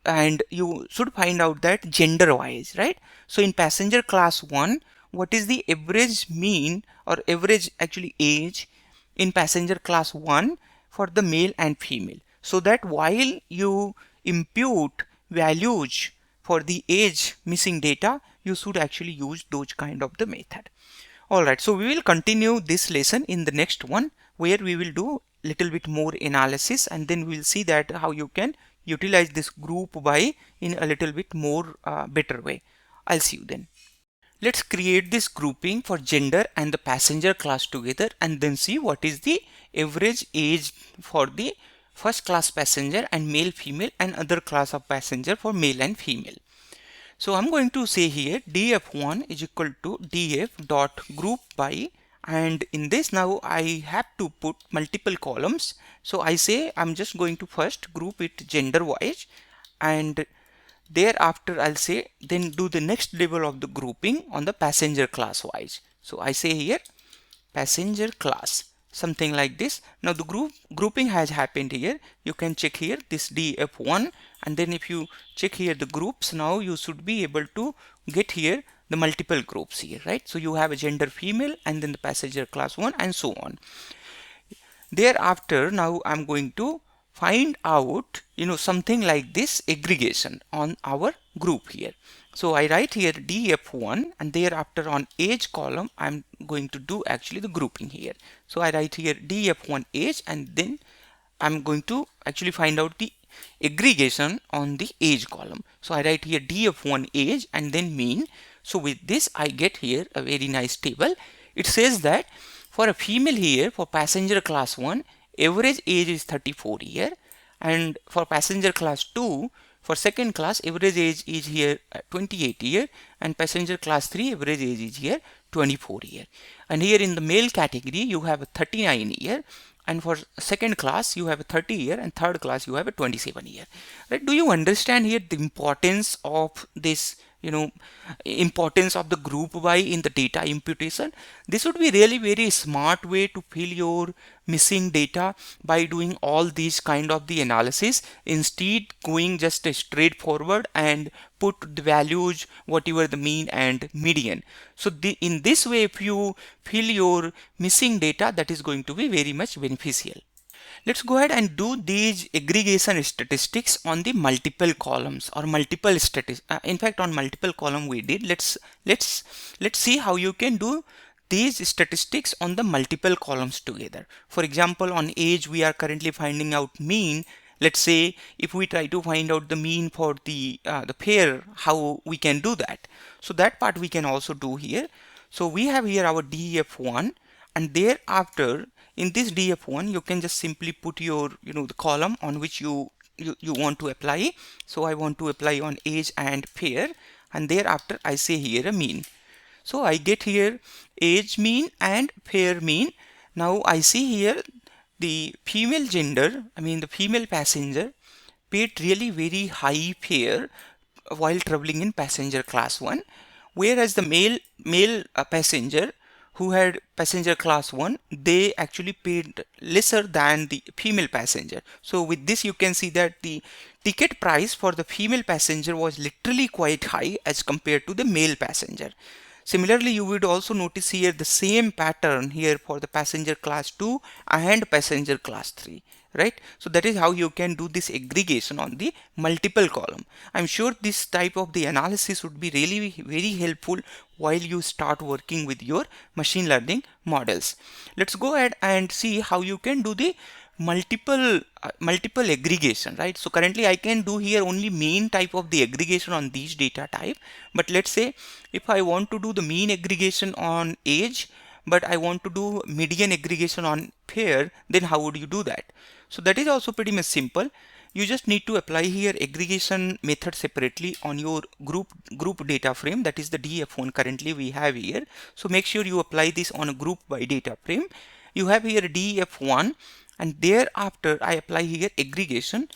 and you should find out that gender wise, right? So in passenger class 1, what is the average mean or average actually age in passenger class 1 for the male and female, so that while you impute values for the age missing data, you should actually use those kind of the method. Alright, so we will continue this lesson in the next one, where we will do little bit more analysis, and then we will see that how you can utilize this group by in a little bit more better way. I'll see you then. Let's create this grouping for gender and the passenger class together, and then see what is the average age for the first class passenger and male female and other class of passenger for male and female. So I'm going to say here df1 is equal to df dot group by, and in this now I have to put multiple columns. So I say I'm just going to first group it gender wise, and thereafter I'll say then do the next level of the grouping on the passenger class wise. So I say here passenger class, something like this. Now the grouping has happened here. You can check here this df1, and then if you check here the groups, now you should be able to get here the multiple groups here, right? So you have a gender female and then the passenger class 1 and so on. Thereafter now I'm going to find out something like this aggregation on our group here. So I write here df1, and thereafter on age column I'm going to do actually the grouping here. So I write here df1 age, and then I'm going to actually find out the aggregation on the age column. So I write here df1 age and then mean. So with this I get here a very nice table. It says that for a female here for passenger class 1, average age is 34 year, and for passenger class 2 for second class average age is here 28 year, and passenger class 3 average age is here 24 year. And here in the male category you have a 39 year, and for second class you have a 30 year, and third class you have a 27 year, right? Do you understand here the importance of this importance of the group by in the data imputation? This would be really very smart way to fill your missing data by doing all these kind of the analysis, instead going just a straightforward and put the values whatever the mean and median. So in this way if you fill your missing data, that is going to be very much beneficial. Let's go ahead and do these aggregation statistics on the multiple columns or multiple statistics. In fact, on multiple column we did. Let's see how you can do these statistics on the multiple columns together. For example, on age we are currently finding out mean. Let's say if we try to find out the mean for the pair, how we can do that. So that part we can also do here. So we have here our df1, and thereafter in this df1 you can just simply put your the column on which you want to apply. So I want to apply on age and pair, and thereafter I say here a mean. So I get here age mean and pair mean. Now I see here the female gender, the female passenger paid really very high fare while traveling in passenger class 1, whereas the male passenger who had passenger class 1, they actually paid lesser than the female passenger. So with this you can see that the ticket price for the female passenger was literally quite high as compared to the male passenger. Similarly, you would also notice here the same pattern here for the passenger class 2 and passenger class 3, right? So that is how you can do this aggregation on the multiple column. I'm sure this type of the analysis would be really very helpful while you start working with your machine learning models. Let's go ahead and see how you can do the multiple aggregation, right? So currently I can do here only mean type of the aggregation on these data type, but let's say if I want to do the mean aggregation on age, but I want to do median aggregation on pair, then how would you do that? So that is also pretty much simple. You just need to apply here aggregation method separately on your group data frame, that is the DF1 currently we have here. So make sure you apply this on a GroupBy data frame. You have here DF1, and thereafter I apply here aggregation.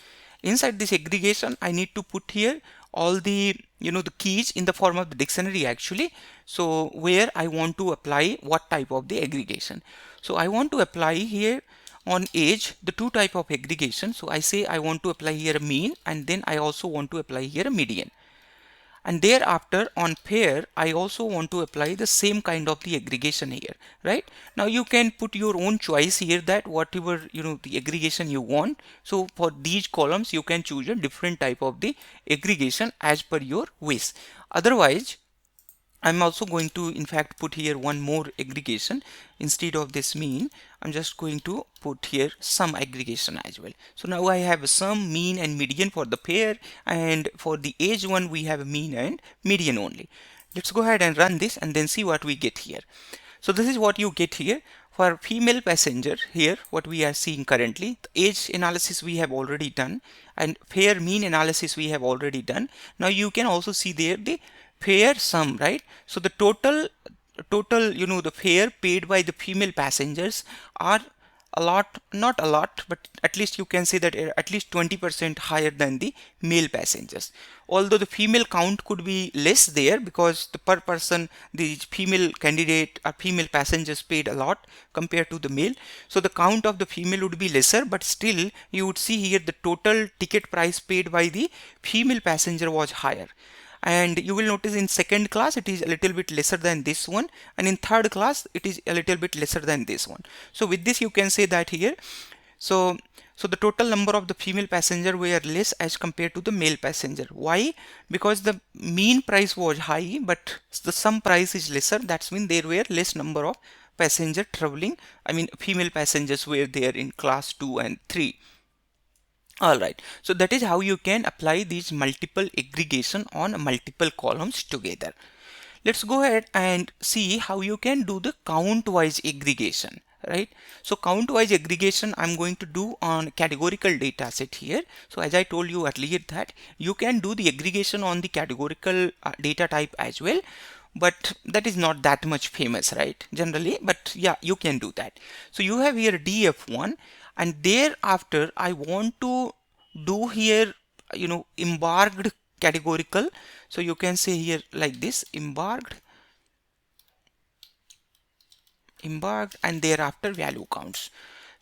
Inside this aggregation I need to put here all the the keys in the form of the dictionary actually. So where I want to apply what type of the aggregation. So I want to apply here on age the two type of aggregation. So I say I want to apply here a mean, and then I also want to apply here a median. And thereafter on pair I also want to apply the same kind of the aggregation here, right? Now you can put your own choice here that whatever the aggregation you want. So for these columns you can choose a different type of the aggregation as per your wish. Otherwise I'm also going to in fact put here one more aggregation. Instead of this mean, I'm just going to put here sum aggregation as well. So now I have a sum, mean and median for the pair, and for the age one we have a mean and median only. Let's go ahead and run this and then see what we get here. So this is what you get here. For female passenger here, what we are seeing currently, the age analysis we have already done, and pair mean analysis we have already done. Now you can also see there the fare sum, right? So the total the fare paid by the female passengers are a lot, not a lot, but at least you can say that at least 20% higher than the male passengers. Although the female count could be less there because the per person the female candidate or female passengers paid a lot compared to the male, so the count of the female would be lesser, but still you would see here the total ticket price paid by the female passenger was higher. And you will notice in second class it is a little bit lesser than this one, and in third class it is a little bit lesser than this one. So with this you can say that here, so the total number of the female passenger were less as compared to the male passenger. Why? Because the mean price was high but the sum price is lesser. That's mean there were less number of passenger traveling, I mean female passengers were there in class 2 and 3. Alright, so that is how you can apply these multiple aggregation on multiple columns together. Let's go ahead and see how you can do the count wise aggregation, right? So count wise aggregation I'm going to do on categorical data set here. So as I told you earlier that you can do the aggregation on the categorical data type as well, but that is not that much famous, right, generally, but yeah, you can do that. So you have here DF1, and thereafter I want to do here embarked categorical. So you can say here like this, embarked, and thereafter value counts.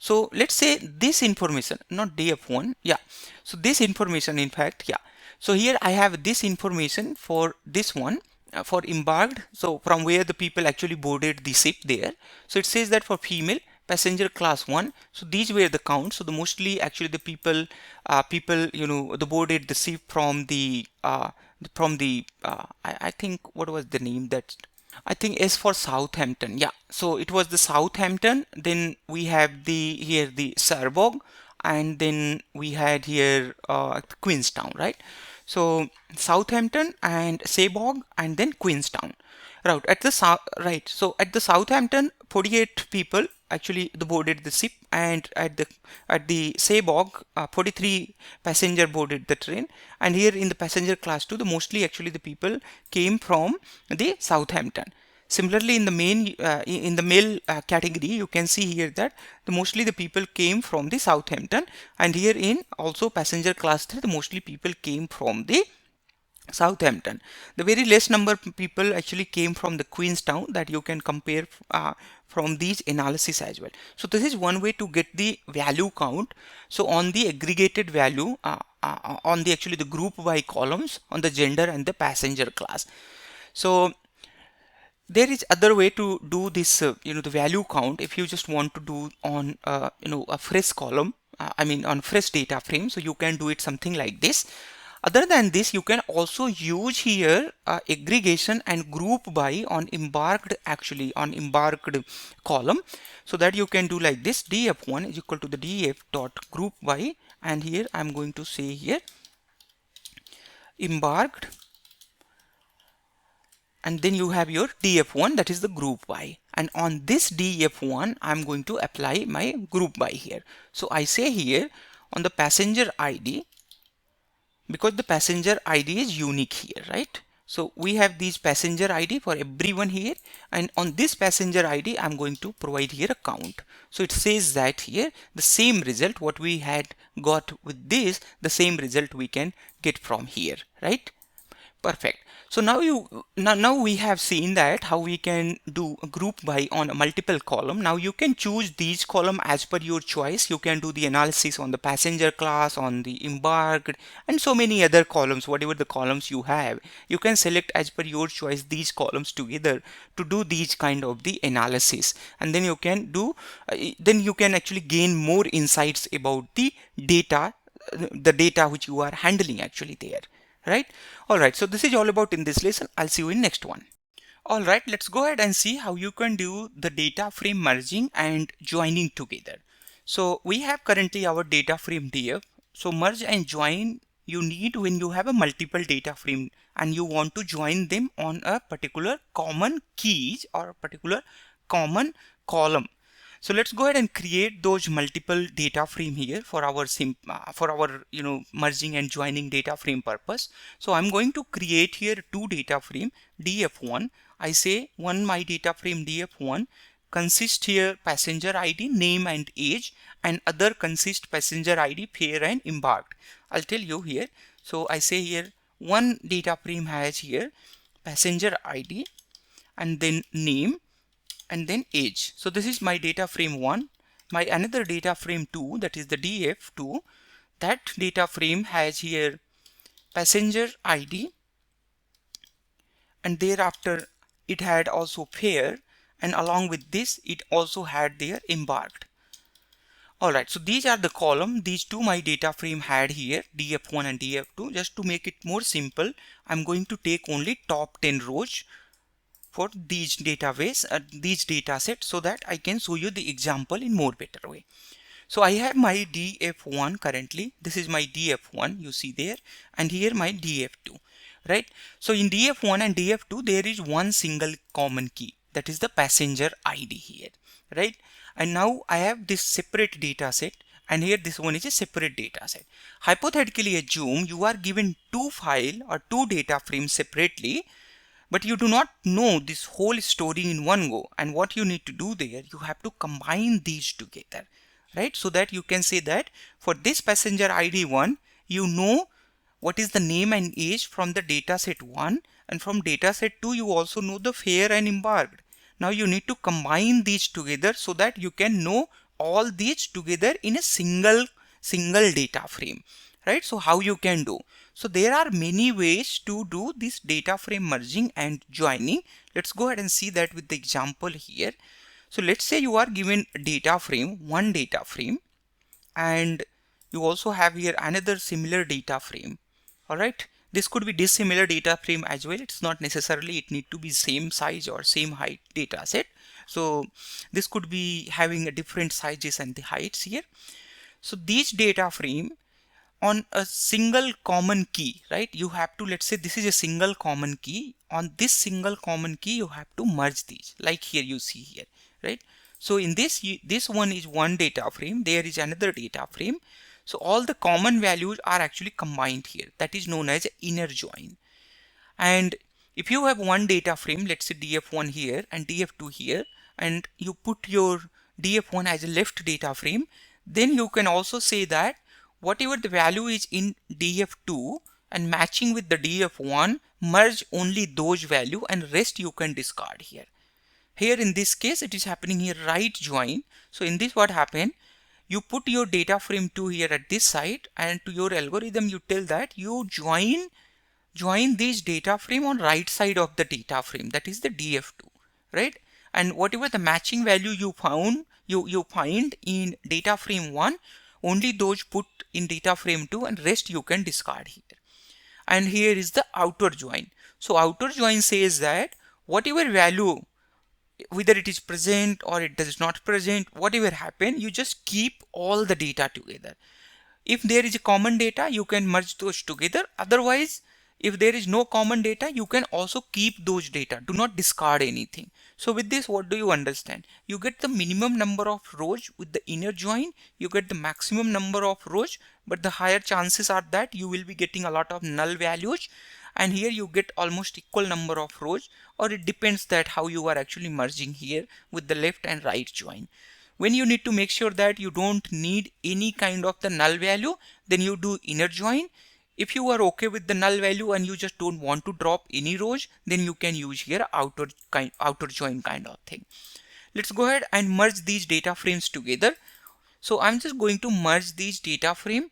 So let's say this information, not DF1, yeah, so this information in fact, yeah, so here I have this information for this one, for embarked, so from where the people actually boarded the ship there. So it says that for female passenger class 1, so these were the counts. So the mostly actually the people the boarded the ship from the I think what was the name, that I think S for Southampton, yeah, so it was the Southampton. Then we have here the Cherbourg, and then we had here Queenstown, right? So Southampton and Cherbourg and then Queenstown. Right at the south, right? So at the Southampton, 48 people actually boarded the ship, and at the Cherbourg, 43 passenger boarded the train. And here in the passenger class 2, the mostly actually the people came from the Southampton. Similarly, in the male category, you can see here that mostly the people came from the Southampton, and here in also passenger class 3, the mostly people came from the Southampton. The very less number of people actually came from the Queenstown, that you can compare from these analysis as well. So this is one way to get the value count. So on the aggregated value, on the actually the group by columns, on the gender and the passenger class. So there is other way to do this, the value count. If you just want to do on, a fresh column, on fresh data frame, so you can do it something like this. Other than this, you can also use here aggregation and group by on embarked column, so that you can do like this: df1 is equal to the df dot group by, and here I'm going to say here embarked, and then you have your df1, that is the group by, and on this df1 I'm going to apply my group by here. So I say here on the passenger ID, because the passenger ID is unique here, right? So we have these passenger ID for everyone here, and on this passenger ID I'm going to provide here a count. So it says that here the same result what we had got with this, the same result we can get from here, right? Perfect. So now we have seen that how we can do a group by on a multiple column. Now you can choose these column as per your choice. You can do the analysis on the passenger class, on the embarked, and so many other columns. Whatever the columns you have, you can select as per your choice these columns together to do these kind of the analysis, and then you can do then you can actually gain more insights about the data which you are handling actually there, right? All right, so this is all about in this lesson. I'll see you in next one. All right, let's go ahead and see how you can do the data frame merging and joining together. So we have currently our data frame DF. So merge and join you need when you have a multiple data frame and you want to join them on a particular common keys or a particular common column. So let's go ahead and create those multiple data frame here for our merging and joining data frame purpose. So I'm going to create here two data frame df1. I say one my data frame df1 consist here passenger ID, name and age, and other consist passenger ID, fare and embarked. I'll tell you here. So I say here one data frame has here passenger ID and then name and then age. So this is my data frame 1. My another data frame 2, that is the df2, that data frame has here passenger ID, and thereafter it had also fare, and along with this it also had their embarked. Alright, so these are the column, these two my data frame had here df1 and df2. Just to make it more simple, I'm going to take only top 10 rows for these these data sets, so that I can show you the example in more better way. So I have my df1 currently. This is my df1, you see there, and here my df2, right? So in df1 and df2 there is one single common key, that is the passenger ID here, right? And now I have this separate data set, and here this one is a separate data set. Hypothetically assume you are given two file or two data frames separately, but you do not know this whole story in one go, and what you need to do there, you have to combine these together, right? So that you can say that for this passenger ID 1, you know what is the name and age from the dataset 1, and from dataset 2 you also know the fare and embarked. Now you need to combine these together so that you can know all these together in a single data frame, right? So how you can do? So there are many ways to do this data frame merging and joining. Let's go ahead and see that with the example here. So let's say you are given data frame, one data frame, and you also have here another similar data frame. All right, this could be dissimilar data frame as well. It's not necessarily it need to be same size or same height data set. So this could be having a different sizes and the heights here. So these data frame on a single common key, right? You have to, let's say this is a single common key. On this single common key you have to merge these, like here you see here, right? So in this one is one data frame, there is another data frame. So all the common values are actually combined here. That is known as inner join. And if you have one data frame, let's say df1 here and df2 here, and you put your df1 as a left data frame, then you can also say that whatever the value is in df2, and matching with the df1, merge only those value and rest you can discard here. Here in this case it is happening here right join. So in this what happened, you put your data frame 2 here at this side, and to your algorithm you tell that you join this data frame on right side of the data frame, that is the df2, right? And whatever the matching value you found, you find in data frame 1, only those put in data frame 2 and rest you can discard here. And here is the outer join. So outer join says that whatever value, whether it is present or it does not present, whatever happen, you just keep all the data together. If there is a common data, you can merge those together. Otherwise, if there is no common data, you can also keep those data. Do not discard anything. So with this, what do you understand? You get the minimum number of rows with the inner join. You get the maximum number of rows, but the higher chances are that you will be getting a lot of null values. And here you get almost equal number of rows, or it depends that how you are actually merging here with the left and right join. When you need to make sure that you don't need any kind of the null value, then you do inner join. If you are okay with the null value and you just don't want to drop any rows, then you can use here outer join kind of thing. Let's go ahead and merge these data frames together. So I'm just going to merge these data frame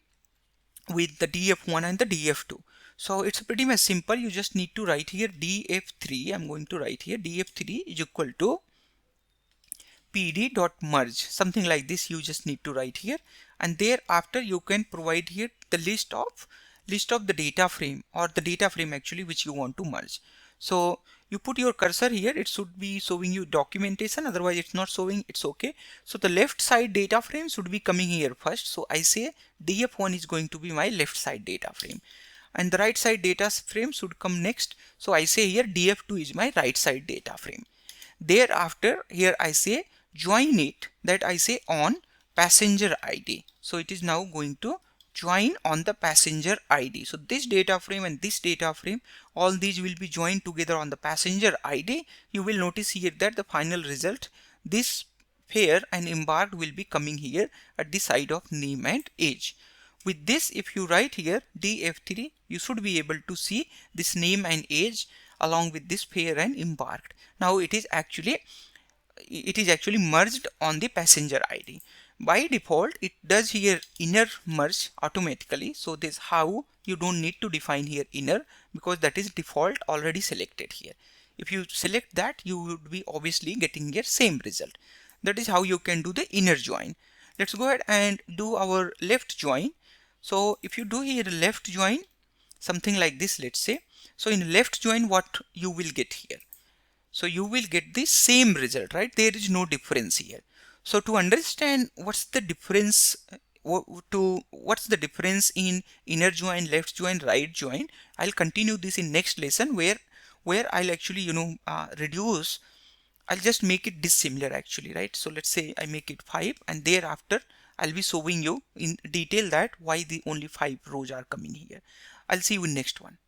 with the df1 and the df2. So it's pretty much simple. You just need to write here df3. I'm going to write here df3 is equal to pd.merge, something like this. You just need to write here, and thereafter you can provide here the list of the data frame, or the data frame actually which you want to merge. So you put your cursor here, it should be showing you documentation, otherwise it's not showing, it's okay. So the left side data frame should be coming here first. So I say df1 is going to be my left side data frame, and the right side data frame should come next. So I say here df2 is my right side data frame. Thereafter here I say join it, that I say on passenger ID. So it is now going to join on the passenger ID. So this data frame and this data frame, all these will be joined together on the passenger ID. You will notice here that the final result, this fare and embarked, will be coming here at the side of name and age. With this, if you write here df3, you should be able to see this name and age along with this fare and embarked. Now it is actually merged on the passenger ID. By default, it does here inner merge automatically. So this is how you don't need to define here inner, because that is default already selected here. If you select that, you would be obviously getting here same result. That is how you can do the inner join. Let's go ahead and do our left join. So if you do here left join, something like this, let's say. So in left join, what you will get here? So you will get the same result, right? There is no difference here. So to understand what's the difference in inner join, left join, right join, I'll continue this in next lesson where I'll actually reduce. I'll just make it dissimilar actually, right? So let's say I make it 5, and thereafter I'll be showing you in detail that why the only 5 rows are coming here. I'll see you in next one.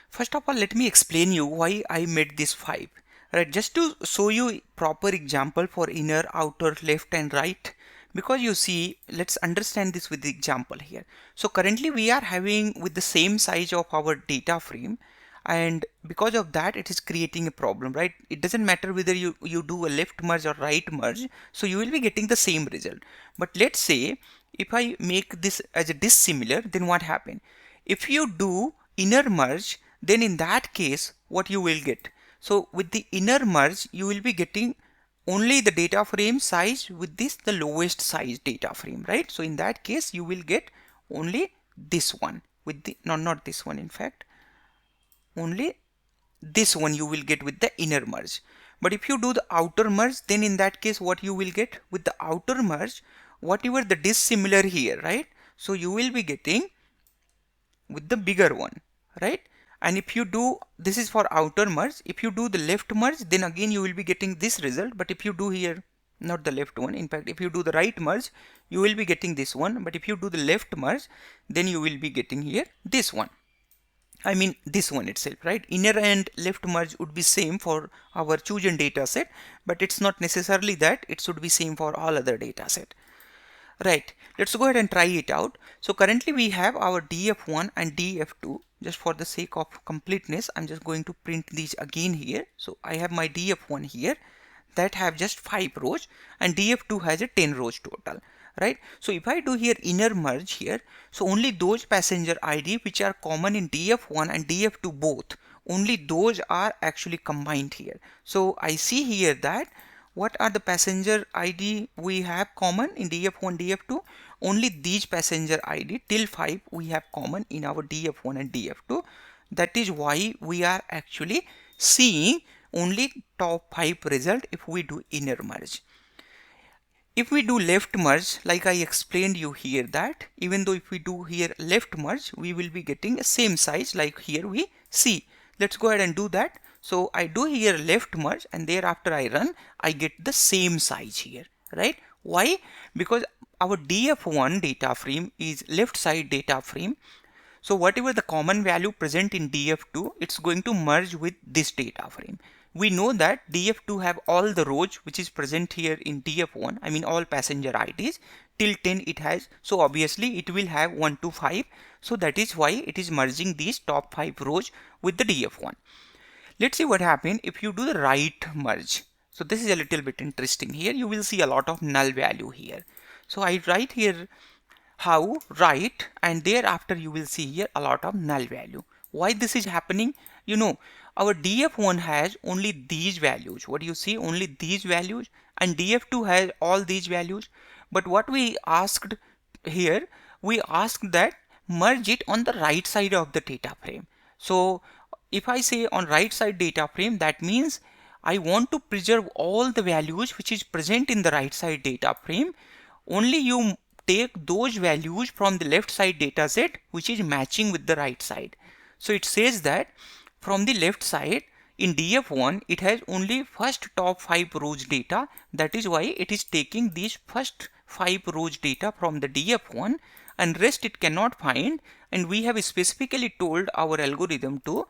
First of all, let me explain you why I made this 5. Right, just to show you proper example for inner, outer, left and right, because you see, let's understand this with the example here. So currently we are having with the same size of our data frame, and because of that it is creating a problem, right? It doesn't matter whether you do a left merge or right merge, so you will be getting the same result. But let's say if I make this as a dissimilar, then what happen? If you do inner merge, then in that case what you will get? So with the inner merge, you will be getting only the data frame size with this, the lowest size data frame, right? So in that case, you will get only this one with the, not this one, in fact, only this one you will get with the inner merge. But if you do the outer merge, then in that case, what you will get with the outer merge, whatever the dissimilar here, right? So you will be getting with the bigger one, right? And if you do, this is for outer merge, if you do the left merge, then again you will be getting this result. But if you do here, not the left one, in fact if you do the right merge, you will be getting this one. But if you do the left merge, then you will be getting here this one. I mean this one itself, right? Inner and left merge would be same for our chosen data set, but it's not necessarily that it should be same for all other data set. Right, let's go ahead and try it out. So currently we have our df1 and df2. Just for the sake of completeness, I'm just going to print these again here. So I have my df1 here that have just 5 rows, and df2 has a 10 rows total, right? So if I do here inner merge here, so only those passenger ID which are common in df1 and df2 both, only those are actually combined here. So I see here that what are the passenger ID we have common in df1 df2? Only these passenger ID till 5 we have common in our df1 and df2. That is why we are actually seeing only top 5 result if we do inner merge. If we do left merge, like I explained you here, that even though if we do here left merge, we will be getting the same size like here we see. Let's go ahead and do that. So I do here left merge, and thereafter I run, I get the same size here, right? Why? Because our df1 data frame is left side data frame. So whatever the common value present in df2, it's going to merge with this data frame. We know that df2 have all the rows which is present here in df1, I mean all passenger IDs till 10 it has, so obviously it will have 1 to 5. So that is why it is merging these top 5 rows with the df1. Let's see what happens if you do the right merge. So this is a little bit interesting. Here you will see a lot of null value here. So I write here how right, and thereafter you will see here a lot of null value. Why this is happening? You know, our df1 has only these values. What do you see? Only these values, and df2 has all these values. But what we asked here, we asked that merge it on the right side of the data frame. So if I say on right side data frame, that means I want to preserve all the values which is present in the right side data frame. Only you take those values from the left side data set which is matching with the right side. So it says that from the left side in df1 it has only first top 5 rows data. That is why it is taking these first 5 rows data from the df1, and rest it cannot find, and we have specifically told our algorithm to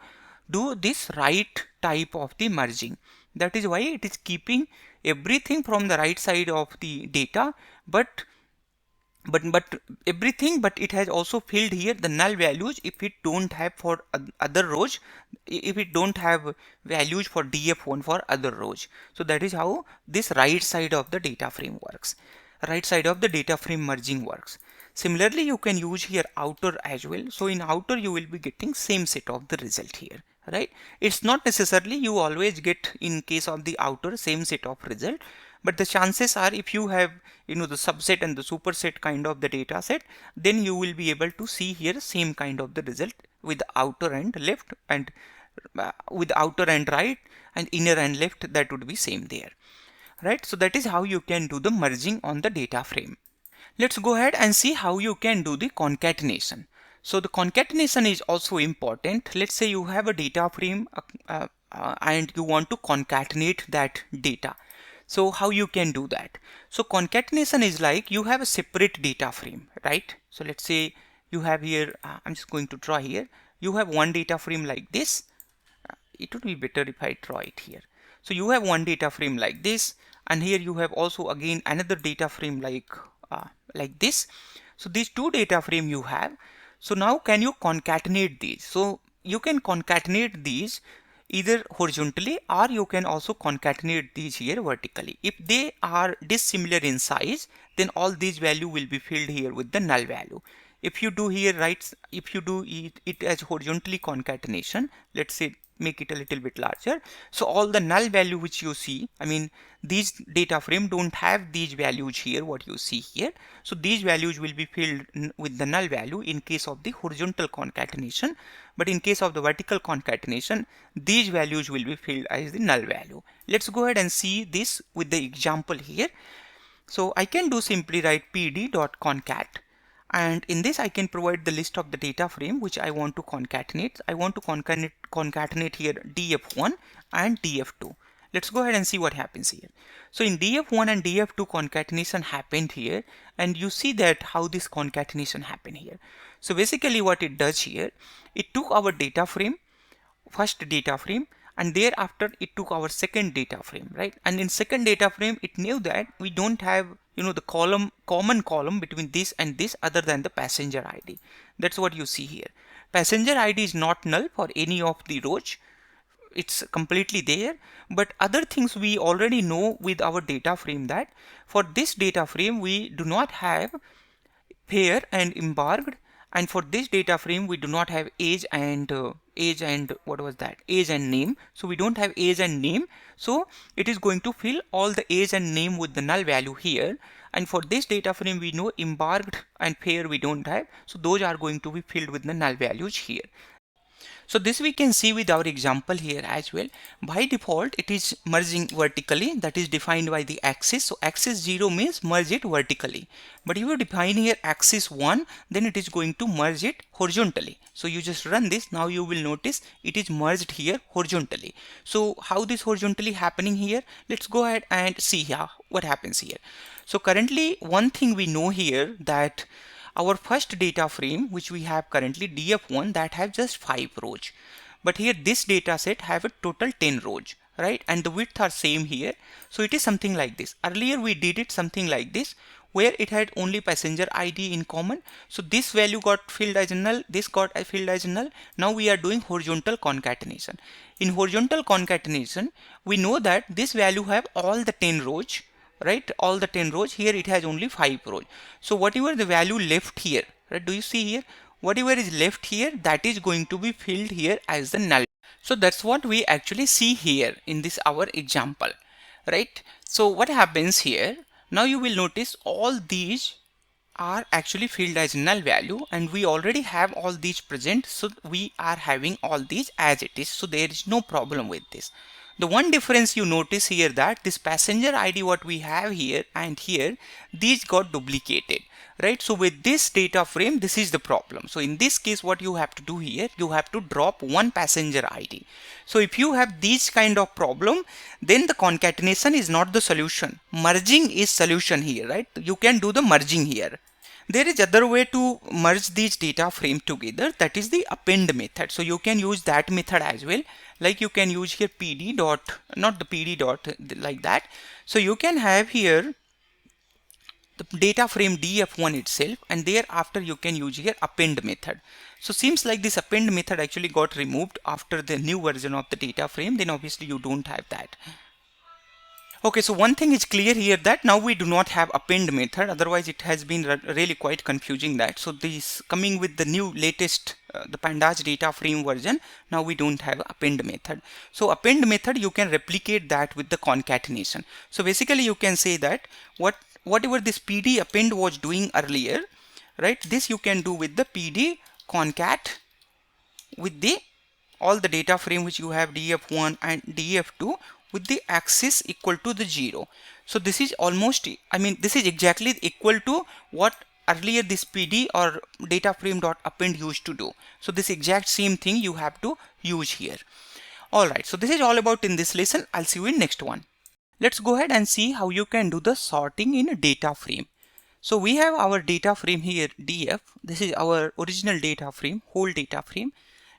do this right type of the merging. That is why it is keeping everything from the right side of the data, but everything, but it has also filled here the null values if it don't have for other rows, if it don't have values for df1 for other rows. So that is how this right side of the data frame works, right side of the data frame merging works. Similarly you can use here outer as well. So in outer you will be getting same set of the result here, right? It's not necessarily you always get in case of the outer same set of result, but the chances are if you have the subset and the superset kind of the data set, then you will be able to see here same kind of the result with outer and left, and with outer and right, and inner and left, that would be same there, right? So that is how you can do the merging on the data frame. Let's go ahead and see how you can do the concatenation. So the concatenation is also important. Let's say you have a data frame and you want to concatenate that data. So how you can do that? So concatenation is like you have a separate data frame, right? So let's say you have here, I'm just going to draw here. You have one data frame like this. It would be better if I draw it here. So you have one data frame like this, and here you have also again another data frame like this. So these two data frame you have. So now can you concatenate these? So you can concatenate these either horizontally, or you can also concatenate these here vertically. If they are dissimilar in size, then all these value will be filled here with the null value. If you do here if you do it as horizontally concatenation, let's say make it a little bit larger, so all the null value which you see, I mean these data frame don't have these values here what you see here, so these values will be filled with the null value in case of the horizontal concatenation, but in case of the vertical concatenation these values will be filled as the null value. Let's go ahead and see this with the example here. So I can do simply write pd.concat, and in this I can provide the list of the data frame which I want to concatenate. I want to concatenate here df1 and df2. Let's go ahead and see what happens here. So in df1 and df2 concatenation happened here, and you see that how this concatenation happened here. So basically what it does here, it took our data frame, first data frame, and thereafter it took our second data frame, right? And in second data frame it knew that we don't have the common column between this and this other than the passenger ID. That's what you see here. Passenger ID is not null for any of the rows. It's completely there, but other things we already know with our data frame, that for this data frame we do not have pair and embarked, and for this data frame we do not have age and what was that, age and name. So we don't have age and name, so it is going to fill all the age and name with the null value here. And for this data frame we know embarked and pair we don't have, so those are going to be filled with the null values here. So this we can see with our example here as well. By default it is merging vertically, that is defined by the axis. So axis 0 means merge it vertically, but if you define here axis 1, then it is going to merge it horizontally. So you just run this, now you will notice it is merged here horizontally. So how this horizontally happening here, let's go ahead and see here what happens here. So currently one thing we know here, that our first data frame which we have currently df1, that have just 5 rows, but here this data set have a total 10 rows, right? And the width are same here. So it is something like this. Earlier we did it something like this, where it had only passenger ID in common. So this value got filled as null, this got filled as null. Now we are doing horizontal concatenation. In horizontal concatenation we know that this value have all the 10 rows, right? All the 10 rows. Here it has only 5 rows. So whatever the value left here, right? Do you see here? Whatever is left here, that is going to be filled here as the null. So that's what we actually see here in this our example, right? So what happens here? Now you will notice all these are actually filled as null value, and we already have all these present, so we are having all these as it is, so there is no problem with this. The one difference you notice here, that this passenger ID what we have here and here, these got duplicated, right? So with this data frame, this is the problem. So in this case what you have to do here, you have to drop one passenger ID. So if you have this kind of problem, then the concatenation is not the solution. Merging is solution here, right? You can do the merging here. There is other way to merge these data frame together, that is the append method. So you can use that method as well. Like you can use here pd dot, not the pd dot like that. So you can have here the data frame df1 itself, and thereafter you can use here append method. So seems like this append method actually got removed after the new version of the data frame, then obviously you don't have that. Okay, so one thing is clear here, that now we do not have append method, otherwise it has been really quite confusing that. So this coming with the new latest the Pandas data frame version, now we don't have append method. So append method you can replicate that with the concatenation. So basically you can say that whatever this pd append was doing earlier, right, this you can do with the pd concat with the all the data frame which you have df1 and df2 with the axis equal to the 0. So this is almost, I mean this is exactly equal to what earlier this pd or data frame dot append used to do. So this exact same thing you have to use here. Alright, so this is all about in this lesson. I'll see you in next one. Let's go ahead and see how you can do the sorting in a data frame. So we have our data frame here df. This is our original data frame, whole data frame.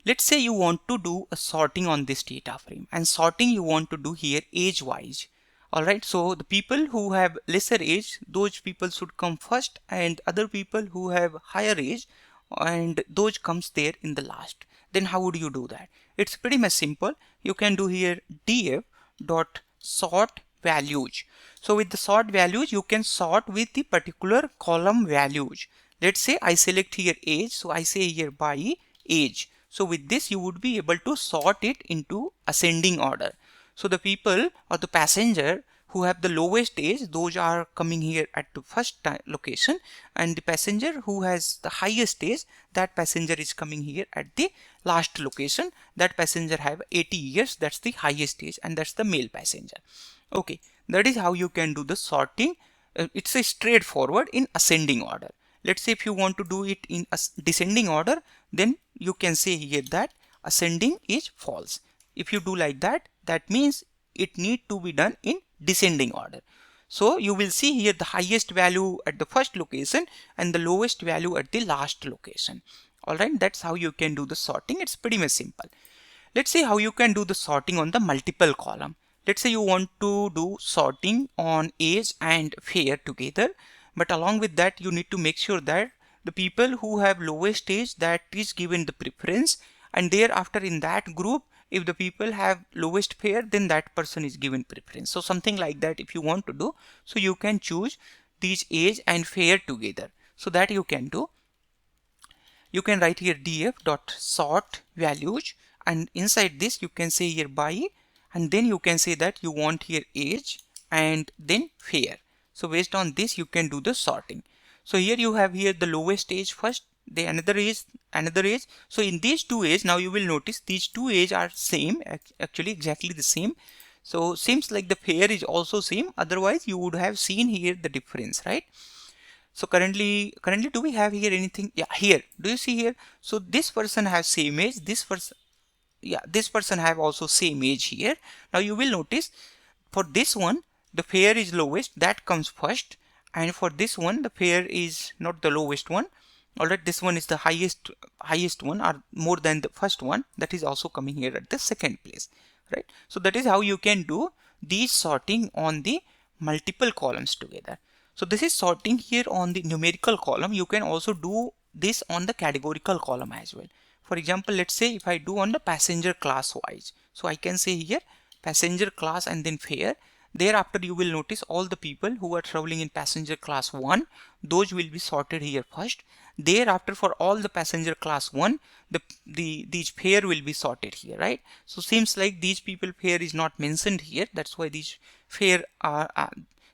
Let's say you want to do a sorting on this data frame, and sorting you want to do here age wise. Alright, so the people who have lesser age, those people should come first, and other people who have higher age, and those comes there in the last. Then how would you do that? It's pretty much simple. You can do here df dot sort values. So with the sort values you can sort with the particular column values. Let's say I select here age, so I say here by age. So with this you would be able to sort it into ascending order. So the people or the passenger who have the lowest age, those are coming here at the first location, and the passenger who has the highest age, that passenger is coming here at the last location. That passenger have 80 years, that's the highest age, and that's the male passenger. Okay, that is how you can do the sorting. It's a straightforward in ascending order. Let's say if you want to do it in a descending order, then you can say here that ascending is false. If you do like that, that means it need to be done in descending order. So you will see here the highest value at the first location and the lowest value at the last location. Alright, that's how you can do the sorting. It's pretty much simple. Let's see how you can do the sorting on the multiple column. let's say you want to do sorting on age and fair together, but along with that you need to make sure that the people who have lowest age, that is given the preference, and thereafter in that group if the people have lowest fair, then that person is given preference. So something like that if you want to do, so you can choose these age and fair together. So that you can do. You can write here df dot sort values, and inside this you can say here by, and then you can say that you want here age and then fair. So based on this you can do the sorting. So here you have here the lowest age first, then another age. So in these two age, now you will notice these two age are same, actually exactly the same. So seems like the fair is also same, otherwise you would have seen here the difference, right? So currently do we have here anything? Yeah, here do you see here? So this person has same age, this person, yeah, this person have also same age here. Now you will notice for this one the fair is lowest, that comes first, and for this one the fair is not the lowest one. Alright, this one is the highest one, or more than the first one, that is also coming here at the second place, right? So that is how you can do these sorting on the multiple columns together. So this is sorting here on the numerical column. You can also do this on the categorical column as well. For example, let's say if I do on the passenger class wise, so I can say here passenger class and then fare. Thereafter you will notice all the people who are traveling in passenger class 1, those will be sorted here first. Thereafter for all the passenger class 1, these fare will be sorted here, right? So seems like these people fare is not mentioned here, that's why these fare are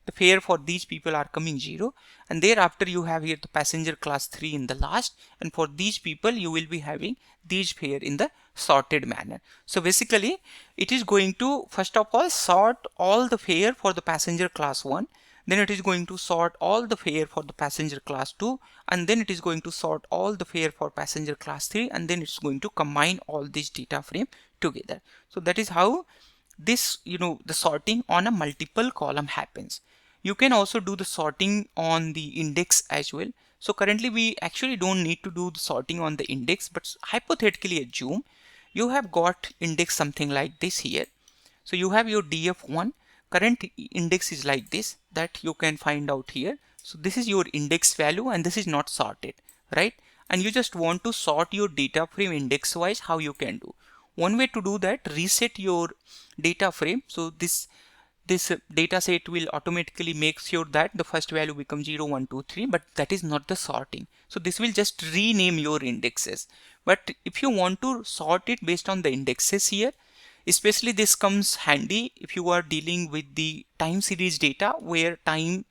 the fare for these people are coming 0, and thereafter you have here the passenger class 3 in the last, and for these people you will be having these fare in the sorted manner. So basically it is going to first of all sort all the fare for the passenger class 1, then it is going to sort all the fare for the passenger class 2, and then it is going to sort all the fare for passenger class 3, and then it's going to combine all these data frame together. So that is how this, the sorting on a multiple column happens. You can also do the sorting on the index as well. So currently we actually don't need to do the sorting on the index, but hypothetically assume you have got index something like this here. So you have your df1, current index is like this, that you can find out here. So this is your index value and this is not sorted, right? And you just want to sort your data frame index wise. How you can do? One way to do that, reset your data frame. So this data set will automatically make sure that the first value becomes 0, 1, 2, 3, but that is not the sorting. So this will just rename your indexes. But if you want to sort it based on the indexes here, especially this comes handy if you are dealing with the time series data where time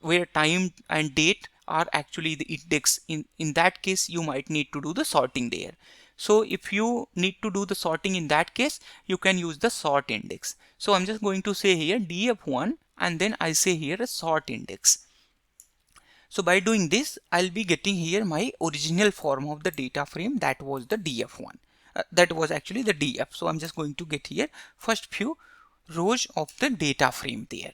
and date are actually the index. In that case you might need to do the sorting there. So if you need to do the sorting in that case, you can use the sort index. So I'm just going to say here df1 and then I say here a sort index. So by doing this, I'll be getting here my original form of the data frame, that was the df1. That was actually the df. So I'm just going to get here first few rows of the data frame there.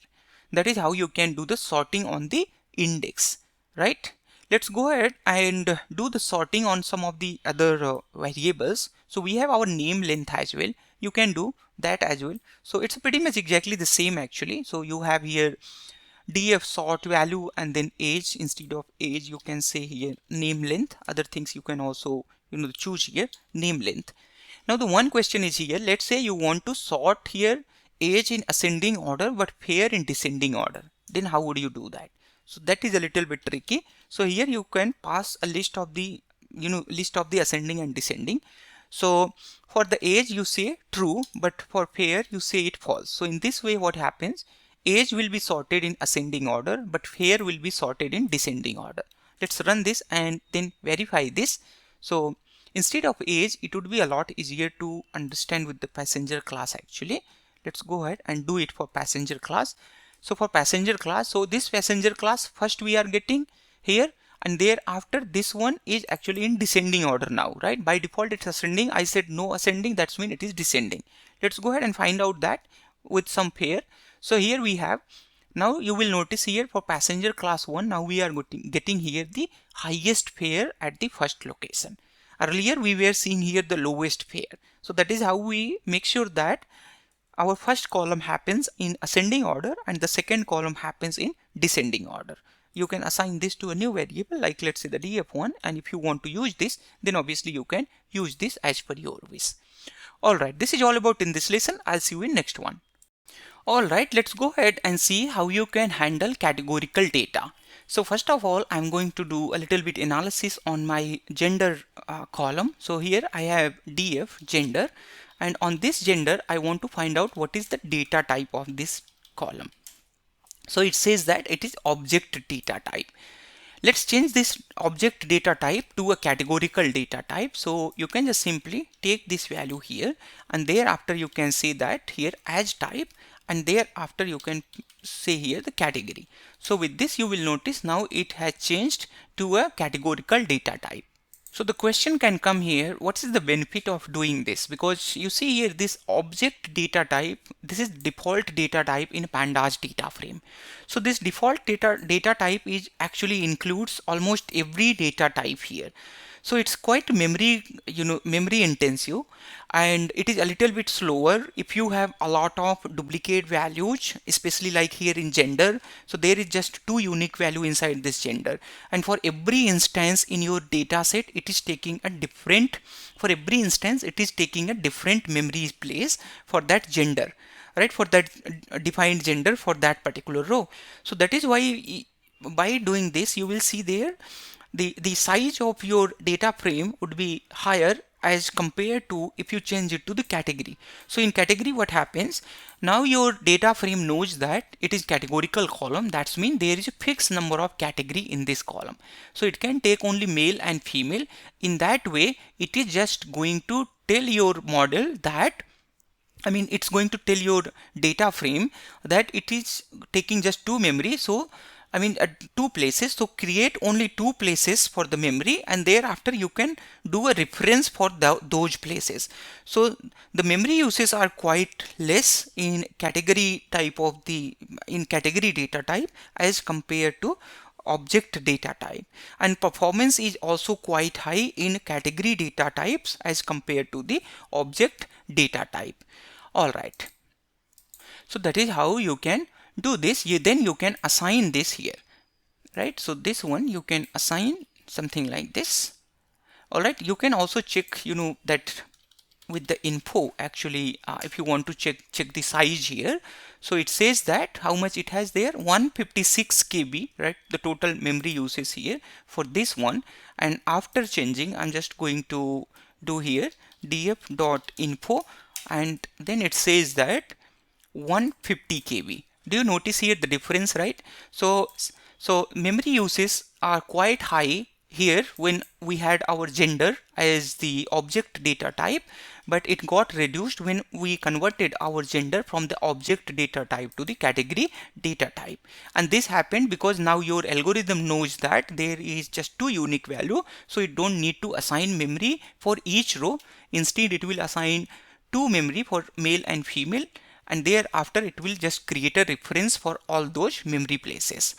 That is how you can do the sorting on the index, right? Let's go ahead and do the sorting on some of the other variables. So we have our name length as well. You can do that as well. So it's pretty much exactly the same actually. So you have here df sort value and then age. Instead of age you can say here name length. Other things you can also choose here name length. Now the one question is here, let's say you want to sort here age in ascending order but fare in descending order. Then how would you do that? So that is a little bit tricky. So here you can pass a list of the ascending and descending. So for the age you say true, but for fare you say it false. So in this way what happens, age will be sorted in ascending order but fare will be sorted in descending order. Let's run this and then verify this. So instead of age, it would be a lot easier to understand with the passenger class actually. Let's go ahead and do it for passenger class. So for passenger class, so this passenger class first we are getting here, and thereafter this one is actually in descending order now, right? By default it's ascending. I said no ascending, that's mean it is descending. Let's go ahead and find out that with some pair. So here we have, now you will notice here for passenger class 1, now we are getting here the highest fare at the first location. Earlier we were seeing here the lowest fare. So that is how we make sure that our first column happens in ascending order and the second column happens in descending order. You can assign this to a new variable, like let's say the df1, and if you want to use this, then obviously you can use this as per your wish. Alright, this is all about in this lesson. I'll see you in next one. Alright, let's go ahead and see how you can handle categorical data. So first of all, I'm going to do a little bit analysis on my gender column. So here I have df gender, and on this gender I want to find out what is the data type of this column. So it says that it is object data type. Let's change this object data type to a categorical data type. So you can just simply take this value here, and thereafter you can say that here as type, and thereafter you can say here the category. So with this you will notice now it has changed to a categorical data type. So the question can come here, what is the benefit of doing this? Because you see here this object data type, this is default data type in Pandas data frame. So this default data type is actually includes almost every data type here. So it's quite memory intensive, and it is a little bit slower if you have a lot of duplicate values, especially like here in gender. So there is just 2 unique value inside this gender, and for every instance in your data set it is taking a different, for every instance it is taking a different memory place for that gender, right, for that defined gender for that particular row. So that is why by doing this you will see there the size of your data frame would be higher as compared to if you change it to the category. So in category what happens, now your data frame knows that it is categorical column. That means there is a fixed number of category in this column. So it can take only male and female. In that way it is just going to tell your model that, it's going to tell your data frame that it is taking just 2 memory. So at 2 places, so create only 2 places for the memory, and thereafter you can do a reference for those places. So the memory uses are quite less in category data type as compared to object data type, and performance is also quite high in category data types as compared to the object data type. Alright, so that is how you can do this. Then you can assign this here, right? So this one you can assign something like this. Alright, you can also check that with the info actually, if you want to check the size here. So it says that how much it has there, 156 KB, right? The total memory usage here for this one, and after changing I'm just going to do here df.info, and then it says that 150 KB. Do you notice here the difference, right? So memory uses are quite high here when we had our gender as the object data type, but it got reduced when we converted our gender from the object data type to the category data type. And this happened because now your algorithm knows that there is just 2 unique value, so it don't need to assign memory for each row. Instead it will assign 2 memory for male and female, and thereafter it will just create a reference for all those memory places.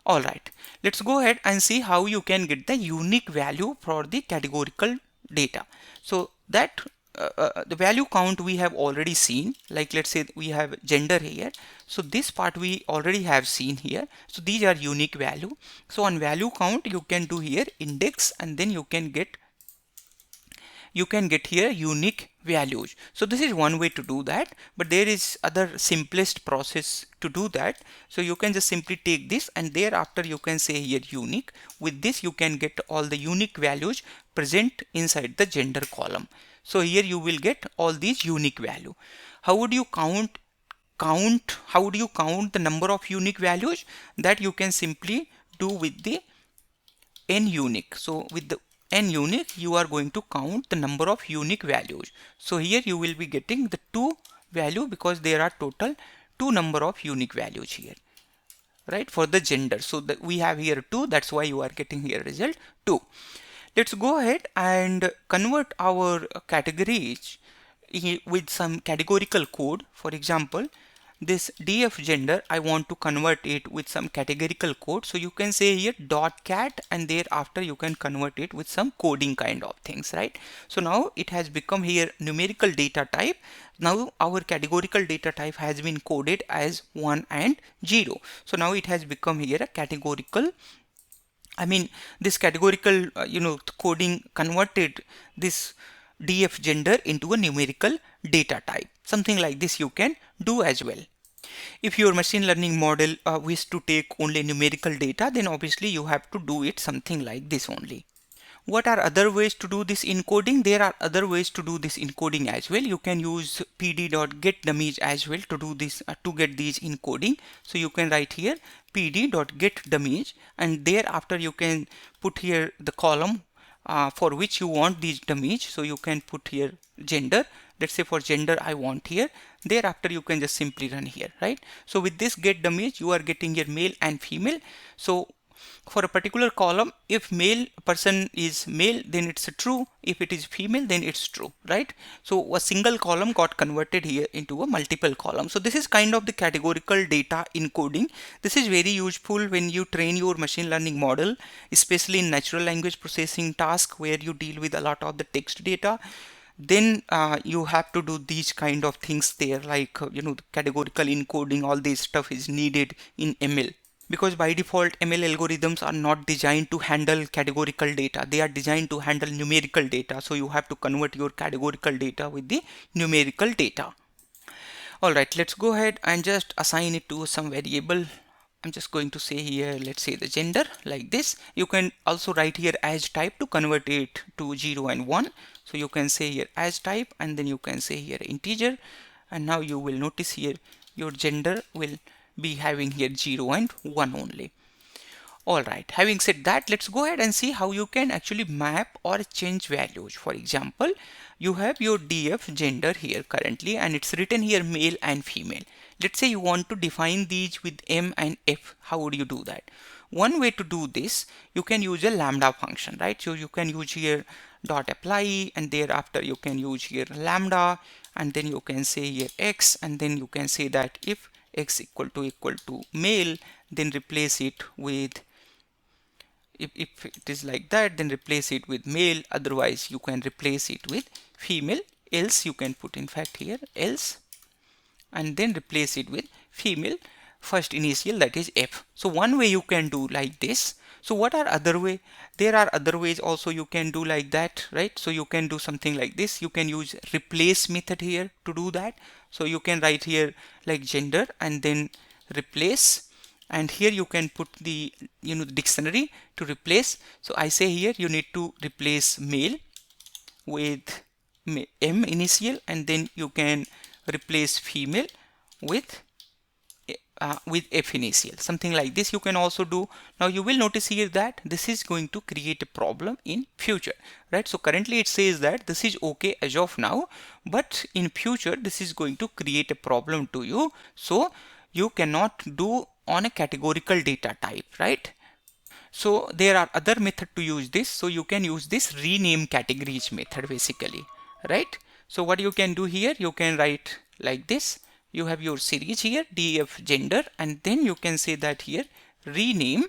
Alright, let's go ahead and see how you can get the unique value for the categorical data. So that the value count we have already seen, like let's say we have gender here. So this part we already have seen here. So these are unique value. So on value count you can do here index, and then you can get here unique values. So this is one way to do that, but there is other simplest process to do that. So you can just simply take this, and thereafter you can say here unique. With this you can get all the unique values present inside the gender column. So here you will get all these unique value. How would you count how would you count the number of unique values? That you can simply do with the n unique. So with the n unique you are going to count the number of unique values. So here you will be getting the 2 value because there are total 2 number of unique values here, right, for the gender. So that we have here 2, that's why you are getting here result 2. Let's go ahead and convert our categories with some categorical code. For example, this df gender, I want to convert it with some categorical code. So you can say here dot cat, and thereafter you can convert it with some coding kind of things, right? So now it has become here numerical data type. Now our categorical data type has been coded as 1 and 0. So now it has become here a categorical, this categorical coding converted this df gender into a numerical data type. Something like this you can do as well. If your machine learning model wish to take only numerical data, then obviously you have to do it something like this only. What are other ways to do this encoding? There are other ways to do this encoding as well. You can use pd.getDummies as well to do this, to get these encoding. So you can write here pd.getDummies, and thereafter you can put here the column for which you want these dummies. So you can put here gender. Let's say for gender I want here. Thereafter you can just simply run here, right? So with this get dummies, you are getting here male and female. So for a particular column, if male person is male, then it's a true. If it is female, then it's true, right? So a single column got converted here into a multiple column. So this is kind of the categorical data encoding. This is very useful when you train your machine learning model, especially in natural language processing task where you deal with a lot of the text data. Then you have to do these kind of things there, like the categorical encoding. All this stuff is needed in ML. Because by default ML algorithms are not designed to handle categorical data. They are designed to handle numerical data. So you have to convert your categorical data with the numerical data. Alright, let's go ahead and just assign it to some variable. I'm just going to say here, let's say the gender, like this. You can also write here as type to convert it to 0 and 1. So you can say here as type, and then you can say here integer. And now you will notice here your gender will be having here 0 and 1 only. Alright, having said that, let's go ahead and see how you can actually map or change values. For example, you have your df gender here currently, and it's written here male and female. Let's say you want to define these with m and f. How would you do that? One way to do this, you can use a lambda function, right? So you can use here dot apply, and thereafter you can use here lambda, and then you can say here x, and then you can say that if x equal to male, then replace it with, if it is like that, then replace it with male. Otherwise you can replace it with female. Else you can put in fact here else, and then replace it with female first initial, that is f. So one way you can do like this. So what are other way? There are other ways also you can do like that, right? So you can do something like this. You can use replace method here to do that. So you can write here like gender and then replace, and here you can put the the dictionary to replace. So I say here you need to replace male with m initial, and then you can replace female with f initial, something like this you can also do. Now you will notice here that this is going to create a problem in future, right? So currently it says that this is okay as of now, but in future this is going to create a problem to you. So you cannot do on a categorical data type, right? So there are other method to use this. So you can use this rename categories method basically, right? So what you can do here, you can write like this. You have your series here df gender, and then you can say that here rename,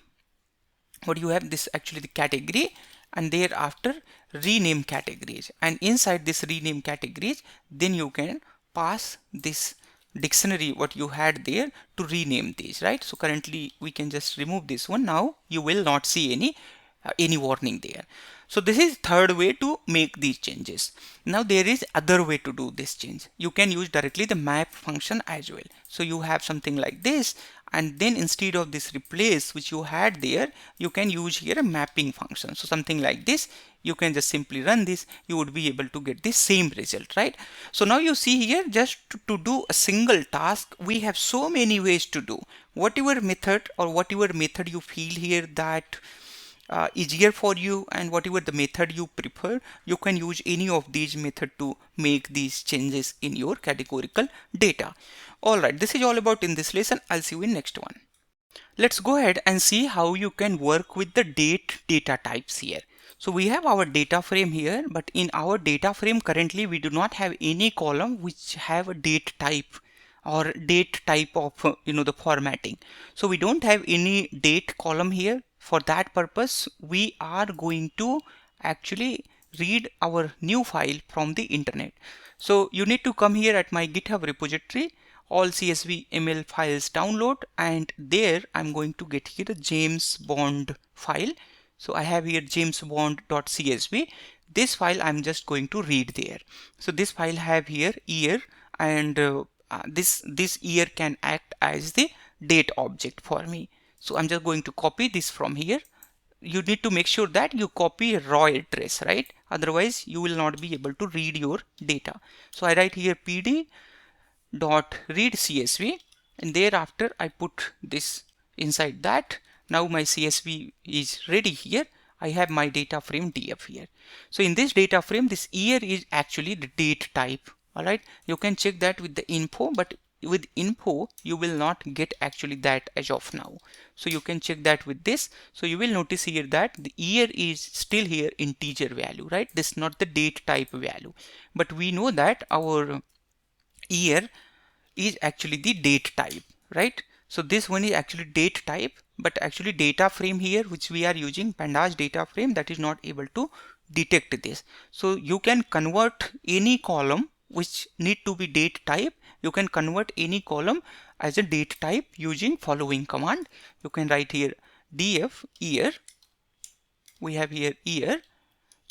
what you have this actually the category, and thereafter rename categories, and inside this rename categories then you can pass this dictionary what you had there to rename these, right? So currently we can just remove this one. Now you will not see any warning there. So this is third way to make these changes. Now there is other way to do this change. You can use directly the map function as well. So you have something like this, and then instead of this replace which you had there, you can use here a mapping function. So something like this, you can just simply run this, you would be able to get the same result, right? So now you see here, just to do a single task, we have so many ways to do. Whatever method you feel here that easier for you, and whatever the method you prefer, you can use any of these method to make these changes in your categorical data. Alright, this is all about in this lesson. I'll see you in next one. Let's go ahead and see how you can work with the date data types here. So we have our data frame here, but in our data frame currently we do not have any column which have a date type or date type of the formatting. So we don't have any date column here. For that purpose, we are going to actually read our new file from the internet. So you need to come here at my GitHub repository, all CSV ML files download, and there I'm going to get here a James Bond file. So I have here jamesbond.csv. This file I'm just going to read there. So this file have here year, and this year can act as the date object for me. So I'm just going to copy this from here. You need to make sure that you copy raw address, right? Otherwise you will not be able to read your data. So I write here pd dot read csv, and thereafter I put this inside that. Now my CSV is ready here. I have my data frame df here. So in this data frame, this year is actually the date type. All right, you can check that with the info, but with info you will not get actually that as of now. So you can check that with this. So you will notice here that the year is still here integer value, right? This is not the date type value, but we know that our year is actually the date type, right? So this one is actually date type, but actually data frame here which we are using, pandas data frame, that is not able to detect this. So you can convert any column which need to be date type. You can convert any column as a date type using following command. You can write here df year. We have here year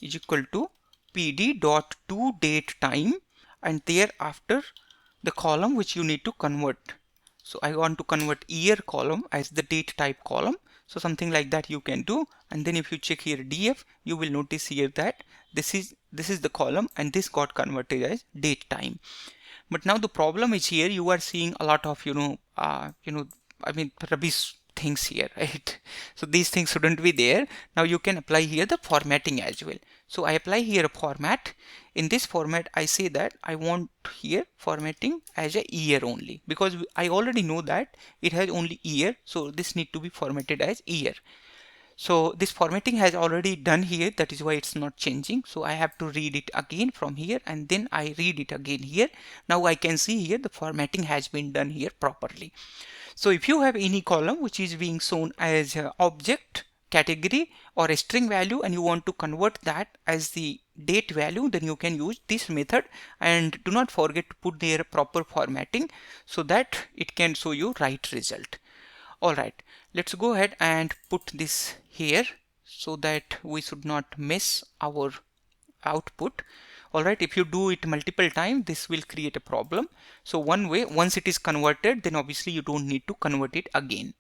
is equal to pd dot to date time, and thereafter the column which you need to convert. So I want to convert year column as the date type column. So something like that you can do. And then if you check here df, you will notice here that this is the column, and this got converted as date time. But now the problem is here you are seeing a lot of rubbish things here, right? So these things shouldn't be there. Now you can apply here the formatting as well. So I apply here a format. In this format I say that I want here formatting as a year only, because I already know that it has only year, so this need to be formatted as year. So this formatting has already done here, that is why it's not changing. So I have to read it again from here, and then I read it again here. Now I can see here the formatting has been done here properly. So if you have any column which is being shown as object, category, or a string value, and you want to convert that as the date value, then you can use this method. And do not forget to put there proper formatting so that it can show you right result. Alright, let's go ahead and put this here so that we should not miss our output. Alright, if you do it multiple times, this will create a problem. So one way, once it is converted, then obviously you don't need to convert it again.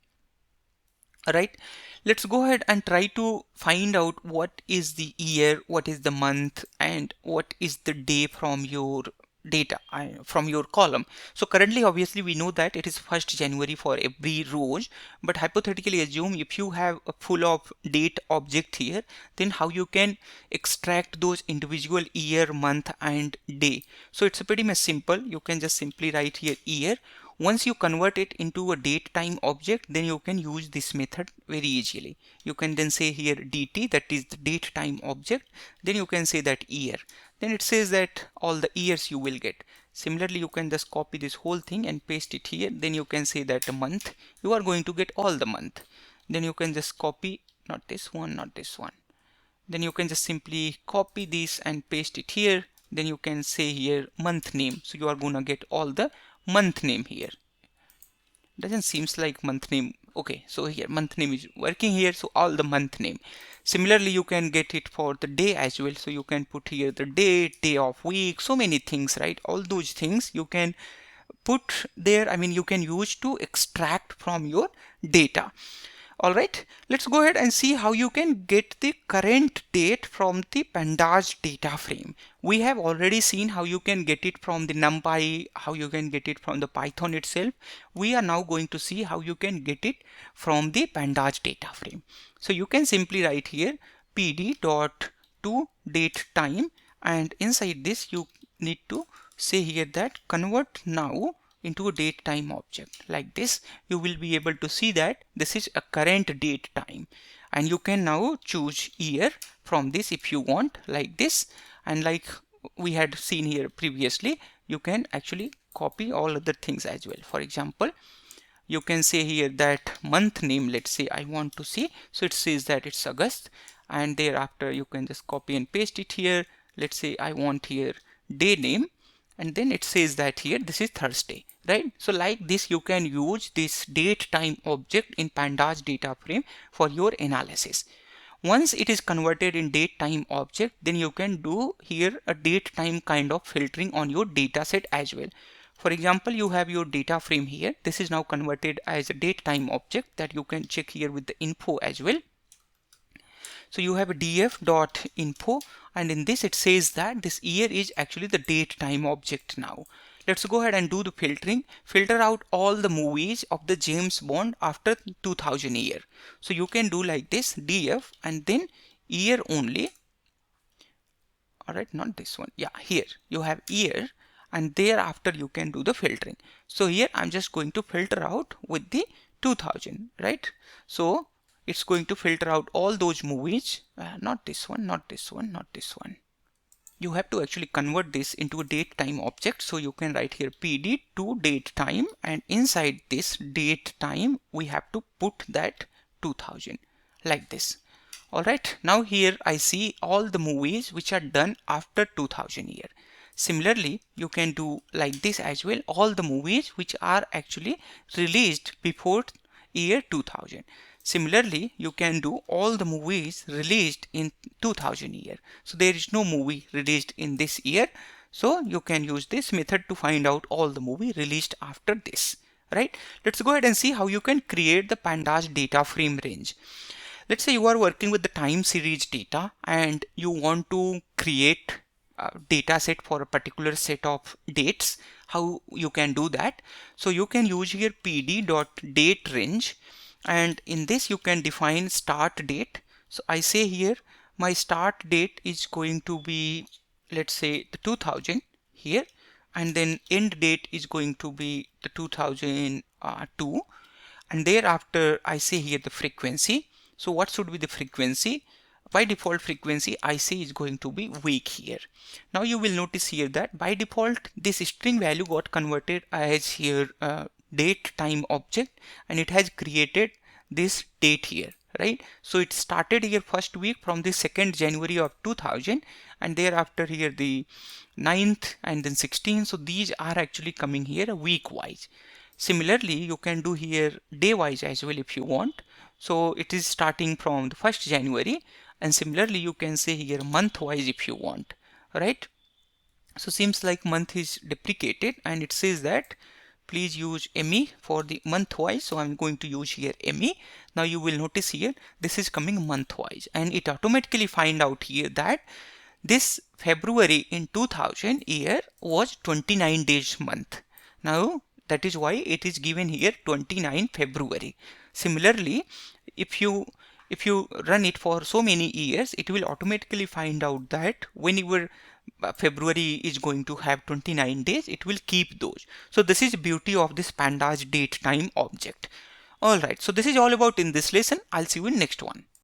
Alright, let's go ahead and try to find out what is the year, what is the month, and what is the day from your data, from your column. So currently obviously we know that it is 1st January for every rows, but hypothetically assume if you have a full of date object here, then how you can extract those individual year, month, and day. So it's pretty much simple. You can just simply write here year. Once you convert it into a date time object, then you can use this method very easily. You can then say here dt, that is the date time object. Then you can say that year. Then it says that all the years you will get. Similarly, you can just copy this whole thing and paste it here. Then you can say that a month, you are going to get all the month. Then you can just copy, not this one, not this one. Then you can just simply copy this and paste it here. Then you can say here month name. So you are going to get all the month name here. Doesn't seems like month name. Okay, so here month name is working here, so all the month name. Similarly, you can get it for the day as well. So you can put here the date, day of week, so many things, right? All those things you can put there. I mean, you can use to extract from your data. Alright, let's go ahead and see how you can get the current date from the pandas data frame. We have already seen how you can get it from the NumPy, how you can get it from the Python itself. We are now going to see how you can get it from the pandas data frame. So you can simply write here pd dot to date time, and inside this you need to say here that convert now into a date time object. Like this, you will be able to see that this is a current date time, and you can now choose year from this if you want, like this. And like we had seen here previously, you can actually copy all other things as well. For example, you can say here that month name, let's say I want to see, so it says that it's August, and thereafter you can just copy and paste it here. Let's say I want here day name, and then it says that here this is Thursday, right? So like this, you can use this date time object in Pandas data frame for your analysis. Once it is converted in date time object, then you can do here a date time kind of filtering on your data set as well. For example, you have your data frame here. This is now converted as a date time object that you can check here with the info as well. So you have a df.info, and in this it says that this year is actually the date time object now. Let's go ahead and do the filtering. Filter out all the movies of the James Bond after 2000 year. So you can do like this, df and then year only. Alright, not this one. Yeah, here you have year, and thereafter you can do the filtering. So here I'm just going to filter out with the 2000, right? So it's going to filter out all those movies. Not this one, not this one, not this one. You have to actually convert this into a date time object. So you can write here pd to date time, and inside this date time we have to put that 2000 like this. Alright, now here I see all the movies which are done after 2000 year. Similarly, you can do like this as well, all the movies which are actually released before year 2000. Similarly, you can do all the movies released in 2000 year. So there is no movie released in this year. So you can use this method to find out all the movie released after this, right? Let's go ahead and see how you can create the Pandas data frame range. Let's say you are working with the time series data and you want to create a data set for a particular set of dates. How you can do that? So you can use here pd.dateRange, and in this you can define start date. So I say here my start date is going to be, let's say, the 2000 here, and then end date is going to be the 2002, and thereafter I say here the frequency. So what should be the frequency? By default frequency I say is going to be week here. Now you will notice here that by default this string value got converted as here date time object, and it has created this date here, right? So it started here first week from the 2nd January of 2000, and thereafter here the 9th and then 16th. So these are actually coming here week wise. Similarly, you can do here day wise as well if you want. So it is starting from the 1st January, and similarly you can say here month wise if you want, right? So seems like month is deprecated, and it says that please use ME for the month wise. So I'm going to use here ME. Now you will notice here this is coming month wise, and it automatically find out here that this February in 2000 year was 29 days month. Now that is why it is given here 29 February. Similarly, if you run it for so many years, it will automatically find out that whenever February is going to have 29 days, it will keep those. So this is beauty of this Pandas date time object. Alright, so this is all about in this lesson. I'll see you in next one.